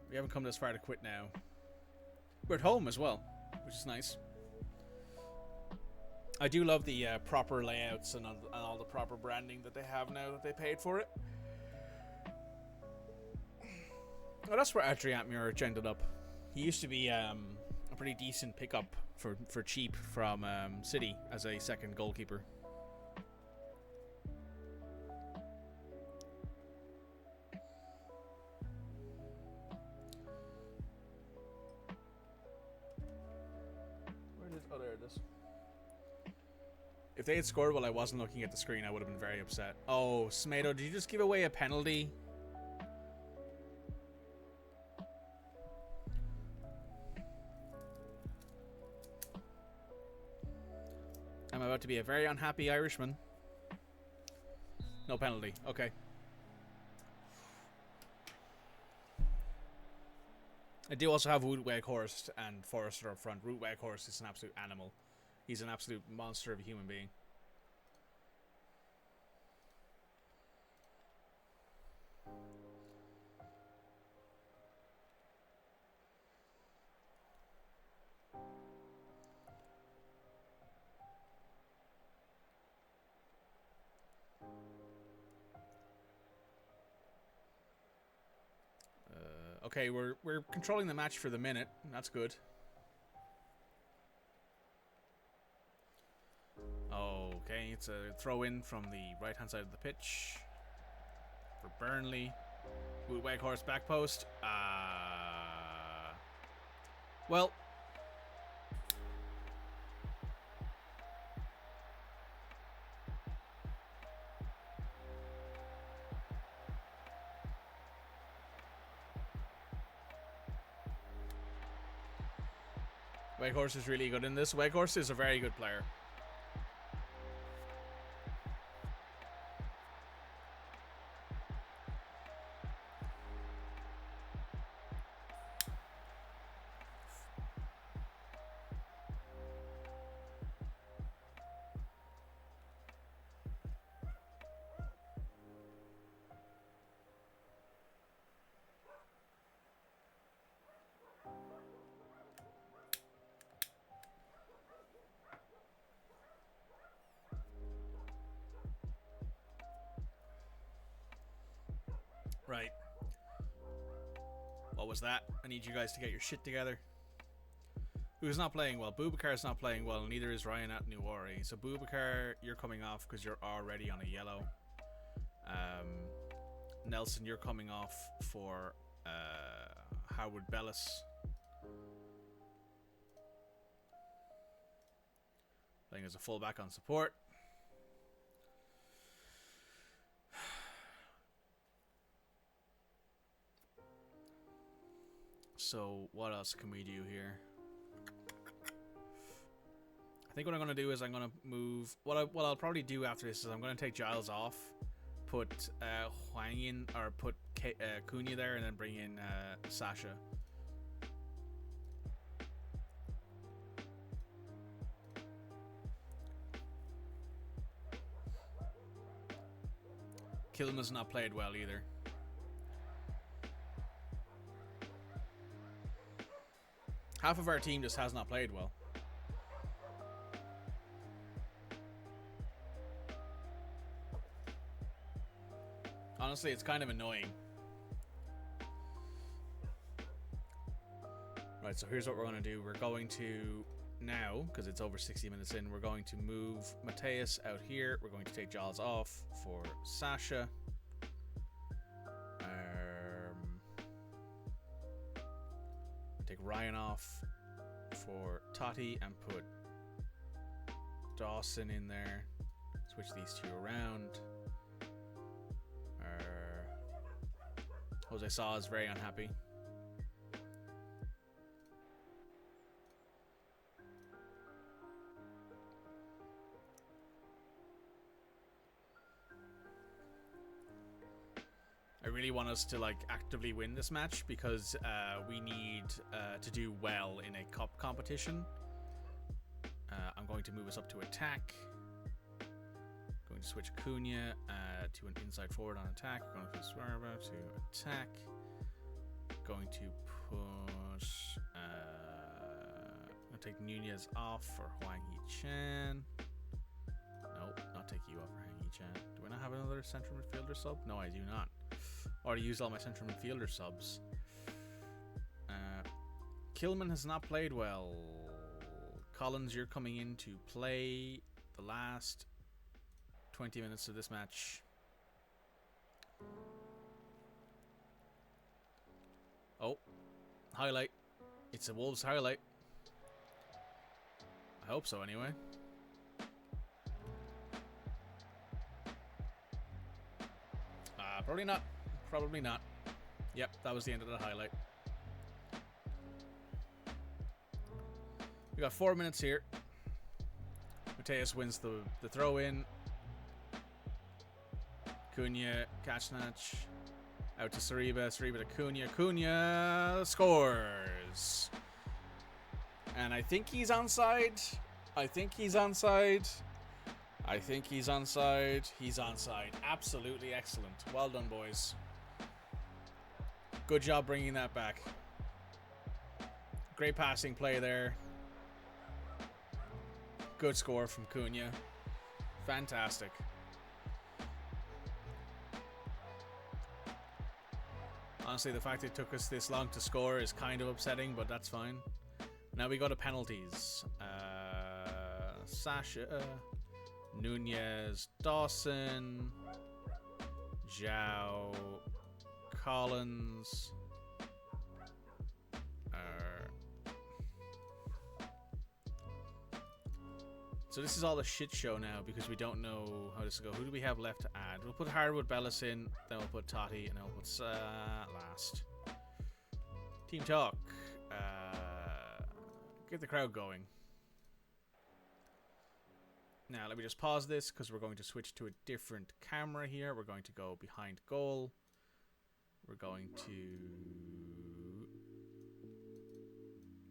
We haven't come this far to quit now. We're at home as well, which is nice. I do love the proper layouts and all the proper branding that they have now that they paid for it. Oh, that's where Adrian Muric ended up. He used to be a pretty decent pickup for cheap from City as a second goalkeeper. Where did... Oh, there it is. If they had scored while I wasn't looking at the screen, I would have been very upset. Oh, Smedo, did you just give away a penalty? about to be a very unhappy Irishman. No penalty. Okay. I do also have Wood Weghorst and Forrester up front. Root Weghorst is an absolute animal. He's an absolute monster of a human being. Okay, we're controlling the match for the minute. That's good. Okay, it's a throw-in from the right-hand side of the pitch for Burnley. Wood Weghorst back post. Well. Weghorst is really good in this. Weghorst is a very good player. Right. What was that? I need you guys to get your shit together. Who's not playing well? Boubacar's not playing well, neither is Ryan at Nuwari. So Boubacar, you're coming off because you're already on a yellow. Nelson, you're coming off for Howard Bellis. Playing as a fullback on support. So what else can we do here? I think what I'm going to do is I'm going to move... What I'll probably do after this is I'm going to take Giles off, put Huang in, or put Cunha there, and then bring in Sasha. Kilman's not played well either. Half of our team just has not played well. Honestly, it's kind of annoying. Right, so here's what we're going to do. We're going to, now, because it's over 60 minutes in, we're going to move Mateus out here. We're going to take Giles off for Sasha. Take Ryan off for Totti and put Dawson in there. Switch these two around. Jose Sa is very unhappy. I really want us to like actively win this match because we need to do well in a cup competition. I'm going to move us up to attack. Going to switch Cunha to an inside forward on attack. Going to Swarba to attack. Going to push. I'm going to take Nunez off for Huang Hee-chan. Nope, not take you off for Huang Hee-chan. Do I not have another central midfielder sub? No, I do not. Already used all my central midfielder subs. Kilman has not played well. Collins, you're coming in to play the last 20 minutes of this match. Oh, highlight. It's a Wolves highlight. I hope so anyway. Probably not. Probably not. Yep, that was the end of the highlight. We got 4 minutes here. Mateus wins the throw in. Cunha, catch snatch. Out to Sariba. Sariba to Cunha. Cunha scores. And I think he's onside. I think he's onside. I think he's onside. He's onside. Absolutely excellent. Well done, boys. Good job bringing that back. Great passing play there. Good score from Cunha. Fantastic. Honestly, the fact it took us this long to score is kind of upsetting, but that's fine. Now we go to penalties. Sasha, Nunez, Dawson, Zhao, Collins. So this is all a shit show now because we don't know how this will go. Who do we have left to add? We'll put Hardwood Bellis in, then we'll put Totti, and then we'll put last. Team talk. Get the crowd going. Now let me just pause this because we're going to switch to a different camera here. We're going to go behind goal. We're going to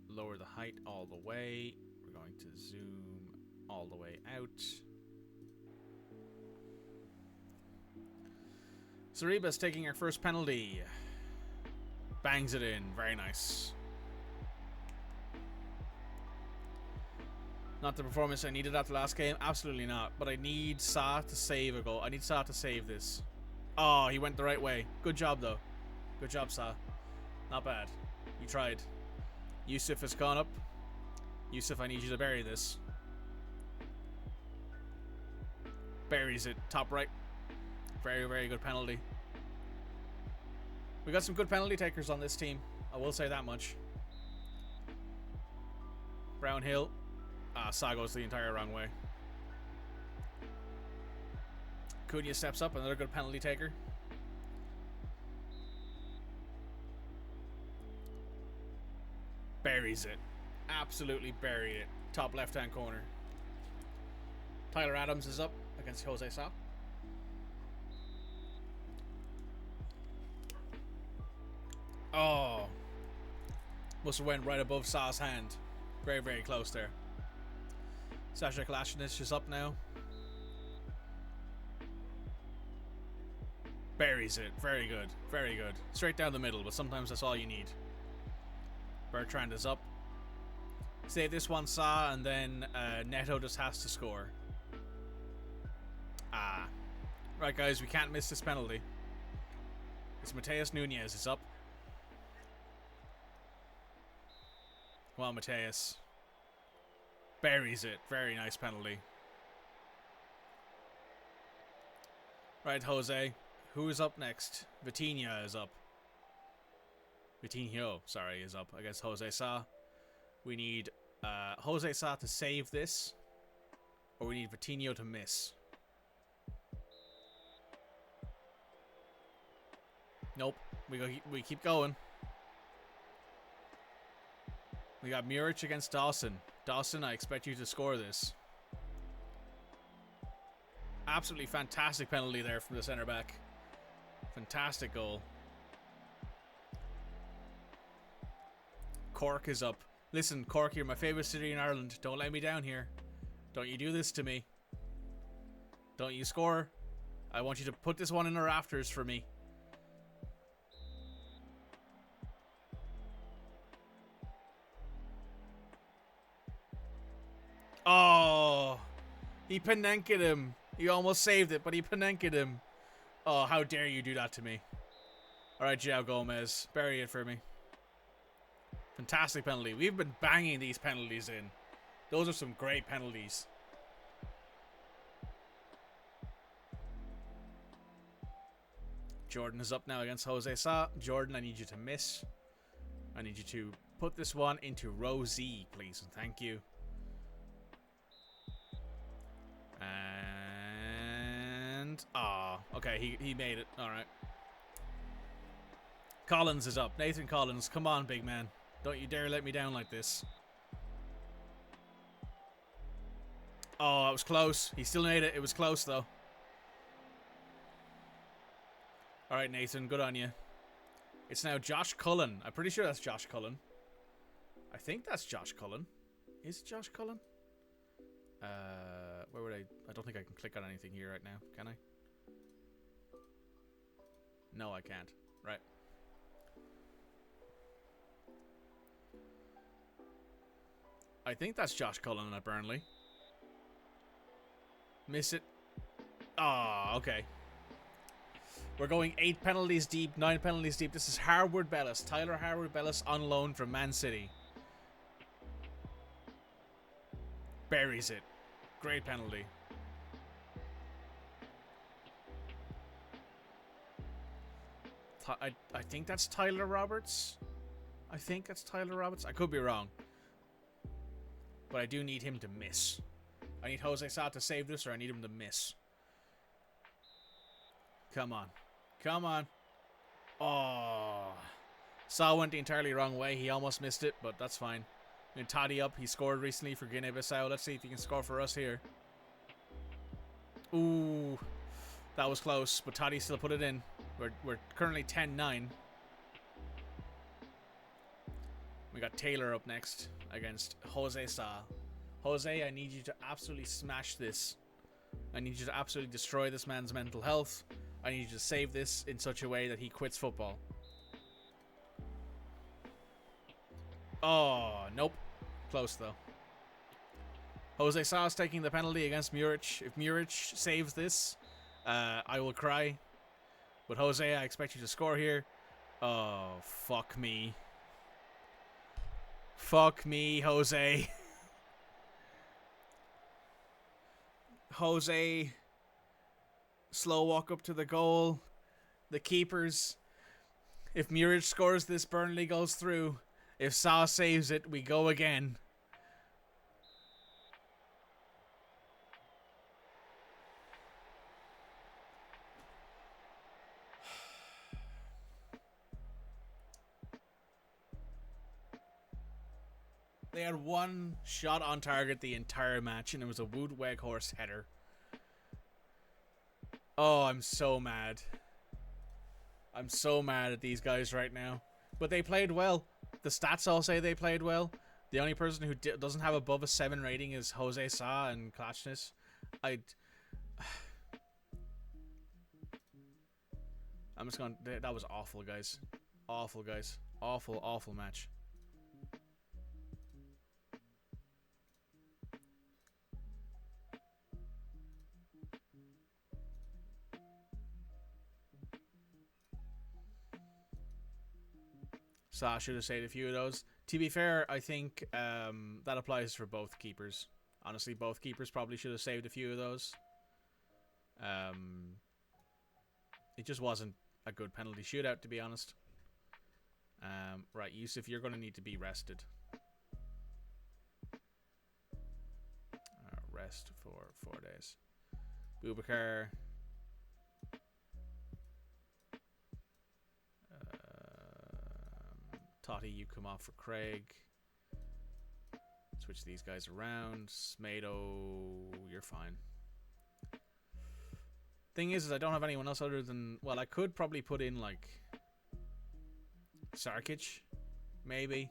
lower the height all the way. We're going to zoom all the way out. Sariba's taking her first penalty. Bangs it in. Very nice. Not the performance I needed after the last game. Absolutely not. But I need Sa to save a goal. I need Sa to save this. Oh, he went the right way. Good job, though. Good job, Sa. Not bad. You tried. Yusuf has gone up. Yusuf, I need you to bury this. Buries it. Top right. Very, very good penalty. We got some good penalty takers on this team. I will say that much. Brownhill. Sa goes the entire wrong way. Cunha steps up. Another good penalty taker. Buries it. Absolutely bury it. Top left-hand corner. Tyler Adams is up against Jose Sa. Oh. Must have went right above Sa's hand. Very, very close there. Sasha Kalashnikov is up now. Buries it. Very good. Very good. Straight down the middle, but sometimes that's all you need. Bertrand is up. Save this one, Sa, and then Neto just has to score. Right, guys, we can't miss this penalty. It's Mateus Nunez is up. Well, Mateus buries it. Very nice penalty. Right, Jose. Who is up next? Vitinha is up. Vitinho, sorry, is up against Jose Sa. We need Jose Sa to save this, or we need Vitinho to miss. Nope. We keep going. We got Muric against Dawson. Dawson, I expect you to score this. Absolutely fantastic penalty there from the centre back. Fantastic goal. Cork is up. Listen, Cork, you're my favourite city in Ireland. Don't let me down here. Don't you do this to me. Don't you score. I want you to put this one in the rafters for me. Oh, he Panenka'd him. He almost saved it, but he Panenka'd him. Oh, how dare you do that to me. All right, João Gomez, bury it for me. Fantastic penalty. We've been banging these penalties in. Those are some great penalties. Jordan is up now against Jose Sa. Jordan, I need you to miss. I need you to put this one into row Z, please, and thank you. And okay, he made it. All right. Collins is up. Nathan Collins, come on, big man. Don't you dare let me down like this. Oh, it was close. He still made it. It was close, though. All right, Nathan, good on you. It's now Josh Cullen. I'm pretty sure that's Josh Cullen. I think that's Josh Cullen. Is it Josh Cullen? Where would I don't think I can click on anything here right now, can I? No, I can't. Right. I think that's Josh Cullen at Burnley. Miss it. Ah, oh, okay. We're going 8 penalties deep, 9 penalties deep. This is Harwood Bellis. Tyler Harwood Bellis on loan from Man City. Buries it. Great penalty. I think that's Tyler Roberts. I think that's Tyler Roberts. I could be wrong. But I do need him to miss. I need Jose Sa to save this, or I need him to miss. Come on. Come on. Oh. Sa went the entirely wrong way. He almost missed it, but that's fine. And Toddy up. He scored recently for Guinea-Bissau. Let's see if he can score for us here. Ooh. That was close, but Toddy still put it in. We're currently 10-9. We got Taylor up next against Jose Sa. Jose, I need you to absolutely smash this. I need you to absolutely destroy this man's mental health. I need you to save this in such a way that he quits football. Oh, nope. Close, though. Jose Sa is taking the penalty against Muric. If Muric saves this, I will cry. But Jose, I expect you to score here. Oh, fuck me. Fuck me, Jose. Jose. Slow walk up to the goal. The keepers. If Muric scores this, Burnley goes through. If Sa saves it, we go again. They had one shot on target the entire match, and it was a Wood Weghorst header. Oh, I'm so mad. I'm so mad at these guys right now. But they played well. The stats all say they played well. The only person who doesn't have above a 7 rating is Jose Sa and Klachnis. I'm just going... That was awful, guys. Awful, guys. Awful, awful match. Sa should have saved a few of those. To be fair, I think that applies for both keepers. Honestly, both keepers probably should have saved a few of those. It just wasn't a good penalty shootout, to be honest. Right, Yusuf, you're going to need to be rested. Rest for 4 days. Boubacar. Totty, you come off for Craig. Switch these guys around. Smado, you're fine. Thing is I don't have anyone else other than... Well, I could probably put in, like... Sarkic, maybe.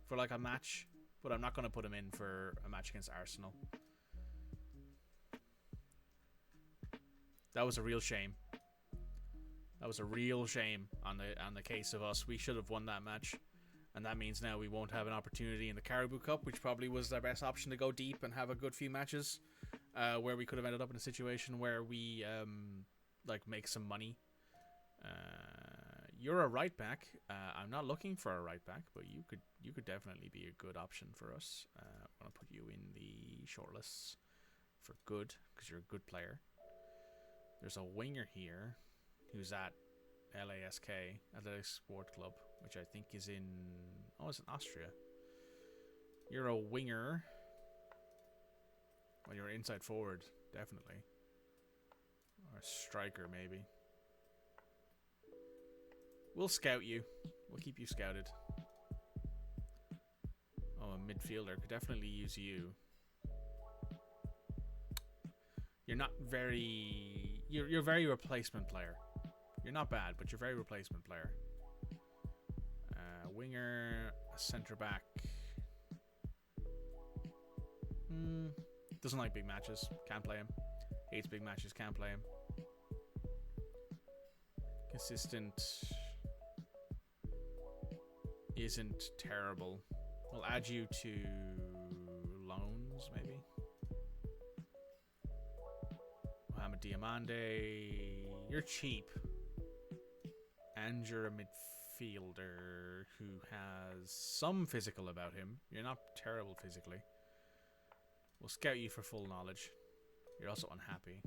For, like, a match. But I'm not going to put him in for a match against Arsenal. That was a real shame. That was a real shame on the case of us. We should have won that match. And that means now we won't have an opportunity in the Caribou Cup, which probably was our best option to go deep and have a good few matches. Where we could have ended up in a situation where we like make some money. You're a right back. I'm not looking for a right back, but you could definitely be a good option for us. I'm gonna put you in the shortlists for good because you're a good player. There's a winger here who's at LASK, Athletic Sport Club, which I think is in... Oh, it's in Austria. You're a winger. Well, you're an inside forward, definitely. Or a striker, maybe. We'll scout you. We'll keep you scouted. Oh, a midfielder. Could definitely use you. You're not very... You're very replacement player. You're not bad, but you're very replacement player. Winger, centre back. Doesn't like big matches. Can't play him. Hates big matches. Can't play him. Consistent. Isn't terrible. We'll add you to loans, maybe. Mohamed Diamande. You're cheap. And you're a midfielder who has some physical about him. You're not terrible physically. We'll scout you for full knowledge. You're also unhappy.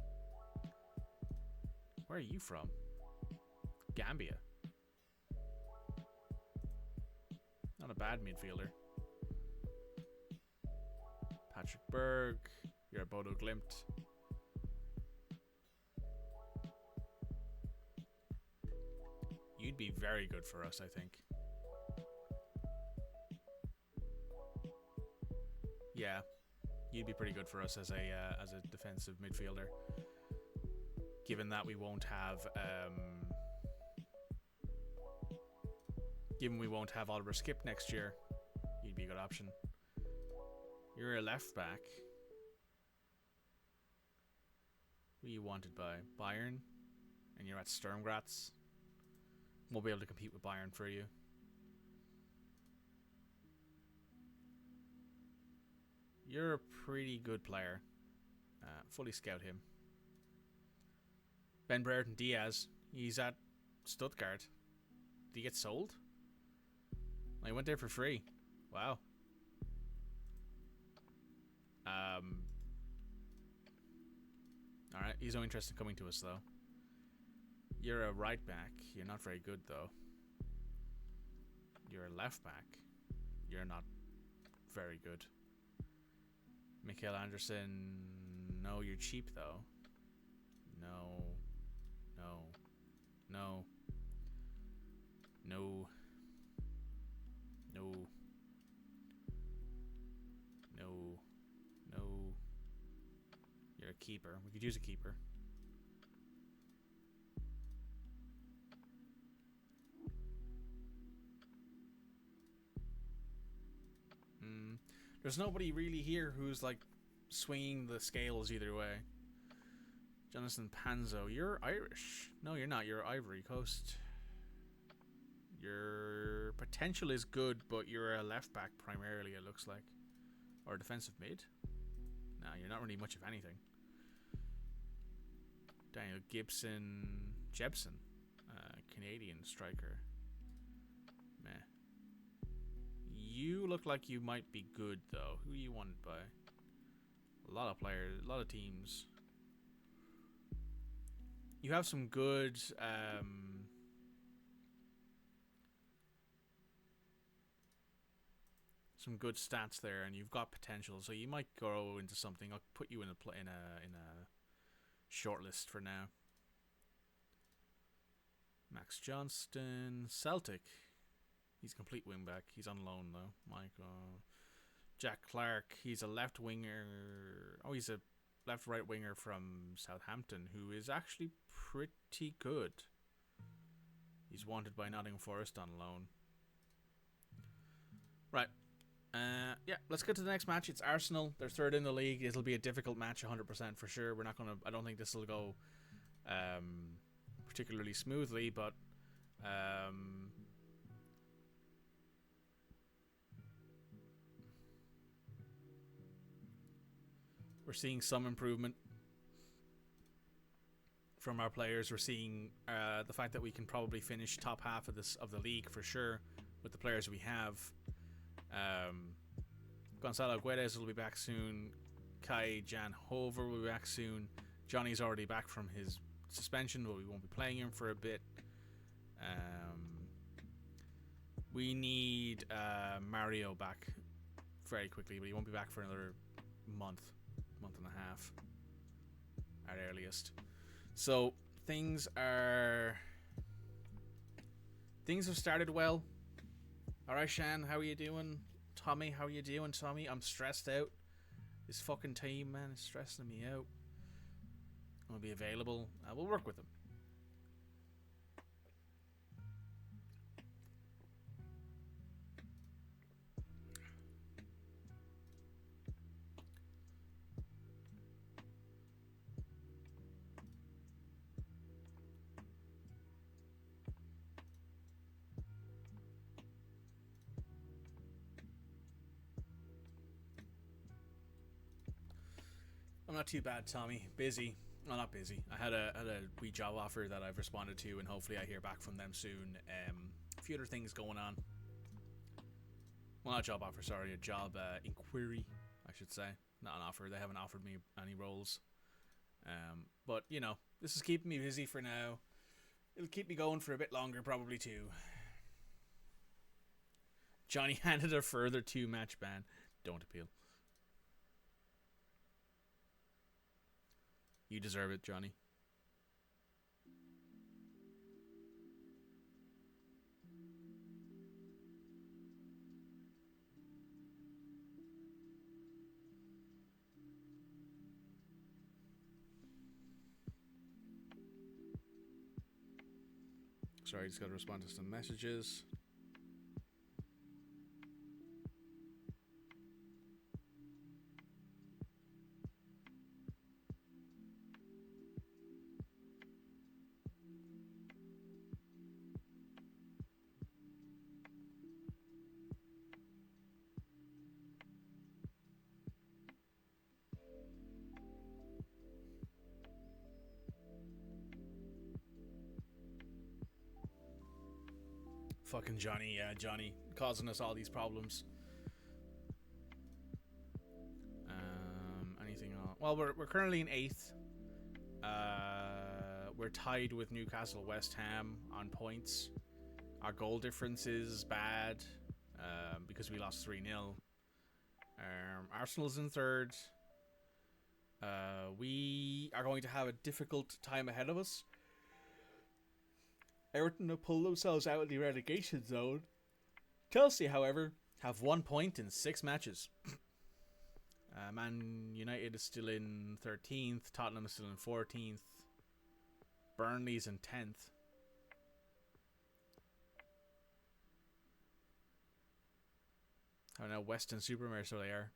Where are you from? Gambia. Not a bad midfielder. Patrick Berg. You're a Bodo Glimt. You'd be very good for us, I think. Yeah, you'd be pretty good for us as a defensive midfielder. Given that we won't have Oliver Skip next year, you'd be a good option. You're a left back. Who are you wanted by? Bayern, and you're at Sturm Graz. Won't be able to compete with Bayern for you. You're a pretty good player. Fully scout him. Ben Brereton Diaz. He's at Stuttgart. Did he get sold? I went there for free. Wow. Alright, he's no interest in coming to us though. You're a right back. You're not very good though. You're a left back. You're not very good. Mikael Anderson. No, you're cheap though. No. No. No. No. No. No. No. You're a keeper. We could use a keeper. There's nobody really here who's like swinging the scales either way. Jonathan Panzo, you're Irish. No, you're not. You're Ivory Coast. Your potential is good, but you're a left back primarily, it looks like. Or a defensive mid. No, you're not really much of anything. Daniel Jebsen, Canadian striker. Meh. You look like you might be good though. Who are you wanted by? A lot of players, a lot of teams. You have some good stats there, and you've got potential. So you might grow into something. I'll put you in a shortlist for now. Max Johnston, Celtic. He's a complete wingback. He's on loan though. Michael Jack Clark. He's a left winger. Oh, he's a left-right winger from Southampton who is actually pretty good. He's wanted by Nottingham Forest on loan. Right. Yeah, let's get to the next match. It's Arsenal. They're third in the league. It'll be a difficult match 100% for sure. I don't think this will go particularly smoothly, but we're seeing some improvement from our players. We're seeing the fact that we can probably finish top half of the league for sure with the players we have. Gonzalo Guedes will be back soon. Kai Jan Hover will be back soon. Johnny's already back from his suspension, but we won't be playing him for a bit. We need Mario back very quickly, but he won't be back for another month and a half at earliest. So things have started well. Alright, Shan, how are you doing? Tommy, how are you doing, Tommy? I'm stressed out. This fucking team, man, is stressing me out. will be available, we'll work with them. I'm not too bad, Tommy. Busy. Well, not busy. I had a wee job offer that I've responded to, and hopefully I hear back from them soon. A few other things going on. Well, not a job offer, sorry. A job inquiry, I should say. Not an offer. They haven't offered me any roles. But, you know, this is keeping me busy for now. It'll keep me going for a bit longer, probably, too. Johnny handed a further 2-match ban. Don't appeal. You deserve it, Johnny. Sorry, just got to respond to some messages. Fucking Johnny, yeah, Johnny, causing us all these problems. Anything else? Well, we're currently in 8th. We're tied with Newcastle, West Ham on points. Our goal difference is bad because we lost 3-0. Arsenal's in 3rd. We are going to have a difficult time ahead of us. Everton have pulled themselves out of the relegation zone. Chelsea, however, have 1 point in 6 matches. Man United is still in 13th. Tottenham is still in 14th. Burnley's in 10th. I don't know, Weston Supermare, so they are.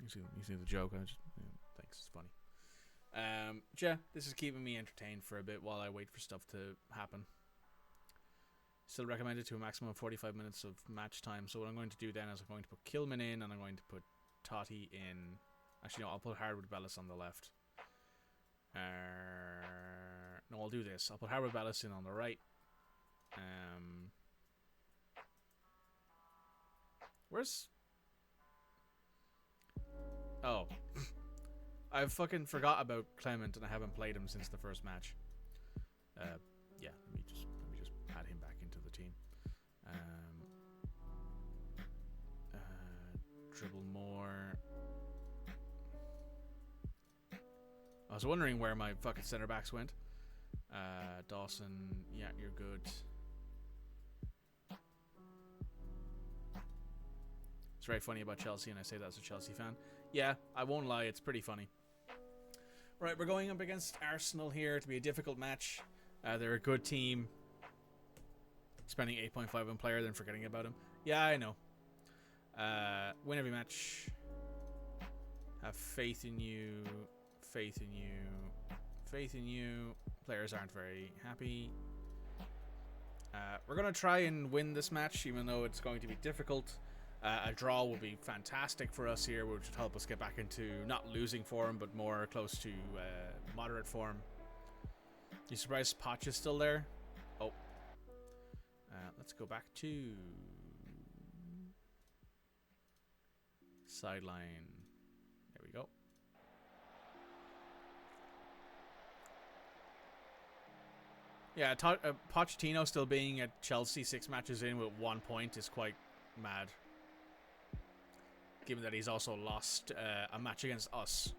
You see the joke? Thanks, it's funny. Yeah, this is keeping me entertained for a bit while I wait for stuff to happen. Still recommended to a maximum of 45 minutes of match time. So what I'm going to do then is I'm going to put Kilman in, and I'm going to put Totti in. Actually, no, I'll put Harwood Bellis on the left. No, I'll do this. I'll put Harwood Bellis in on the right. Where's... Oh. I fucking forgot about Clement, and I haven't played him since the first match. Yeah, let me just add him back into the team. Dribble more. I was wondering where my fucking centre backs went. Dawson, yeah, you're good. It's very funny about Chelsea, and I say that as a Chelsea fan. Yeah, I won't lie, it's pretty funny. Right, we're going up against Arsenal here to be a difficult match. They're a good team. Spending 8.5 on player, then forgetting about him. Yeah, I know. Win every match. Have faith in you. Faith in you. Faith in you. Players aren't very happy. We're going to try and win this match, even though it's going to be difficult. A draw will be fantastic for us here, which would help us get back into not losing form, but more close to moderate form. You surprised Poch is still there? Oh. Let's go back to sideline. There we go. Yeah, Pochettino still being at Chelsea 6 matches in with 1 point is quite mad. Given that he's also lost a match against us.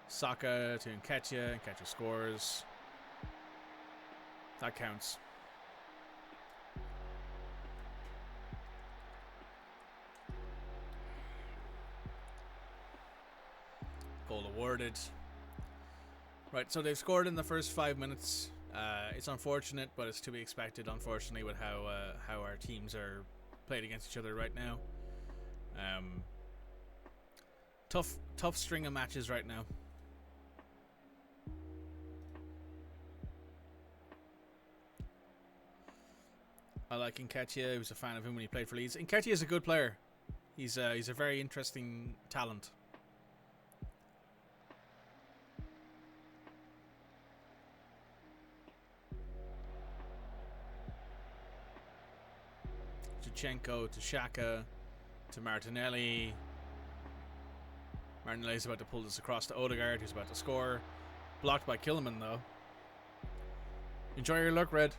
Saka to Nketiah. Nketiah scores. That counts. Goal awarded. Right, so they've scored in the first 5 minutes. It's unfortunate, but it's to be expected, unfortunately, with how our teams are played against each other right now. Tough string of matches right now. I like Nketiah. I was a fan of him when he played for Leeds. Nketiah is a good player. He's a very interesting talent. Zinchenko to Xhaka to Martinelli. Martinelli's about to pull this across to Odegaard, who's about to score. Blocked by Kilman, though. Enjoy your luck, Red.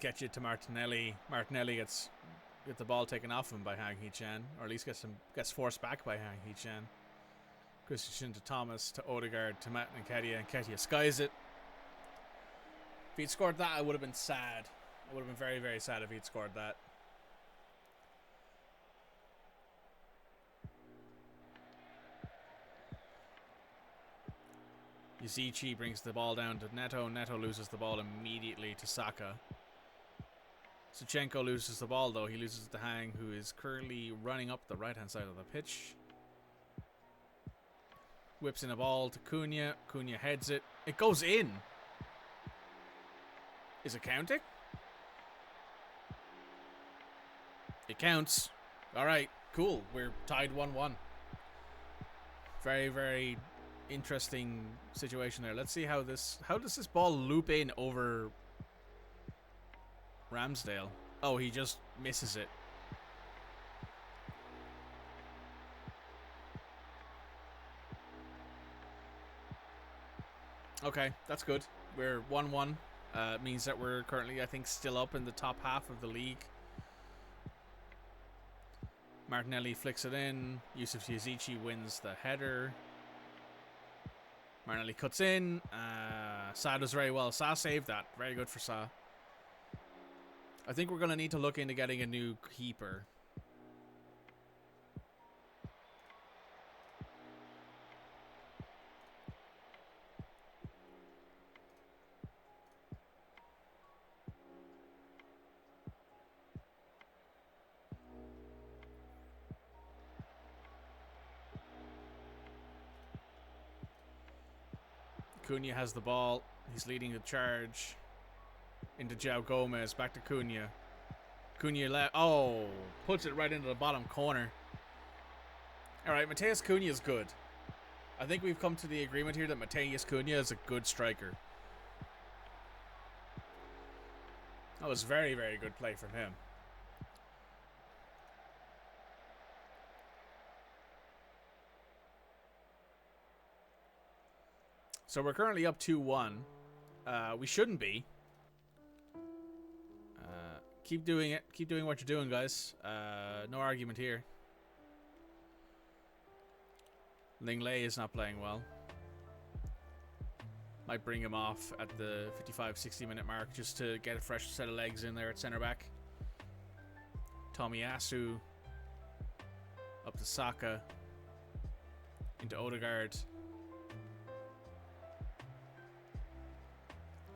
Get you to Martinelli. Martinelli gets the ball taken off him by Hang Hee-chan, or at least gets forced back by Hang Hee-chan. Christensen to Thomas to Odegaard to Matt Nketiah. Nketiah skies it. If he'd scored that, I would have been sad. I would have been very, very sad if he'd scored that. Yazici brings the ball down to Neto. Neto loses the ball immediately to Saka. Zinchenko loses the ball, though. He loses to Hang, who is currently running up the right-hand side of the pitch. Whips in a ball to Cunha. Cunha heads it. It goes in. Is it counting? It counts. Alright, cool. We're tied 1-1. Very, very interesting situation there. Let's see how does this ball loop in over Ramsdale? Oh, he just misses it. Okay, that's good. We're 1-1. Means that we're currently, I think, still up in the top half of the league. Martinelli flicks it in. Yusuf Yazici wins the header. Martinelli cuts in. Sa does very well. Sa saved that. Very good for Sa. I think we're going to need to look into getting a new keeper. Cunha has the ball. He's leading the charge. Into João Gomez. Back to Cunha. Cunha puts it right into the bottom corner. Alright, Matheus Cunha is good. I think we've come to the agreement here that Matheus Cunha is a good striker. That was very, very good play from him. So we're currently up 2-1. We shouldn't be. Keep doing it. Keep doing what you're doing, guys. No argument here. Lingley is not playing well. Might bring him off at the 55-60 minute mark just to get a fresh set of legs in there at centre back. Tomiyasu up to Saka. Into Odegaard.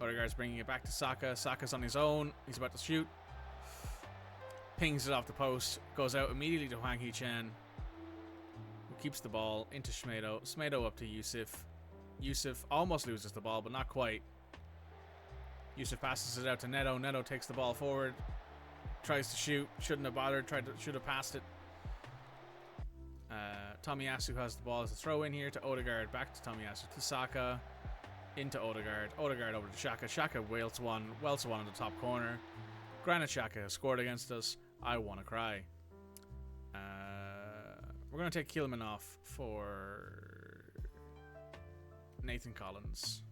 Odegaard's bringing it back to Saka. Saka's on his own. He's about to shoot. Pings it off the post. Goes out immediately to Hwang Hee-chan, who keeps the ball into Schmedo. Schmedo up to Yusuf. Yusuf almost loses the ball, but not quite. Yusuf passes it out to Neto. Neto takes the ball forward. Tries to shoot. Shouldn't have bothered. Should have passed it. Tomiyasu has the ball as a throw in here to Odegaard. Back to Tomiyasu. To Saka. Into Odegaard. Odegaard over to Xhaka. Xhaka welts one in the top corner. Granit Xhaka has scored against us. I want to cry. We're going to take Kilman off for Nathan Collins.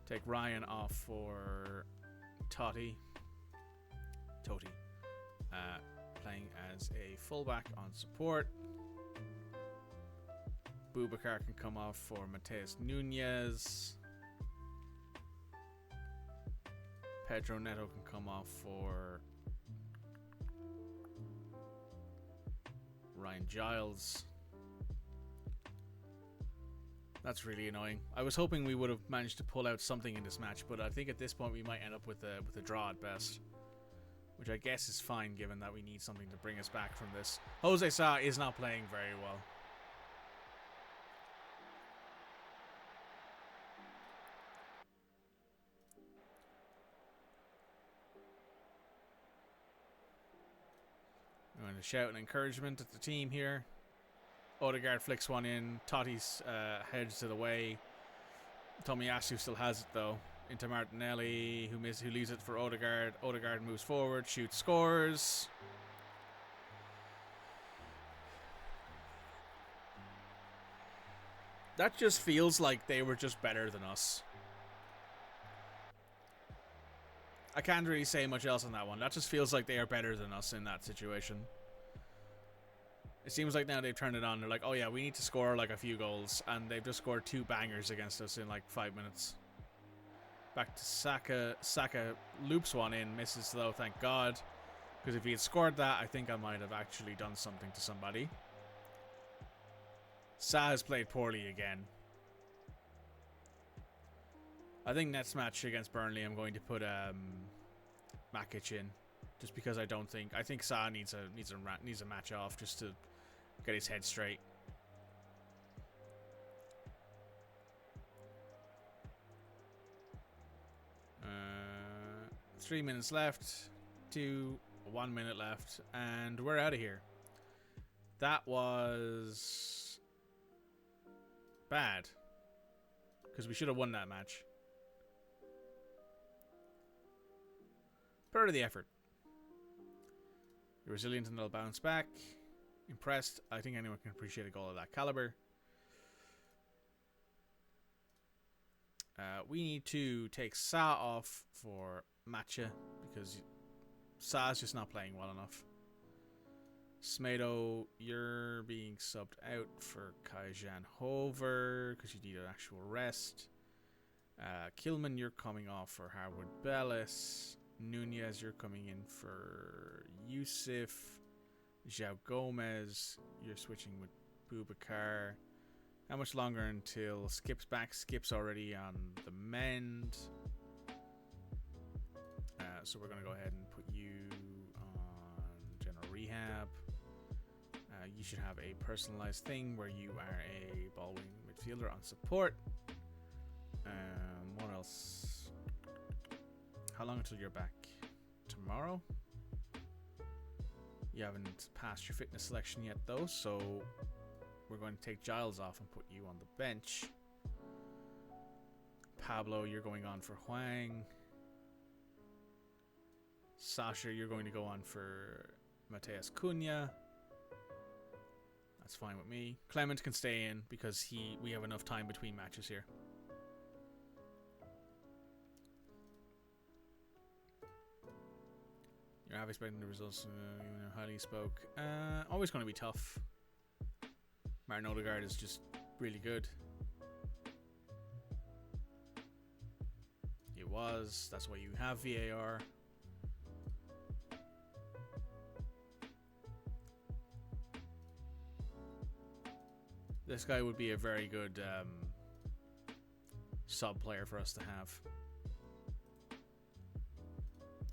Take Ryan off for Totti. Playing as a fullback on support. Boubacar can come off for Mateus Nunez. Pedro Neto can come off for Ryan Giles. That's really annoying. I was hoping we would have managed to pull out something in this match, but I think at this point we might end up with a draw at best, which I guess is fine given that we need something to bring us back from this. Jose Sa is not playing very well. I'm going to shout an encouragement at the team here. Odegaard flicks one in. Totti's heads to the way. Tomiyasu still has it though. Into Martinelli, who leaves it for Odegaard. Odegaard moves forward, shoots, scores. That just feels like they were just better than us. I can't really say much else on that one. That just feels like they are better than us in that situation. It seems like now they've turned it on. They're like, oh yeah, we need to score like a few goals. And they've just scored 2 bangers against us in like 5 minutes. Back to Saka. Saka loops one in. Misses though, thank God. Because if he had scored that, I think I might have actually done something to somebody. Sa has played poorly again. I think next match against Burnley, I'm going to put Makic in, just because I think Sa needs a match off just to get his head straight. 3 minutes left, 1 minute left, and we're out of here. That was bad, because we should have won that match. Part of the effort. You're resilient and they'll bounce back. Impressed. I think anyone can appreciate a goal of that caliber. We need to take Sa off for Matcha because Sa's just not playing well enough. Smedo, you're being subbed out for Kai-Jan Hover because you need an actual rest. Kilman, you're coming off for Harwood Bellis. Nunez, you're coming in for Yusuf. João Gomez, you're switching with Boubacar. How much longer until Skip's back? Skip's already on the mend. So we're going to go ahead and put you on general rehab. You should have a personalized thing where you are a ball-winning midfielder on support. What else? How long until you're back? Tomorrow? You haven't passed your fitness selection yet though, so we're going to take Giles off and put you on the bench. Pablo, you're going on for Huang. Sasha, you're going to go on for Mateus Cunha. That's fine with me. Clement can stay in because we have enough time between matches here. You're half expecting the results. Highly spoke. Always going to be tough. Martin Odegaard is just really good. He was. That's why you have VAR. This guy would be a very good sub player for us to have.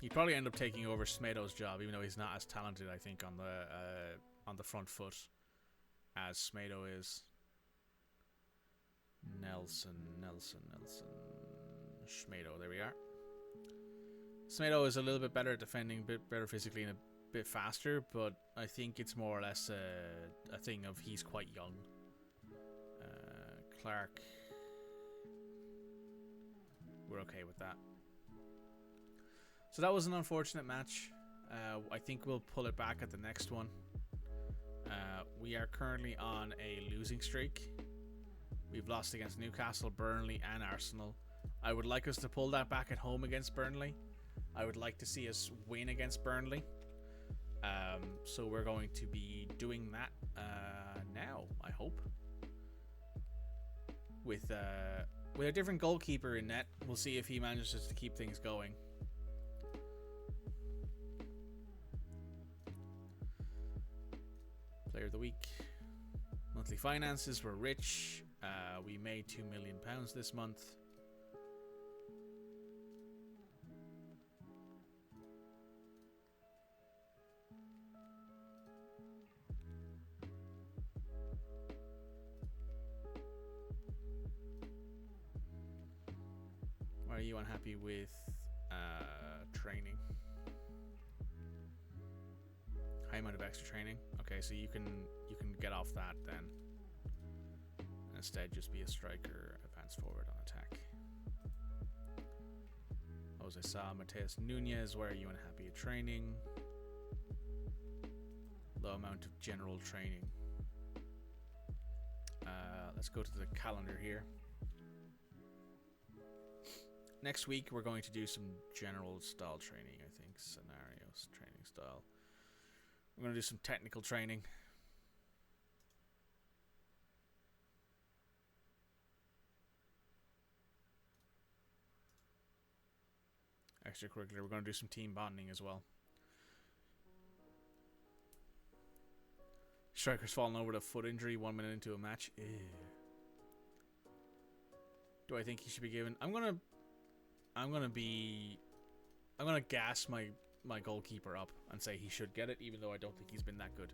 He'd probably end up taking over Smedo's job, even though he's not as talented, I think, on the front foot as Smedo is. Nelson. Smedo, there we are. Smedo is a little bit better at defending, a bit better physically, and a bit faster, but I think it's more or less a thing of he's quite young. Clark. We're okay with that. So that was an unfortunate match. I think we'll pull it back at the next one. We are currently on a losing streak. We've lost against Newcastle, Burnley and Arsenal. I would like us to pull that back at home against Burnley. I would like to see us win against Burnley. So we're going to be doing that now, I hope. with a different goalkeeper in net. We'll see if he manages to keep things going. Player of the week. Monthly finances were rich. We made £2 million this month. Are you unhappy with training? High amount of extra training. Okay, so you can get off that then. Instead, just be a striker, advance forward on attack. Jose Sa, Mateus Nunez, where are you unhappy with training? Low amount of general training. Let's go to the calendar here. Next week, we're going to do some general style training, I think. Scenarios, training style. We're going to do some technical training. Extracurricular. We're going to do some team bonding as well. Striker's fallen over with a foot injury 1 minute into a match. Ew. Do I think he should be given? I'm gonna gas my goalkeeper up and say he should get it, even though I don't think he's been that good.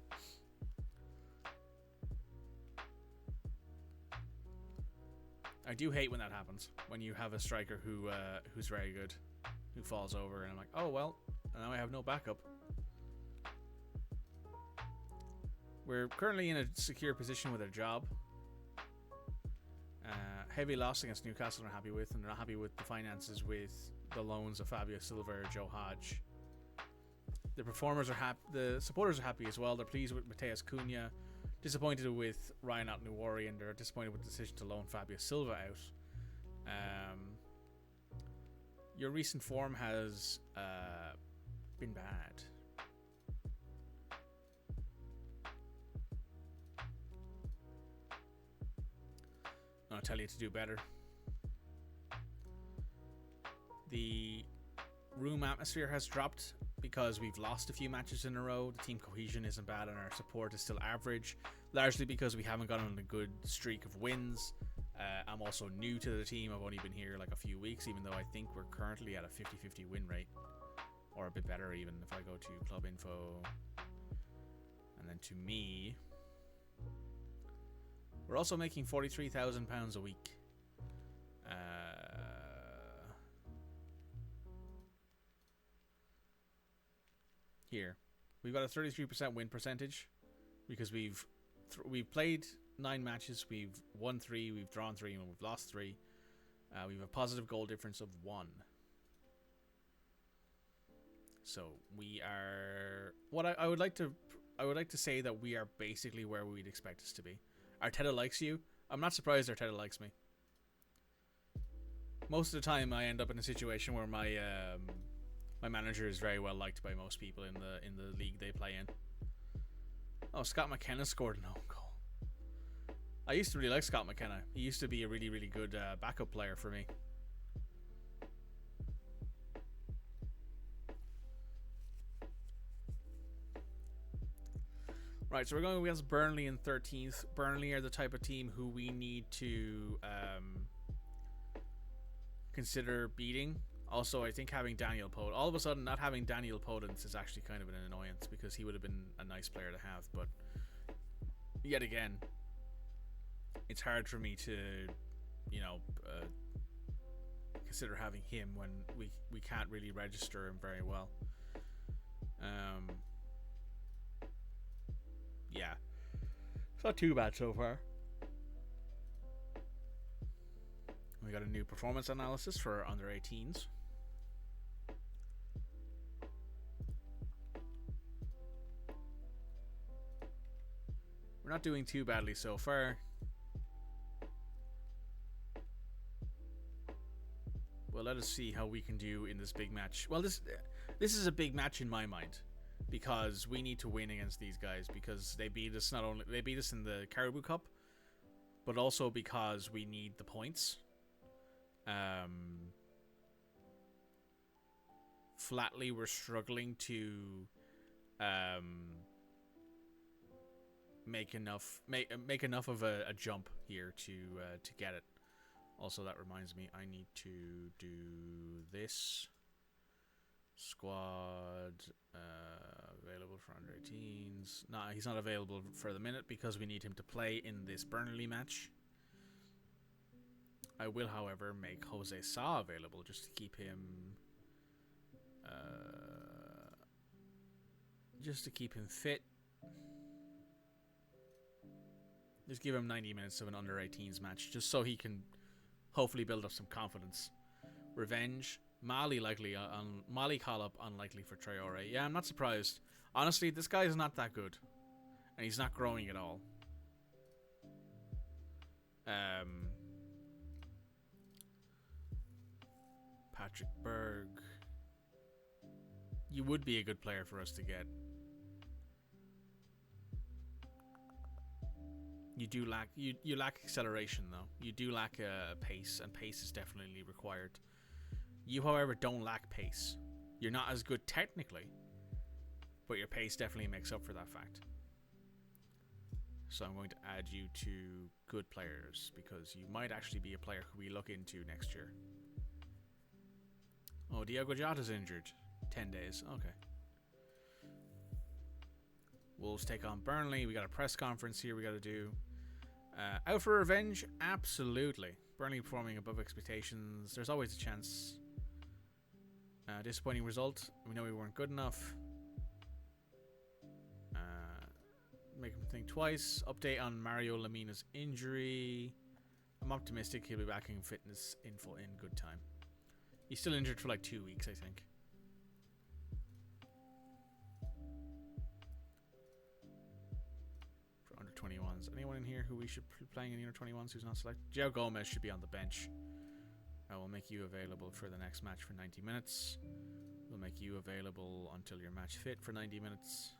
I do hate when that happens, when you have a striker who's very good, who falls over, and I'm like, oh well, now I have no backup. We're currently in a secure position with our job. Heavy loss against Newcastle are happy with, and they're not happy with the finances with the loans of Fabio Silva or Joe Hodge. The performers are happy. The supporters are happy as well. They're pleased with Mateus Cunha. Disappointed with Ryan Out-Newari, and they're disappointed with the decision to loan Fabio Silva out. Your recent form has been bad. I'll tell you to do better. The room atmosphere has dropped because we've lost a few matches in a row. The team cohesion isn't bad and our support is still average, largely because we haven't gotten on a good streak of wins. I'm also new to the team. I've only been here like a few weeks, even though I think we're currently at a 50-50 win rate, or a bit better even. If I go to club info and then to me, we're also making £43,000 a week. Here, we've got a 33% win percentage because we've played 9 matches. We've won 3, we've drawn 3, and we've lost 3. We have a positive goal difference of 1. So we are. What I would like to say that we are basically where we'd expect us to be. Arteta likes you. I'm not surprised Arteta likes me. Most of the time, I end up in a situation where my manager is very well liked by most people in the league they play in. Oh, Scott McKenna scored an own goal. I used to really like Scott McKenna. He used to be a really, really good backup player for me. Right, so we're going against Burnley in 13th. Burnley are the type of team who we need to consider beating. Also, I think having Daniel Podence, all of a sudden not having Daniel Podence is actually kind of an annoyance because he would have been a nice player to have. But yet again, it's hard for me to, consider having him when we can't really register him very well. Yeah, it's not too bad so far. We got a new performance analysis for under 18s. We're not doing too badly so far. Well, let us see how we can do in this big match. Well, this is a big match in my mind because we need to win against these guys because they beat us in the Caribou Cup, but also because we need the points. Flatly, we're struggling to make enough of a jump here to get it. Also, that reminds me, I need to do this. Squad available for under 18s. No, he's not available for the minute because we need him to play in this Burnley match. I will, however, make Jose Sa available just to keep him fit. Just give him 90 minutes of an under 18s match just so he can hopefully build up some confidence. Revenge. Mali likely on Mali call up, unlikely for Traore. Yeah, I'm not surprised. Honestly, this guy is not that good, and he's not growing at all. Patrick Berg. You would be a good player for us to get. You do lack you lack acceleration though. You do lack pace, and pace is definitely required. You, however, don't lack pace. You're not as good technically, but your pace definitely makes up for that fact. So I'm going to add you to good players because you might actually be a player who we look into next year. Oh, Diogo Jota's injured. 10 days. Okay. Wolves take on Burnley. We got a press conference here we got to do. Out for revenge? Absolutely. Burnley performing above expectations. There's always a chance. Disappointing result. We know we weren't good enough. Make him think twice. Update on Mario Lemina's injury. I'm optimistic he'll be back in fitness in good time. He's still injured for like 2 weeks, I think. For under 21s. Anyone in here who we should be playing in the under 21s who's not selected? João Gomez should be on the bench. I will make you available for the next match for 90 minutes. We'll make you available until you're match fit for 90 minutes.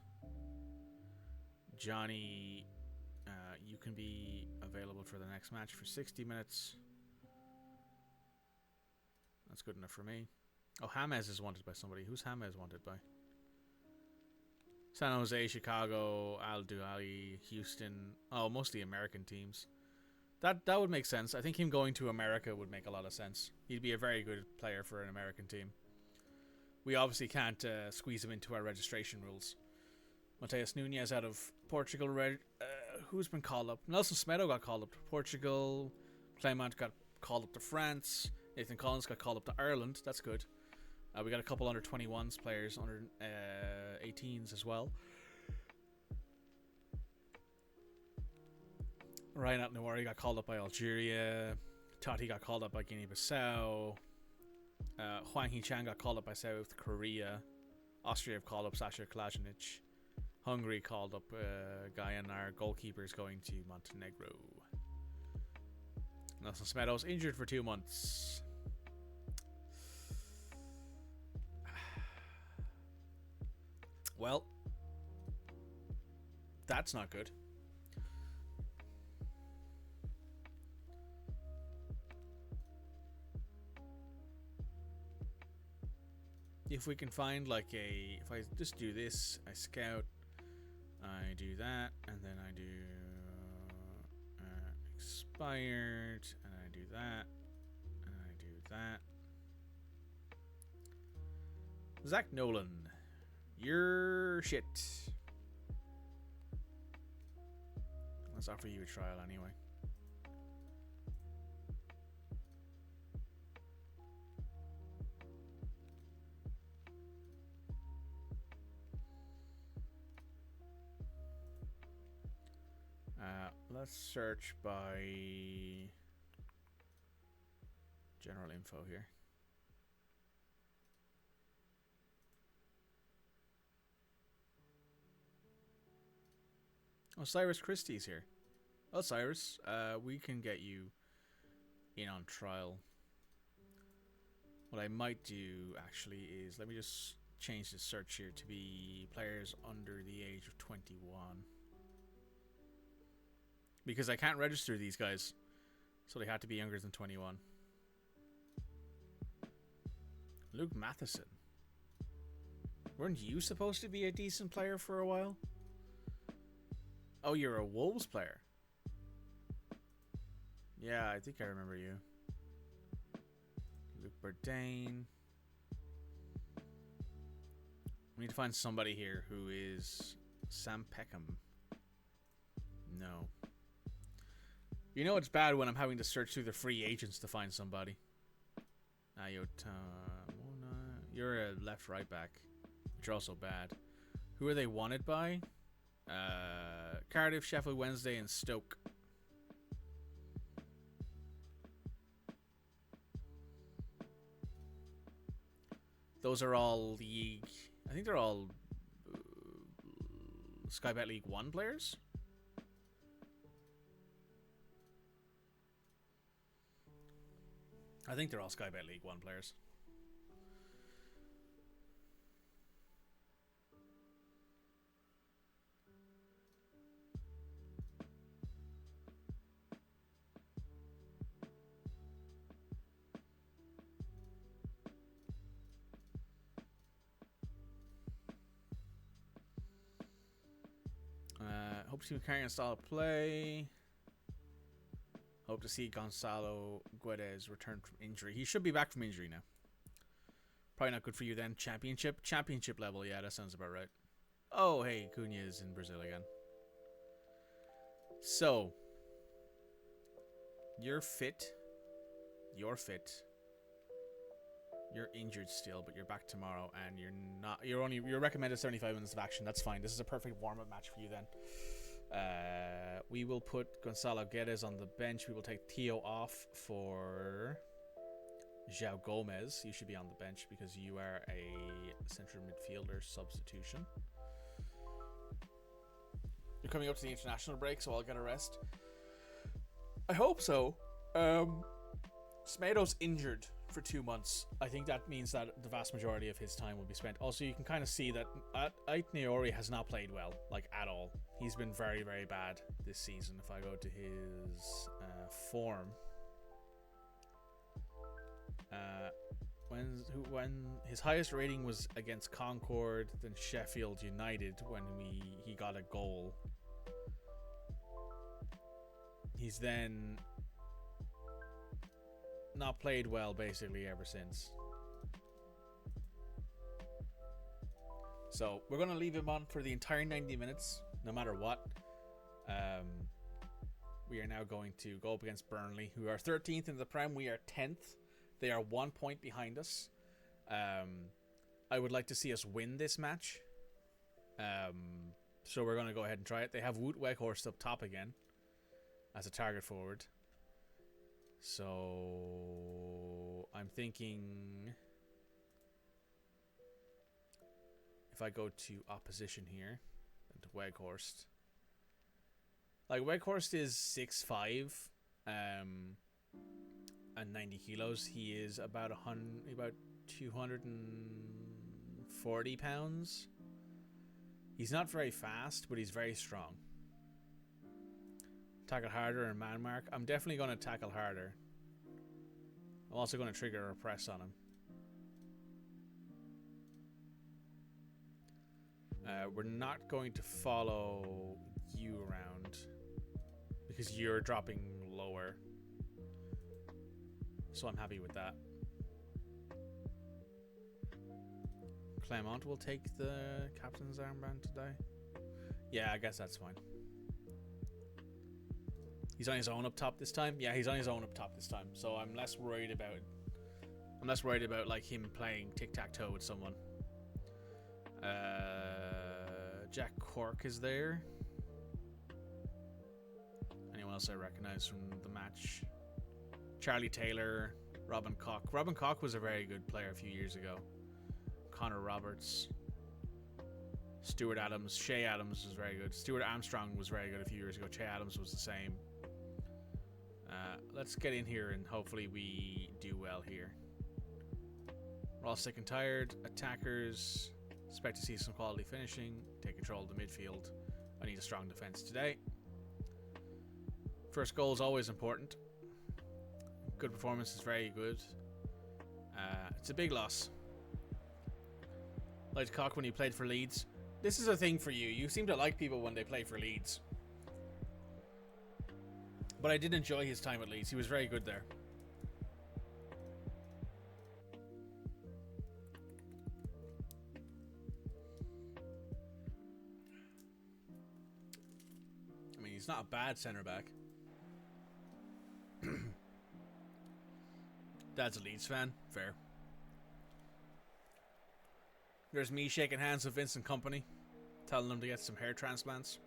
Johnny, you can be available for the next match for 60 minutes. That's good enough for me. Oh, James is wanted by somebody. Who's James wanted by? San Jose, Chicago, Al Duali, Houston. Oh, mostly American teams. That would make sense. I think him going to America would make a lot of sense. He'd be a very good player for an American team. We obviously can't squeeze him into our registration rules. Mateus Nunes out of Portugal. Who's been called up? Nelson Semedo got called up to Portugal. Clement got called up to France. Nathan Collins got called up to Ireland. That's good. We got a couple under 21s players, under 18s as well. Ryan Atnawari got called up by Algeria. Totti got called up by Guinea-Bissau. Hwang Hee-chan got called up by South Korea. Austria have called up Sasha Kalajnic. Hungary called up a guy, and our goalkeeper is going to Montenegro. Nelson Semedo's injured for 2 months. Well, that's not good. If we can find like if I just do this, I scout, I do that, and then I do expired, and I do that, and I do that. Zach Nolan, you're shit. Let's offer you a trial anyway. Let's search by general info here. Oh, Cyrus Christie's here. Oh, Cyrus, we can get you in on trial. What I might do, actually, is let me just change the search here to be players under the age of 21. because I can't register these guys, so they had to be younger than 21. Luke Matheson. Weren't you supposed to be a decent player for a while? Oh, you're a Wolves player. Yeah, I think I remember you. Luke Bourdain. We need to find somebody here who is Sam Peckham. No. You know it's bad when I'm having to search through the free agents to find somebody. Ayota. You're a left right back, which are also bad. Who are they wanted by? Cardiff, Sheffield Wednesday, and Stoke. Those are all league. I think they're all Sky Bet League 1 players. I think they're all Sky Bet League 1 players. Hope to see McCartney's style of play. Hope to see Gonzalo Guedes return from injury. He should be back from injury now. Probably not good for you then. Championship level. Yeah, that sounds about right. Oh, hey, Cunha is in Brazil again. So, you're fit. You're fit. You're injured still, but you're back tomorrow, and you're recommended 75 minutes of action. That's fine. This is a perfect warm-up match for you then. We will put Gonzalo Guedes on the bench. We will take Theo off for João Gomez. You should be on the bench because you are a central midfielder substitution. You're coming up to the international break, so I'll get a rest. I hope so. Smedo's injured for 2 months. I think that means that the vast majority of his time will be spent. Also, you can kind of see that Ait Niori has not played well, like at all. He's been very, very bad this season. If I go to his form, when his highest rating was against Concord, then Sheffield United when he got a goal. He's then not played well basically ever since. So we're going to leave him on for the entire 90 minutes no matter what. We are now going to go up against Burnley, who are 13th in the Prem. We are 10th. They are 1 point behind us. I would like to see us win this match. So we're going to go ahead and try it. They have Wout Weghorst up top again as a target forward. So I'm thinking if I go to opposition here and to Weghorst, like Weghorst is 6'5", and 90 kilos. He is about 240 pounds. He's not very fast, but he's very strong. Tackle harder and man mark. I'm definitely going to tackle harder. I'm also going to trigger a press on him. We're not going to follow you around because you're dropping lower. So I'm happy with that. Clement will take the captain's armband today. Yeah, I guess that's fine. He's on his own up top this time. Yeah, he's on his own up top this time. So I'm less worried about like him playing tic-tac-toe with someone. Jack Cork is there. Anyone else I recognize from the match? Charlie Taylor, Robin Koch. Robin Koch was a very good player a few years ago. Connor Roberts, Stuart Adams, Shea Adams was very good. Stuart Armstrong was very good a few years ago. Shea Adams was the same. Let's get in here and hopefully we do well here. We're all sick and tired. Attackers. Expect to see some quality finishing. Take control of the midfield. I need a strong defense today. First goal is always important. Good performance is very good. It's a big loss. Like Cock when he played for Leeds. This is a thing for you. You seem to like people when they play for Leeds. But I did enjoy his time at Leeds. He was very good there. I mean, he's not a bad centre-back. Dad's a Leeds fan. Fair. There's me shaking hands with Vincent Kompany, telling him to get some hair transplants.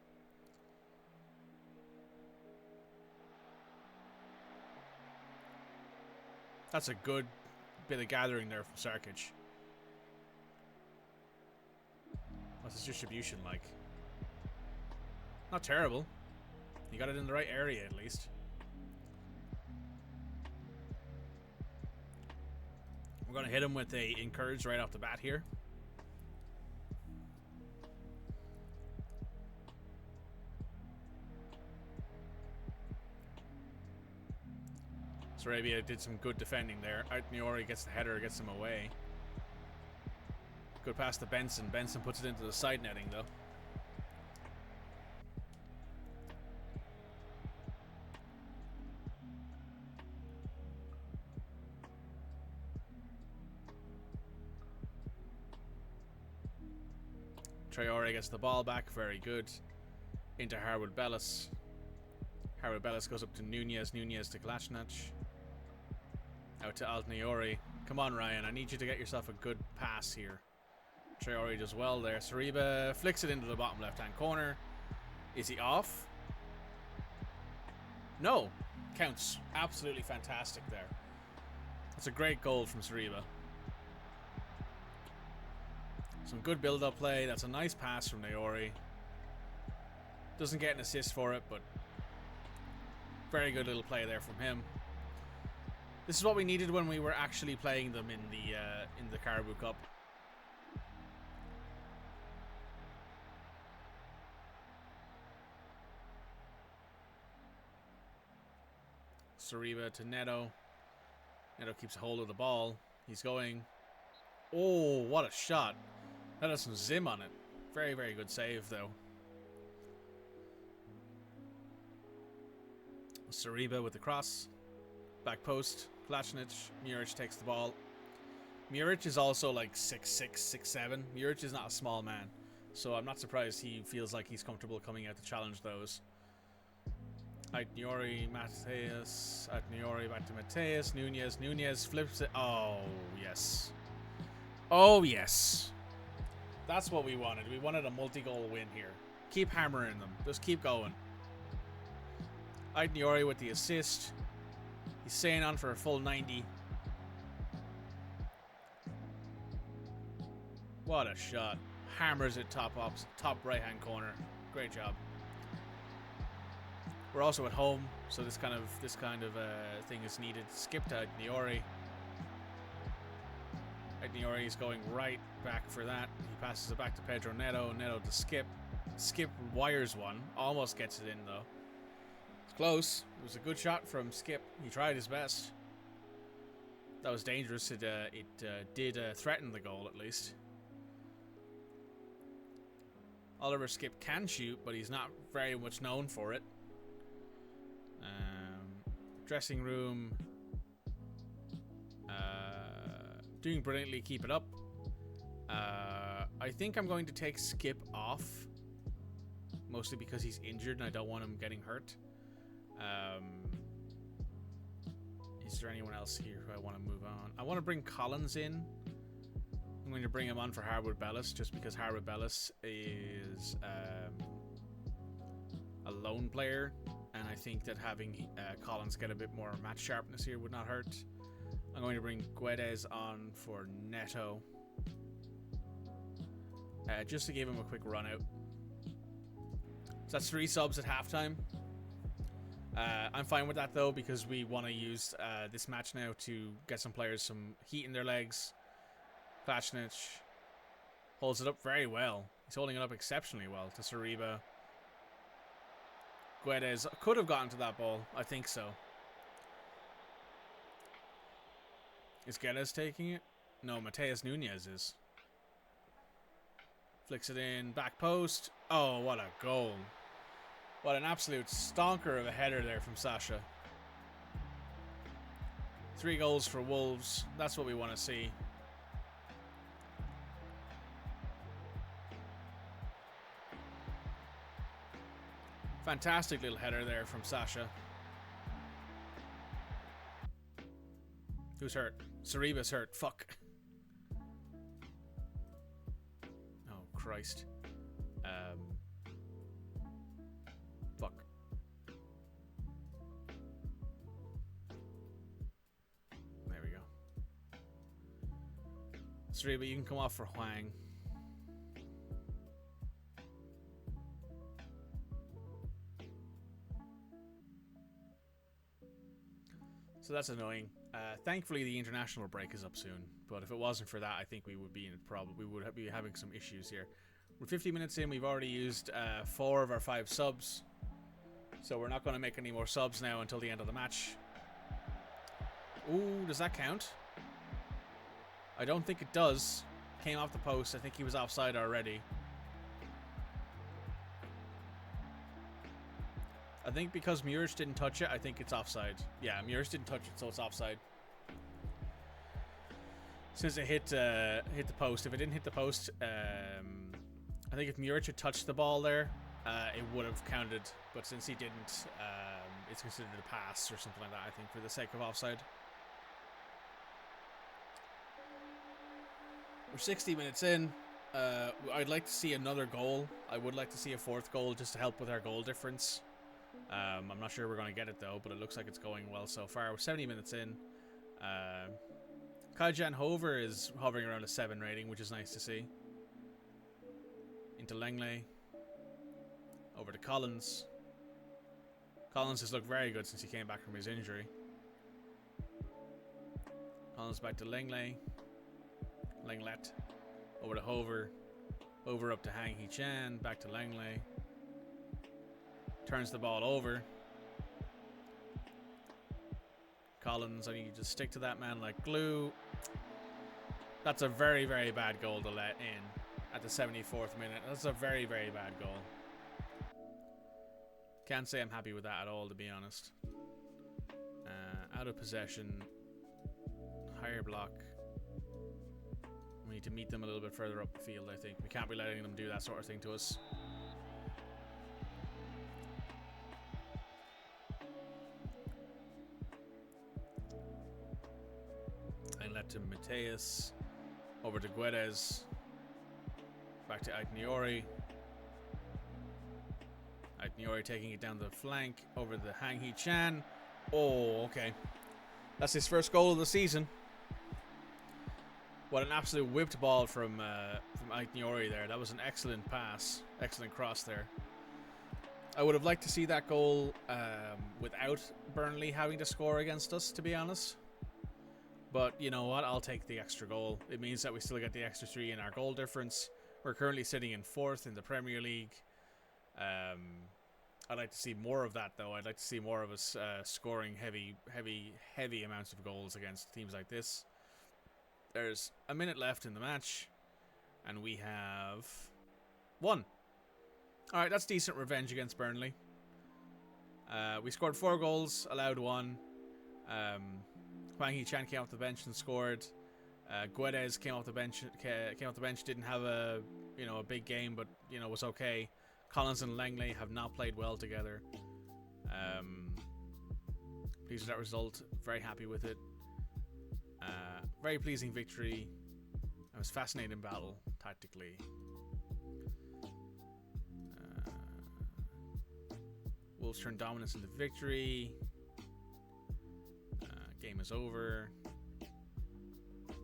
That's a good bit of gathering there from Sarkic. What's his distribution like? Not terrible. You got it in the right area at least. We're going to hit him with a encourage right off the bat here. Sarabia did some good defending there. Niori gets the header, gets him away. Good pass to Benson. Benson puts it into the side netting though. Traore gets the ball back, very good. Into Harwood Bellis. Harwood Bellis goes up to Nunez. Nunez to Kalashnic. Out to Altniori. Come on, Ryan. I need you to get yourself a good pass here. Traore does well there. Sariba flicks it into the bottom left-hand corner. Is he off? No. Counts. Absolutely fantastic there. That's a great goal from Sariba. Some good build-up play. That's a nice pass from Naori. Doesn't get an assist for it, but very good little play there from him. This is what we needed when we were actually playing them in the Caribou Cup. Sariba to Neto. Neto keeps a hold of the ball. He's going. Oh, what a shot. That has some zim on it. Very, very good save, though. Sariba with the cross. Back post. Kalashnic. Muric takes the ball. Muric is also like 6'6", 6'7". Muric is not a small man. So I'm not surprised he feels like he's comfortable coming out to challenge those. Aitniori, Mateus. Aitniori back to Mateus. Nunez. Nunez flips it. Oh, yes. Oh, yes. That's what we wanted. We wanted a multi-goal win here. Keep hammering them. Just keep going. Aitniori with the assist. He's staying on for a full 90. What a shot. Hammers it top right-hand corner. Great job. We're also at home, so this kind of thing is needed. Skip to Aitniori. Aitniori is going right back for that. He passes it back to Pedro Neto. Neto to Skip. Skip wires one. Almost gets it in, though. It's close. It was a good shot from Skip. He tried his best. That was dangerous. It did threaten the goal, at least. Oliver Skip can shoot, but he's not very much known for it. Dressing room. Doing brilliantly. Keep it up. I think I'm going to take Skip off. Mostly because he's injured and I don't want him getting hurt. Is there anyone else here who I want to move on? I want to bring Collins in. I'm going to bring him on for Harwood Bellis just because Harwood Bellis is a lone player. And I think that having Collins get a bit more match sharpness here would not hurt. I'm going to bring Guedes on for Neto. Just to give him a quick run out. So that's 3 subs at halftime. I'm fine with that though because we want to use this match now to get some players some heat in their legs. Kalashnic holds it up very well. He's holding it up exceptionally well to Sariba. Guedes could have gotten to that ball. I think so. Is Guedes taking it? No, Mateus Nunes is. Flicks it in, back post. Oh, what a goal. What an absolute stonker of a header there from Sasha. 3 goals for Wolves. That's what we want to see. Fantastic little header there from Sasha. Who's hurt? Sariba's hurt. Fuck. Oh, Christ. Fuck. There we go. Sariba, you can come off for Huang. So that's annoying. Thankfully, the international break is up soon. But if it wasn't for that, I think we would be in trouble. We would be having some issues here. We're 50 minutes in. We've already used 4 of our 5 subs. So we're not going to make any more subs now until the end of the match. Ooh, does that count? I don't think it does. Came off the post. I think he was offside already. I think because Muric didn't touch it, I think it's offside. Yeah, Muric didn't touch it, so it's offside. Since it hit the post. If it didn't hit the post, I think if Muric had touched the ball there, it would have counted. But since he didn't, it's considered a pass or something like that, I think, for the sake of offside. We're 60 minutes in. I'd like to see another goal. I would like to see a 4th goal just to help with our goal difference. I'm not sure we're going to get it though, but it looks like it's going well so far. We're 70 minutes in. Kai-Jan Hover is hovering around a 7 rating, which is nice to see. Into Langley. Over to Collins. Collins has looked very good since he came back from his injury. Collins back to Langley. Langlet. Over to Hover. Over up to Hang Hee-chan. Back to Langley. Turns the ball over. Collins, I need you to stick to that man like glue. That's a very, very bad goal to let in at the 74th minute. That's a very, very bad goal. Can't say I'm happy with that at all, to be honest. Out of possession. Higher block. We need to meet them a little bit further up the field, I think. We can't be letting them do that sort of thing to us. To Mateus, over to Guedes, back to Aitniori. Aitniori taking it down the flank, over the Hang Hee-chan. Oh, okay. That's his first goal of the season. What an absolute whipped ball from Aitniori there. That was an excellent pass, excellent cross there. I would have liked to see that goal without Burnley having to score against us, to be honest. But you know what? I'll take the extra goal. It means that we still get the extra 3 in our goal difference. We're currently sitting in 4th in the Premier League. I'd like to see more of that, though. I'd like to see more of us scoring heavy amounts of goals against teams like this. There's a minute left in the match, and we have 1. All right, that's decent revenge against Burnley. We scored 4 goals, allowed 1. Hwang Hee-chan came off the bench and scored. Guedes came off the bench. Didn't have a big game, but was okay. Collins and Langley have not played well together. Pleased with that result. Very happy with it. Very pleasing victory. It was fascinating battle tactically. Wolves turn dominance into victory. Game is over.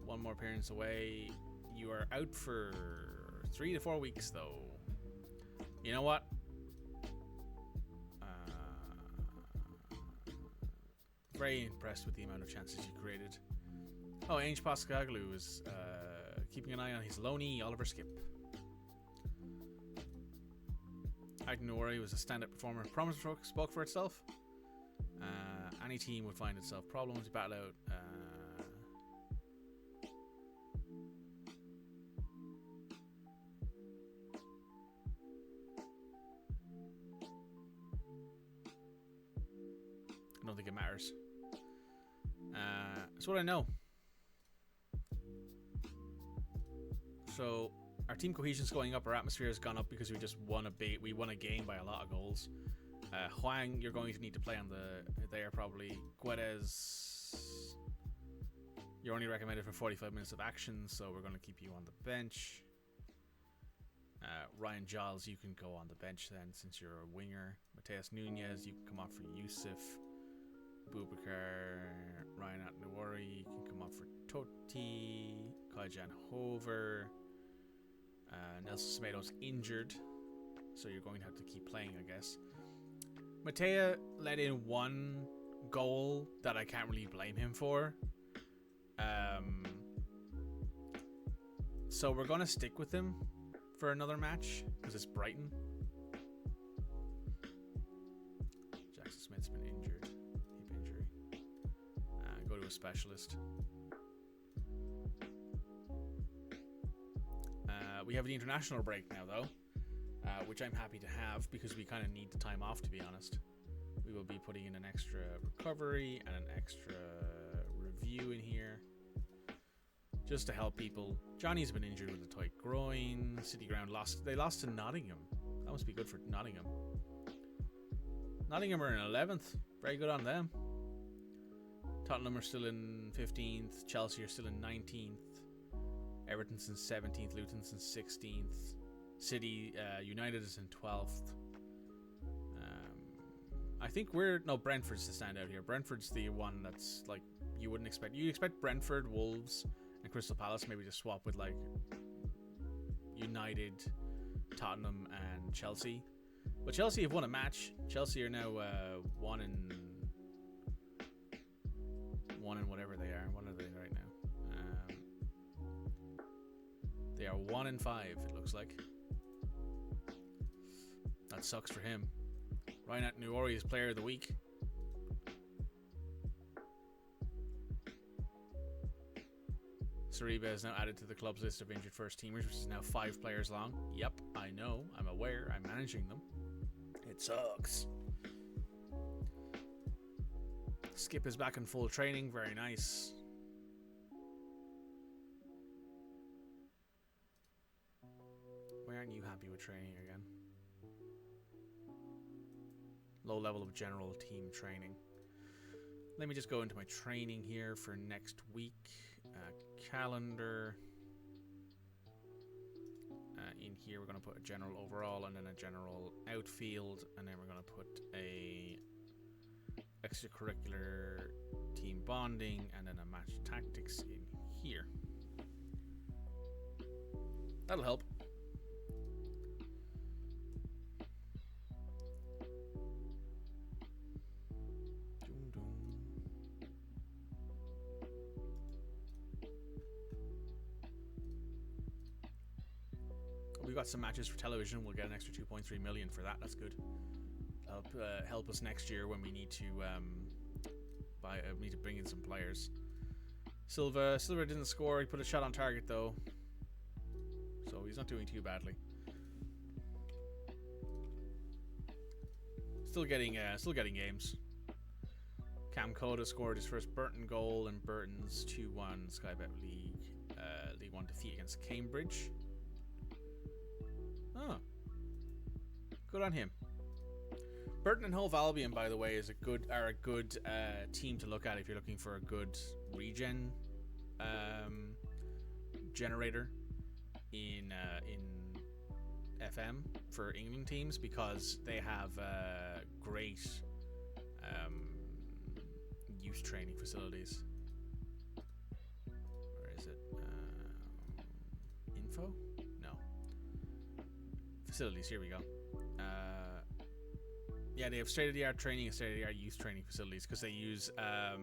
1 more appearance away. You are out for 3 to 4 weeks, though. You know what? Very impressed with the amount of chances you created. Oh, Ange Postecoglou is keeping an eye on his loanee, Oliver Skip. Agnori was a stand-up performer. Promise spoke for itself. Any team would find itself problems to battle out. I don't think it matters. That's what I know. So our team cohesion's going up. Our atmosphere has gone up because we just won a game by a lot of goals. Huang, you're going to need to play on there probably. Guedes, you're only recommended for 45 minutes of action, so we're going to keep you on the bench. Ryan Giles, you can go on the bench then since you're a winger. Mateus Nunez, you can come off for Yusuf. Bubakar, Ryan Atnawari, you can come off for Totti. Kaijan Hover. Nelson Semedo's injured, so you're going to have to keep playing, I guess. Matea let in one goal that I can't really blame him for. So we're going to stick with him for another match because it's Brighton. Jackson Smith's been injured. Hip injury. Go to a specialist. We have the international break now, though, which I'm happy to have because we kind of need the time off, to be honest. We will be putting in an extra recovery and an extra review in here just to help people. Johnny's been injured with a tight groin. City Ground lost. They lost to Nottingham. That must be good for Nottingham. Nottingham are in 11th. Very good on them. Tottenham are still in 15th. Chelsea are still in 19th. Everton's in 17th, Luton's in 16th, City United is in 12th. I think Brentford's the standout here. Brentford's the one that's like you wouldn't expect. You expect Brentford, Wolves, and Crystal Palace maybe to swap with like United, Tottenham, and Chelsea. But Chelsea have won a match. Chelsea are now one in whatever they are. What are they right now? They are 1-5, it looks like. That sucks for him. Ryan Atnawari is player of the week. Sariba is now added to the club's list of injured first teamers, which is now 5 players long. Yep, I know. I'm aware. I'm managing them. It sucks. Skip is back in full training. Very nice. Why aren't you happy with training again? Low level of general team training. Let me just go into my training here for next week. Calendar. In here we're going to put a general overall and then a general outfield, and then we're going to put a extracurricular team bonding and then a match tactics in here. That'll help. We got some matches for television. We'll get an extra 2.3 million for that. That's good. Help us next year when we need to bring in some players. Silva didn't score. He put a shot on target though, so he's not doing too badly. Still getting games. Cam Coda scored his first Burton goal in Burton's 2-1 Sky Bet League 1 defeat against Cambridge. Oh, good on him. Burton and Hove Albion, by the way, are a good team to look at if you're looking for a good regen generator in FM for England teams, because they have great youth training facilities. Where is it? Info? No. Facilities, here we go. Yeah, they have state-of-the-art training and state-of-the-art youth training facilities, because they use I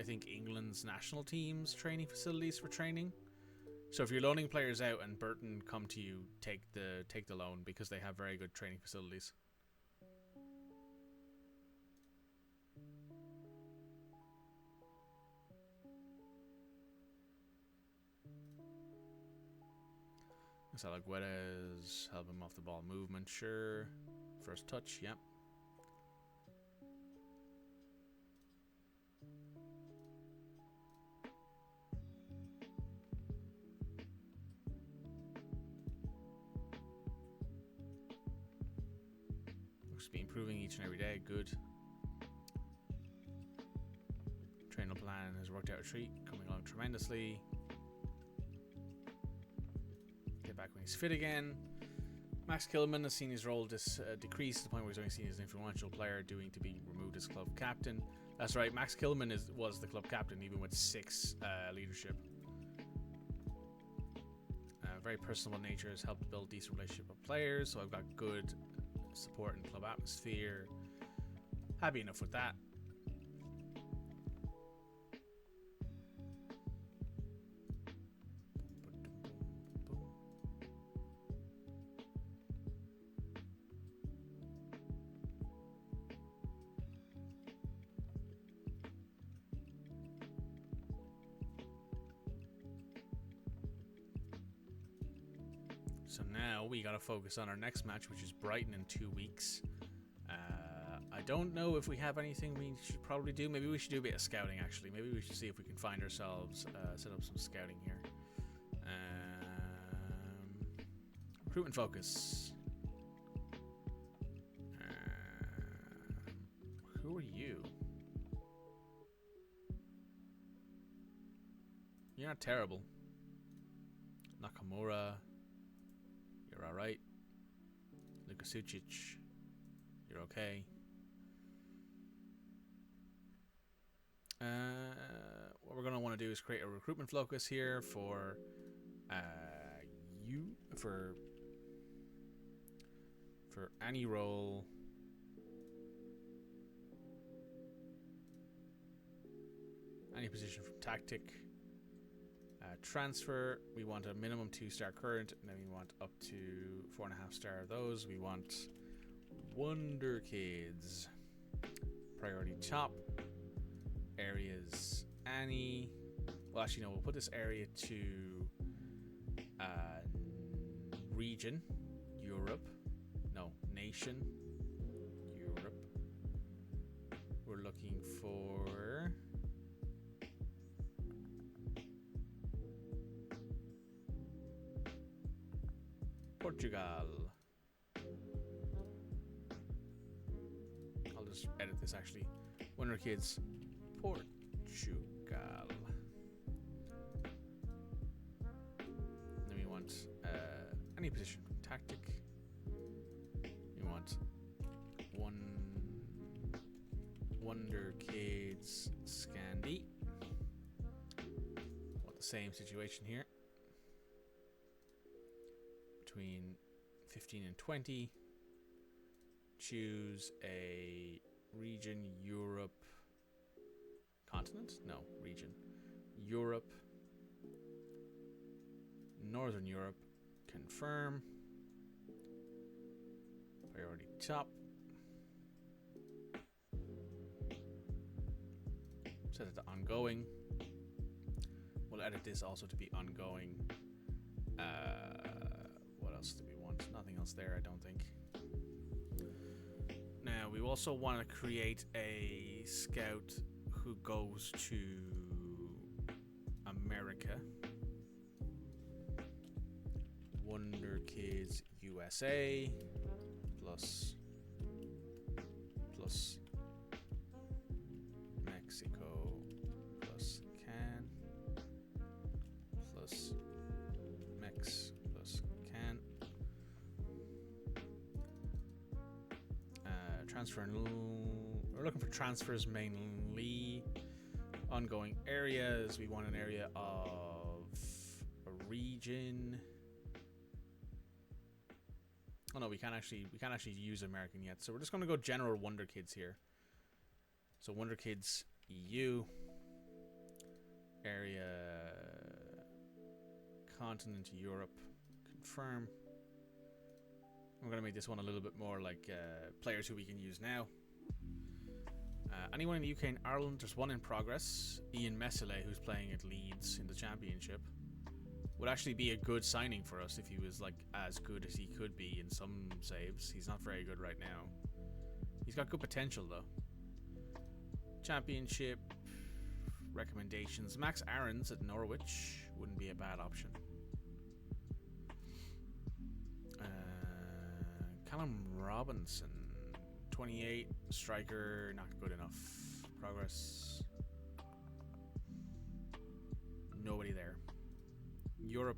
think England's national team's training facilities for training. So if you're loaning players out and Burton come to you, take the loan because they have very good training facilities. Salaguedes, help him off the ball movement, sure. First touch, yep. Looks to be improving each and every day, good. Training plan has worked out a treat, coming along tremendously. Get back when he's fit again. Max Kilman has seen his role decrease to the point where he's only seen as an influential player, due to be removed as club captain. That's right, Max Kilman was the club captain even with 6 leadership. Very personable nature has helped build decent relationship with players, so I've got good support and club atmosphere. Happy enough with that. So now we gotta focus on our next match, which is Brighton in 2 weeks. I don't know if we have anything we should probably do. Maybe we should do a bit of scouting, actually. Maybe we should see if we can find ourselves, set up some scouting here. Recruitment focus. Who are you? You're not terrible. Nakamura. You're alright. Lukasucic. You're okay. What we're going to want to do is create a recruitment focus here for for any role. Any position from tactic. Transfer, we want a minimum 2-star current, and then we want up to 4.5-star of those. We want Wonder Kids. Priority top. Areas any. Well, actually, no, we'll put this area to region, Europe. No, nation, Europe. We're looking for Portugal. I'll just edit this actually. Wonder Kids, Portugal. Then we want any position from tactic. We want Wonder Kids Scandi. Want the same situation here. Between 15 and 20. Choose a region, Europe. Continent? No, region. Europe. Northern Europe. Confirm. Priority top. Set it to ongoing. We'll edit this also to be ongoing. What else do we want? Nothing else there, I don't think. Now, we also want to create a scout who goes to America. Wonder Kids USA plus Mexico plus can plus Mex plus can. Transfer. We're looking for transfers mainly. Ongoing areas. We want an area of a region. Oh no, we can't actually use American yet. So we're just gonna go general Wonder Kids here. So Wonder Kids EU area continent Europe. Confirm. I'm going to make this one a little bit more like players who we can use now. Anyone in the UK and Ireland, there's one in progress. Ian Mesile, who's playing at Leeds in the Championship, would actually be a good signing for us if he was like as good as he could be in some saves. He's not very good right now. He's got good potential though. Championship recommendations. Max Aarons at Norwich wouldn't be a bad option. Callum Robinson, 28, striker, not good enough. Progress. Nobody there. Europe.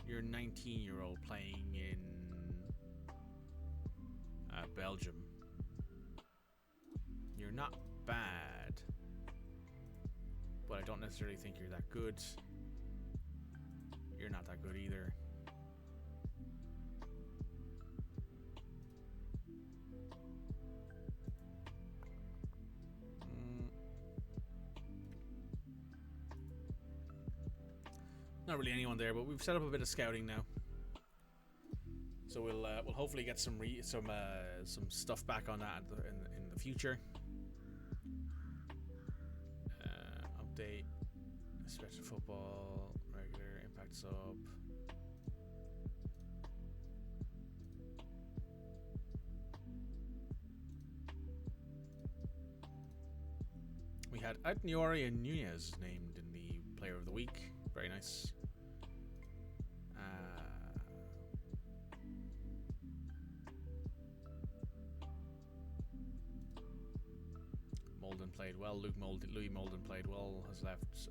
You're a 19-year-old playing in Belgium. You're not bad, but I don't necessarily think you're that good. You're not that good either. Not really anyone there, but we've set up a bit of scouting now, so we'll hopefully get some stuff back on that in the future. Update, special football, regular impact sub. We had Adniori and Nunez named in the Player of the Week. Very nice. Molden played well. Louis Molden played well. Has left.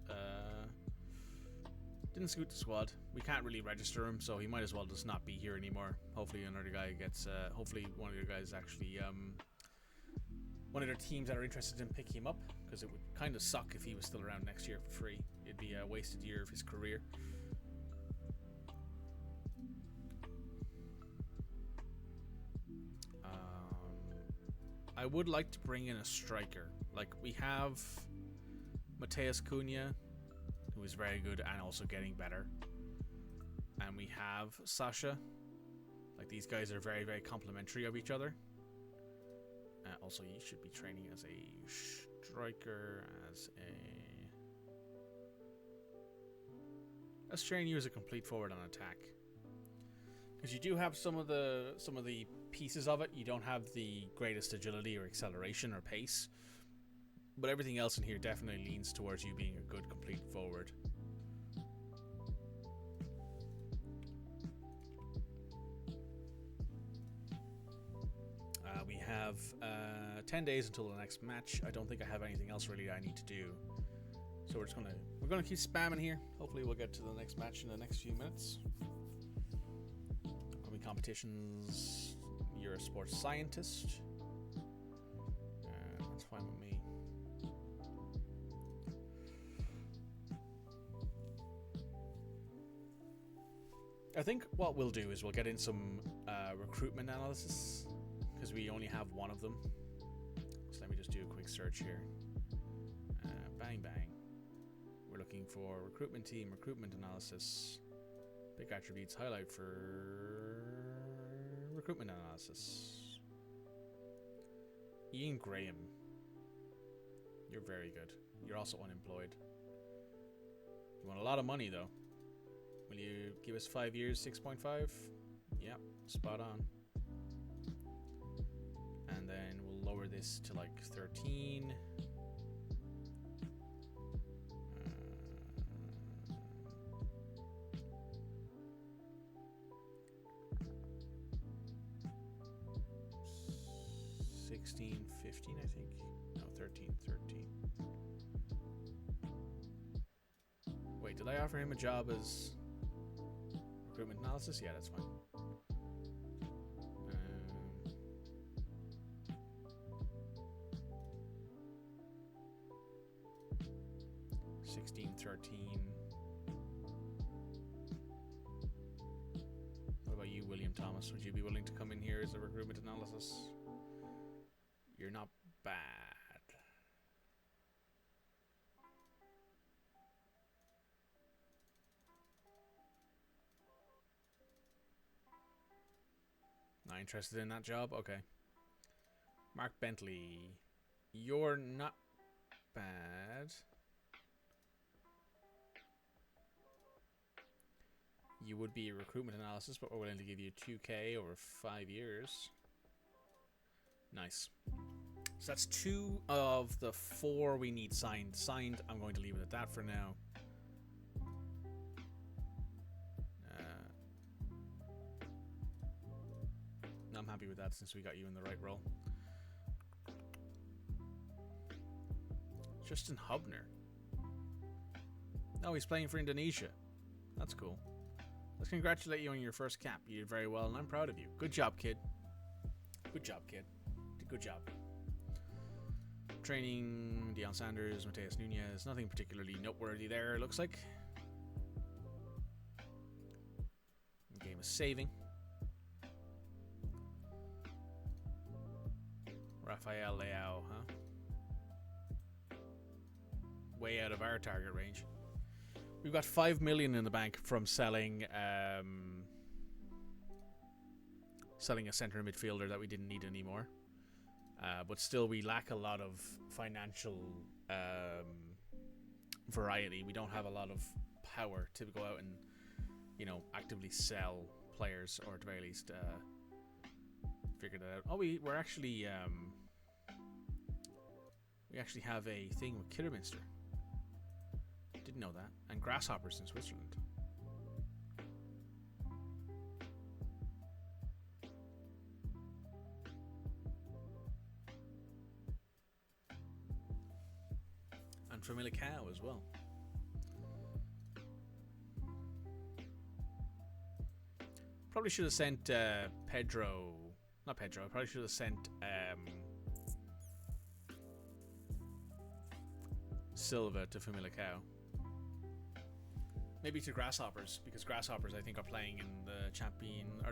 Didn't scoot the squad. We can't really register him, so he might as well just not be here anymore. Hopefully another guy gets. Hopefully one of your guys actually. One of their teams that are interested in picking him up, because it would kind of suck if he was still around next year for free. It'd be a wasted year of his career. I would like to bring in a striker. Like, we have Mateus Cunha, who is very good and also getting better. And we have Sasha. Like, these guys are very, very complementary of each other. Also, you should be training as a striker, Let's train you as a complete forward on attack. Because you do have some of the pieces of it. You don't have the greatest agility or acceleration or pace, but everything else in here definitely leans towards you being a good complete forward. We have 10 days until the next match. I don't think I have anything else really I need to do, so we're gonna keep spamming here. Hopefully we'll get to the next match in the next few minutes. Competitions. You're a sports scientist. That's fine with me. I think what we'll do is we'll get in some recruitment analysis, because we only have one of them. So let me just do a quick search here. Bang bang. We're looking for recruitment team, recruitment analysis. Pick attributes, highlight for recruitment analysis. Ian Graham. You're very good. You're also unemployed. You want a lot of money though. Will you give us 5 years, 6.5? Yep, spot on. And then we'll lower this to like 13. 16, 15, I think. No, 13. Wait, did I offer him a job as recruitment analysis? Yeah, that's fine. 16, 13. What about you, William Thomas? Would you be willing to come in here as a recruitment analysis? You're not bad. interested in that job? Okay. Mark Bentley. You're not bad. You would be a recruitment analysis, but we're willing to give you 2K over 5 years. Nice. So that's 2 of the 4 we need signed. I'm going to leave it at that for now. I'm happy with that since we got you in the right role. Justin Hubner. Oh, he's playing for Indonesia. That's cool. Let's congratulate you on your first cap. You did very well, and I'm proud of you. Good job, kid. Good job, kid. Good job. Training, Deion Sanders, Mateus Nunez. Nothing particularly noteworthy there, it looks like. Game of saving. Rafael Leao, huh? Way out of our target range. We've got 5 million in the bank from selling selling a centre midfielder that we didn't need anymore. But still, we lack a lot of financial variety. We don't have a lot of power to go out and, you know, actively sell players, or at the very least figure that out. Oh, we're actually we actually have a thing with Kidderminster. Didn't know that. And grasshoppers in Switzerland. And Famalicão as well. Probably should have sent Pedro. Not Pedro. I probably should have sent Silva to Famalicão. Maybe to Grasshoppers, because Grasshoppers I think are playing in the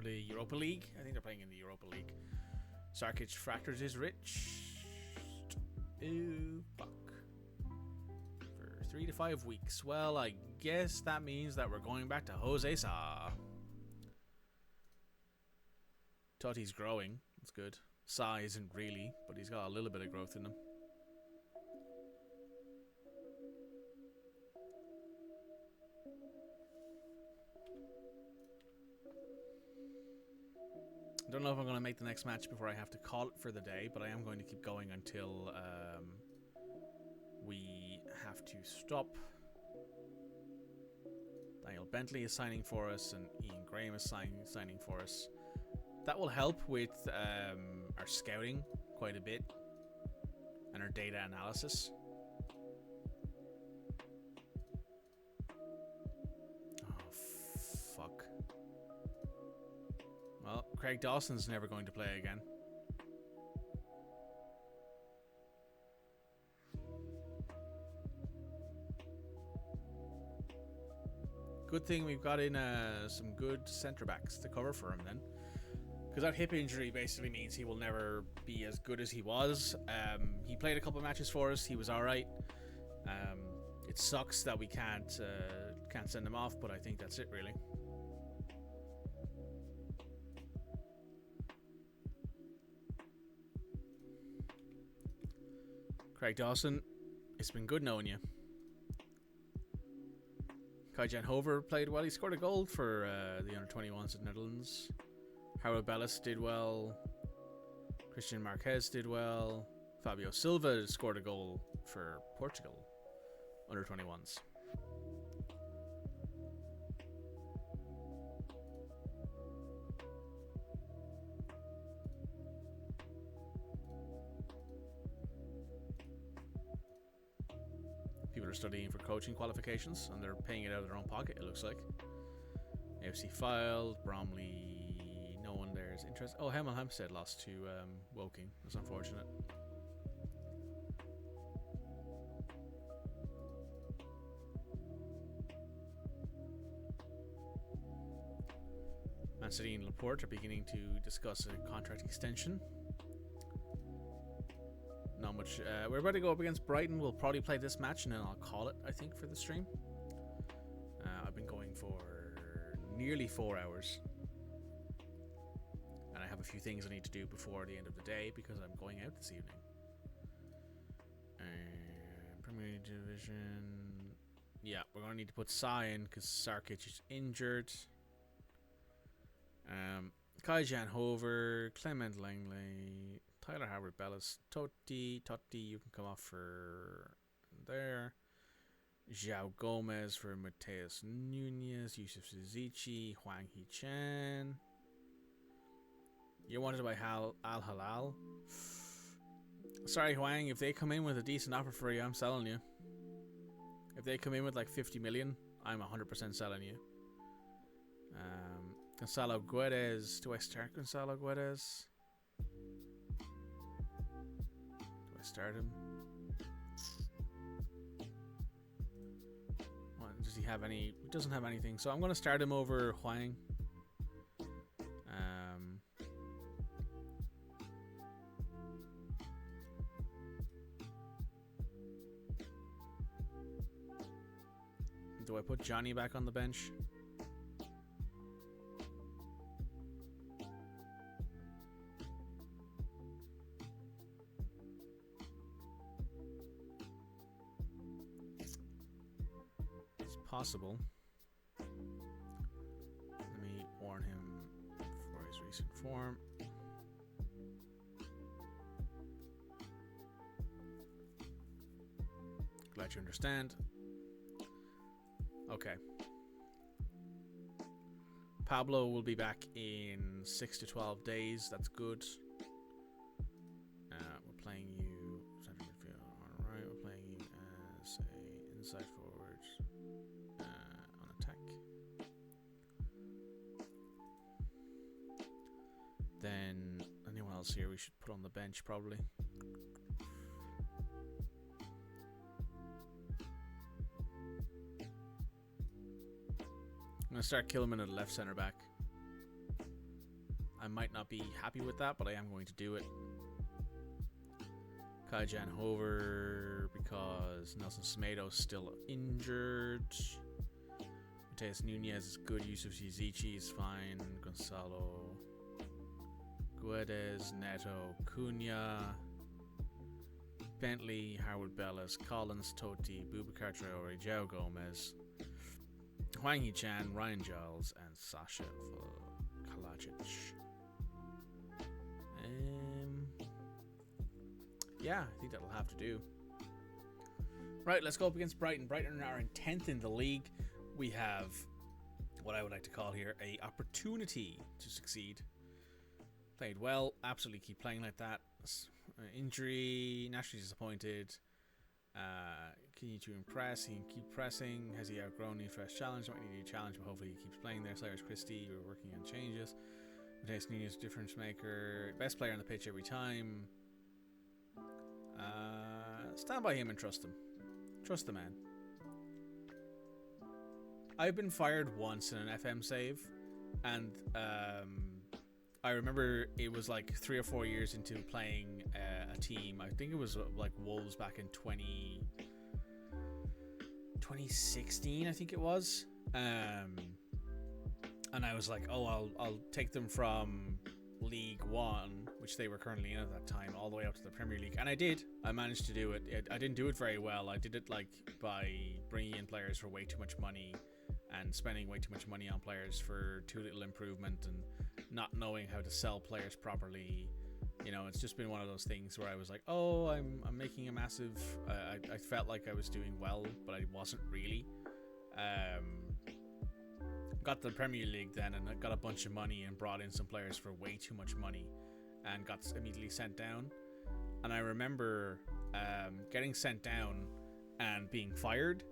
the Europa League. I think they're playing in the Europa League. Sarkic fractures his wrist. Ooh, fuck. For 3 to 5 weeks. Well, I guess that means that we're going back to Jose Sa. Totti's growing. That's good. Sa isn't really, but he's got a little bit of growth in him. I don't know if I'm going to make the next match before I have to call it for the day, but I am going to keep going until we have to stop. Daniel Bentley is signing for us, and Ian Graham is signing for us. That will help with our scouting quite a bit and our data analysis. Oh, fuck. Well, Craig Dawson's never going to play again. Good thing we've got in some good centre backs to cover for him then. Because that hip injury basically means he will never be as good as he was. He played a couple of matches for us. He was alright. It sucks that we can't send him off, but I think that's it really. Craig Dawson, it's been good knowing you. Kai-Jan Hover played well. He scored a goal for the under-21s of Netherlands. Harold Bellis did well. Christian Marquez did well. Fabio Silva scored a goal for Portugal under-21s. People are studying for coaching qualifications and they're paying it out of their own pocket, it looks like. AFC filed. Bromley, no one there is interested. Oh, Hemel Hempstead lost to Woking. That's unfortunate. Man City and Laporte are beginning to discuss a contract extension. Not much. We're about to go up against Brighton. We'll probably play this match and then I'll call it, I think, for the stream. I've been going for nearly 4 hours. And I have a few things I need to do before the end of the day because I'm going out this evening. Premier Division. Yeah, we're going to need to put Sai in because Sarkic is injured. Kai-Jan Hover, Clement Langley, Tyler Howard Bellis, Totti, you can come off for there. João Gomez for Mateus Nunes, Yusuf Zizici, Huang Hee-chan. You're wanted by Al Halal. Sorry, Huang, if they come in with a decent offer for you, I'm selling you. If they come in with like 50 million, I'm 100% selling you. Gonzalo Guedes. Do I start Gonzalo Guedes? Do I start him? What, does he have any? He doesn't have anything. So I'm going to start him over Huang. Do I put Johnny back on the bench? It's possible. Let me warn him for his recent form. Glad you understand. Okay. Pablo will be back in 6 to 12 days. That's good. We're playing you central midfield. Alright, we're playing you as a inside forward on attack. Then anyone else here we should put on the bench probably. I'm going to start Kilman at left centre back. I might not be happy with that, but I am going to do it. Kai-Jan Hover because Nelson Semedo's still injured. Mateus Nunes is good. Yusuf Zizici is fine. Gonzalo Guedes, Neto, Cunha, Bentley, Howard Bellis, Collins, Totti, Boubacar Traore, João Gomez, Huang Hee-chan, Ryan Giles, and Sasha Kalajic. Yeah, I think that'll have to do. Right, let's go up against Brighton. Brighton are in 10th in the league. We have what I would like to call here a opportunity to succeed. Played well, absolutely keep playing like that. Injury, naturally disappointed. Continue to impress. He can keep pressing. Has he outgrown the fresh challenge? Might need a new challenge, but hopefully he keeps playing there. Cyrus Christie, we're working on changes. Mateus Nunes, difference maker. Best player on the pitch every time. Stand by him and trust him. Trust the man. I've been fired once in an FM save, and I remember it was like 3 or 4 years into playing a team. I think it was like Wolves back in 2016, I think it was. And I was like, oh, I'll take them from League One, which they were currently in at that time, all the way up to the Premier League. And I did. I managed to do it. I didn't do it very well. I did it like by bringing in players for way too much money and spending way too much money on players for too little improvement and not knowing how to sell players properly. You know, it's just been one of those things where I was like, oh, I'm making a massive... I felt like I was doing well, but I wasn't really. Got to the Premier League then and got a bunch of money and brought in some players for way too much money and got immediately sent down. And I remember getting sent down and being fired,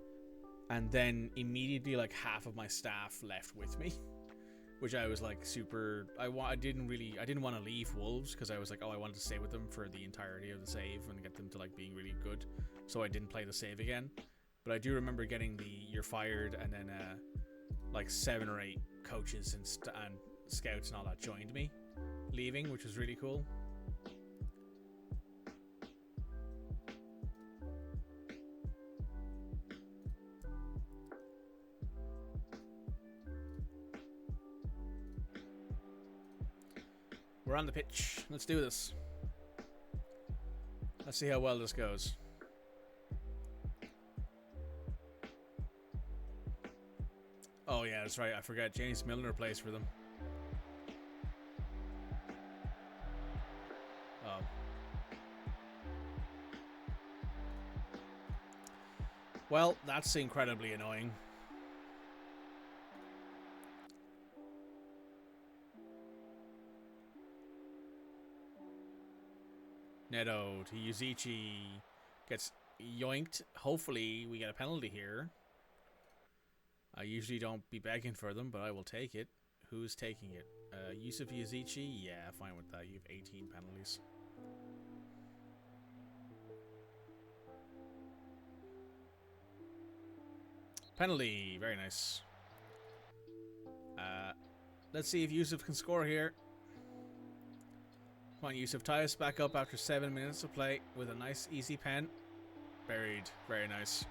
and then immediately like half of my staff left with me, which I was like super... I didn't want to leave Wolves because I was like, oh, I wanted to stay with them for the entirety of the save and get them to like being really good, so I didn't play the save again. But I do remember getting the you're fired, and then like 7 or 8 coaches and scouts and all that joined me leaving, which was really cool. We're on the pitch. Let's do this. Let's see how well this goes. Oh yeah, that's right. I forgot James Milner plays for them. Oh. Well, that's incredibly annoying. Neto to Yuzichi. Gets yoinked. Hopefully we get a penalty here. I usually don't be begging for them, but I will take it. Who's taking it? Yusuf Yuzichi? Yeah, fine with that. You have 18 penalties. Penalty. Very nice. Let's see if Yusuf can score here. Come on, Yusuf. Tie us back up after 7 minutes of play with a nice, easy pen. Buried. Very nice.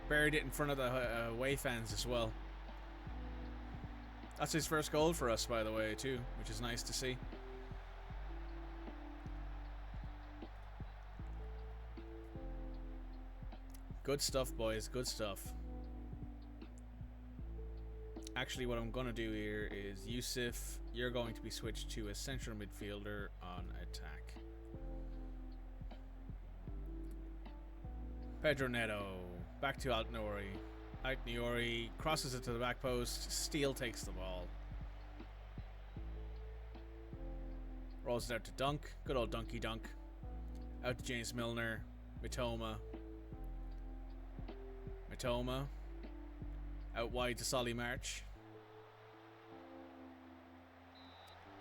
Buried it in front of the away fans as well. That's his first goal for us, by the way, too, which is nice to see. Good stuff, boys. Good stuff. Actually, what I'm going to do here is, Yusuf, you're going to be switched to a central midfielder on attack. Pedro Neto. Back to Altniori. Altniori crosses it to the back post. Steele takes the ball. Rolls it out to Dunk. Good old Dunky Dunk. Out to James Milner. Mitoma. Mitoma. Out wide to Solly March.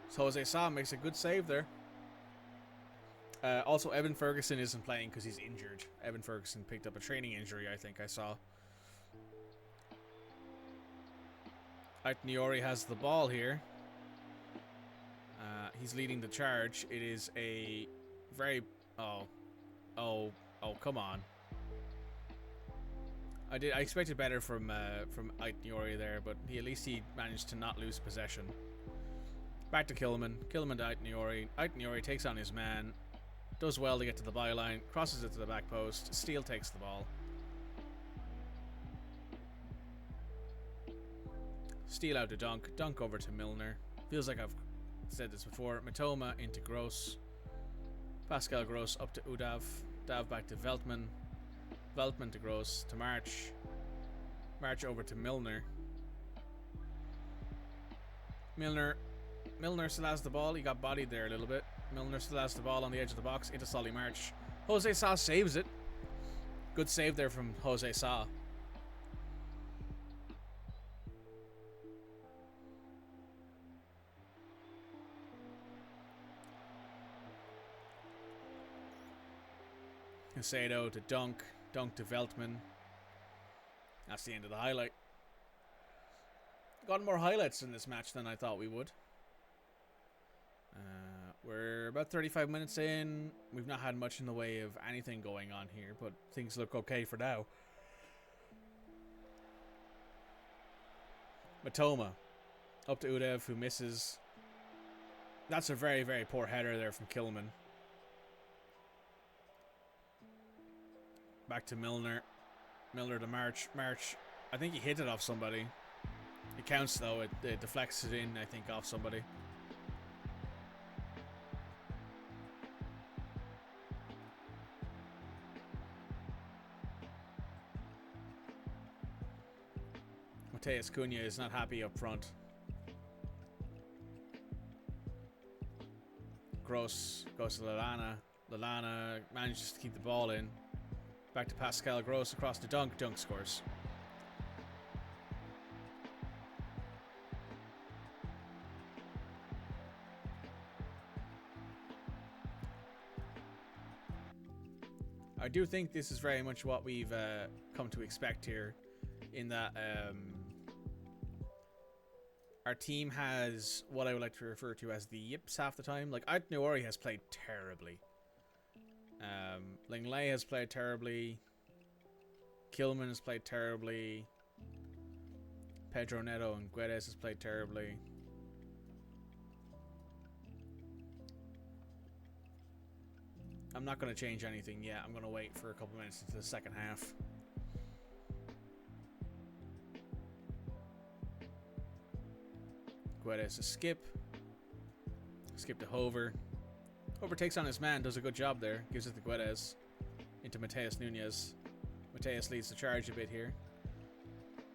So Jose Sa makes a good save there. Also, Evan Ferguson isn't playing because he's injured. Evan Ferguson picked up a training injury, I think I saw. Altniori has the ball here. He's leading the charge. It is a very... Oh, come on. I expected better from Altniori there, but at least he managed to not lose possession. Back to Kilman. Kilman to Altniori. Altniori takes on his man. Does well to get to the byline. Crosses it to the back post. Steele takes the ball. Steele out to Dunk. Dunk over to Milner. Feels like I've said this before. Mitoma into Gross. Pascal Gross up to Udav. Dav back to Veltman. Veltman to Gross to March. March over to Milner. Milner still has the ball. He got bodied there a little bit. Milner still has the ball on the edge of the box into Solly March. Jose Sa saves it. Good save there from Jose Sa. Casado to Dunk. Dunk to Veltman. That's the end of the highlight. Got more highlights in this match than I thought we would. We're about 35 minutes in. We've not had much in the way of anything going on here, but things look okay for now. Mitoma up to Udev, who misses. That's a very, very poor header there from Kilman. Back to Milner. Milner to March. March, I think he hit it off somebody. It counts though. It deflects it in, I think, off somebody. Mateus Cunha is not happy up front. Gross goes to Lallana. Lallana manages to keep the ball in. Back to Pascal Gross across to Dunk. Dunk scores. I do think this is very much what we've come to expect here, in that our team has what I would like to refer to as the yips half the time. Like, Altniori has played terribly. Langley has played terribly. Kilman has played terribly. Pedro Neto and Guedes has played terribly. I'm not going to change anything yet. I'm going to wait for a couple minutes into the second half. Guedes a skip. Skip to Hover. Hover takes on his man, does a good job there. Gives it to Guedes. Into Mateus Nunez. Mateus leads the charge a bit here.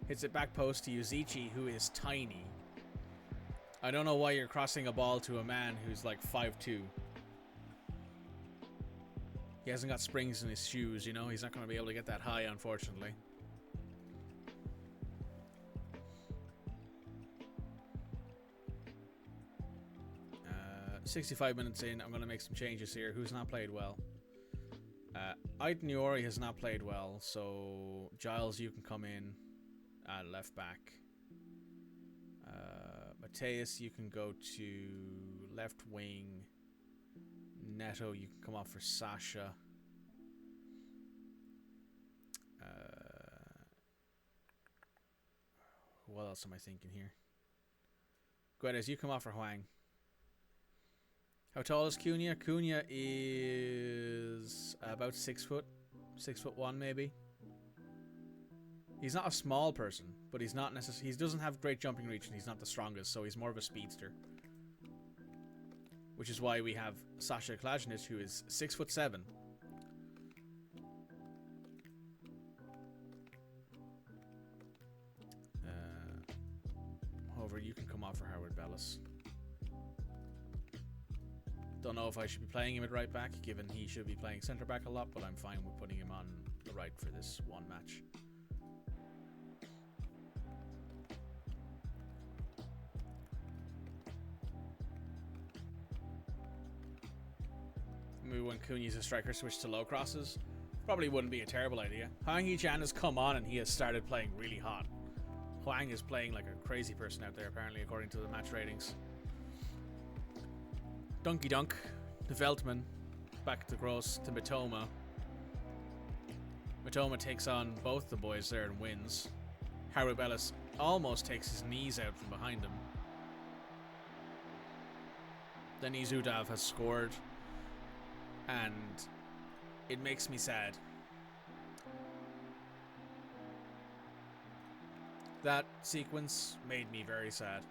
Hits it back post to Uzici, who is tiny. I don't know why you're crossing a ball to a man who's like 5'2". He hasn't got springs in his shoes, you know? He's not going to be able to get that high, unfortunately. 65 minutes in, I'm going to make some changes here. Who's not played well? Aiden Iori has not played well, so Giles, you can come in at left back. Mateus, you can go to left wing. Neto, you can come off for Sasha. What else am I thinking here? Guedes, you come off for Huang. How tall is Cunha? Cunha is about 6 foot. 6'1" maybe. He's not a small person, but he's not necessarily. He doesn't have great jumping reach, and he's not the strongest, so he's more of a speedster. Which is why we have Sasha Klajnic, who is 6'7". However, you can come off for Howard Bellis. Don't know if I should be playing him at right back, given he should be playing centre back a lot, but I'm fine with putting him on the right for this one match. Maybe when Cunha's a striker, switch to low crosses. Probably wouldn't be a terrible idea. Huang Yi-chan has come on and he has started playing really hot. Huang is playing like a crazy person out there, apparently, according to the match ratings. Dunky Dunk, to Veltman, back to Gross, to Mitoma. Mitoma takes on both the boys there and wins. Harry Bellis almost takes his knees out from behind him. Then Izudav has scored, and it makes me sad. That sequence made me very sad.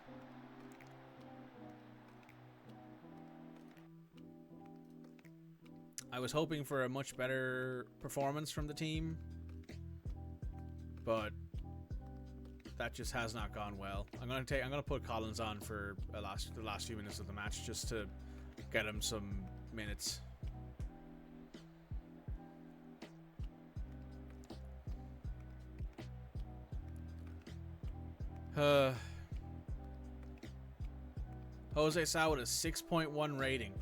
I was hoping for a much better performance from the team, but that just has not gone well. I'm gonna put Collins on for the last few minutes of the match just to get him some minutes. Jose Sa with a 6.1 rating.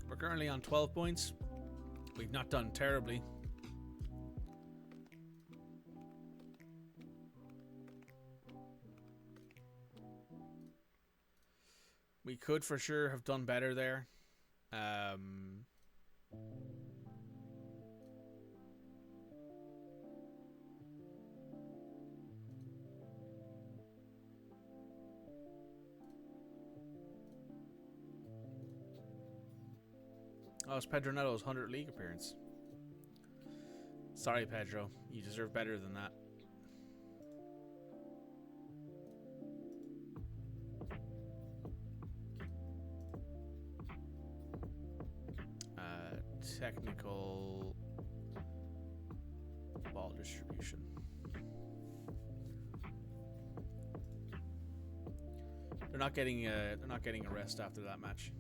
We're currently on 12 points. We've not done terribly. We could for sure have done better there. Oh, it's Pedro Neto's 100th league appearance. Sorry, Pedro. You deserve better than that. Technical ball distribution. They're not getting a rest after that match.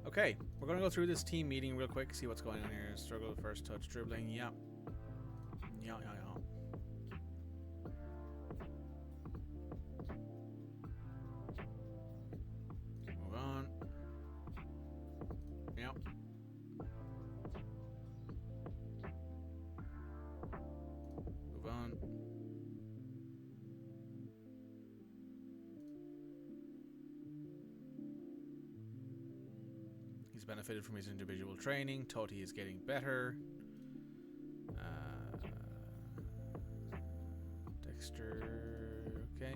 Okay, we're gonna go through this team meeting real quick, see what's going on here. Struggle with first touch, dribbling, yeah. benefited from his individual training. Toti is getting better. Dexter, okay.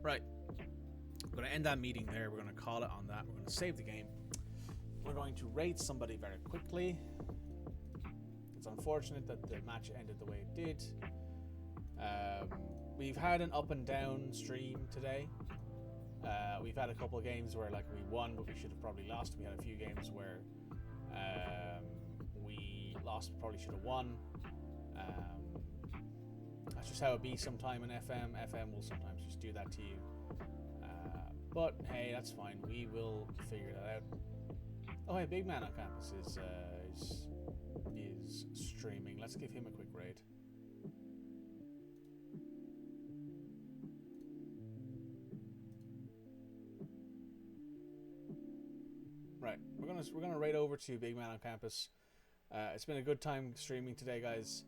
Right. We're going to end that meeting there. We're going to call it on that. We're going to save the game. We're going to rate somebody very quickly. It's unfortunate that the match ended the way it did. We've had an up and down stream today. We've had a couple of games where like we won, but we should have probably lost. We had a few games where we lost, but probably should have won. That's just how it be sometime in FM. FM will sometimes just do that to you. But hey, that's fine. We will figure that out. Oh, hey, Big Man on Campus is streaming. Let's give him a quick raid. Right, we're gonna raid over to Big Man on Campus. It's been a good time streaming today, guys.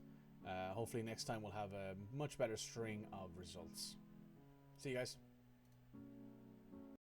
Hopefully next time we'll have a much better string of results. See you guys.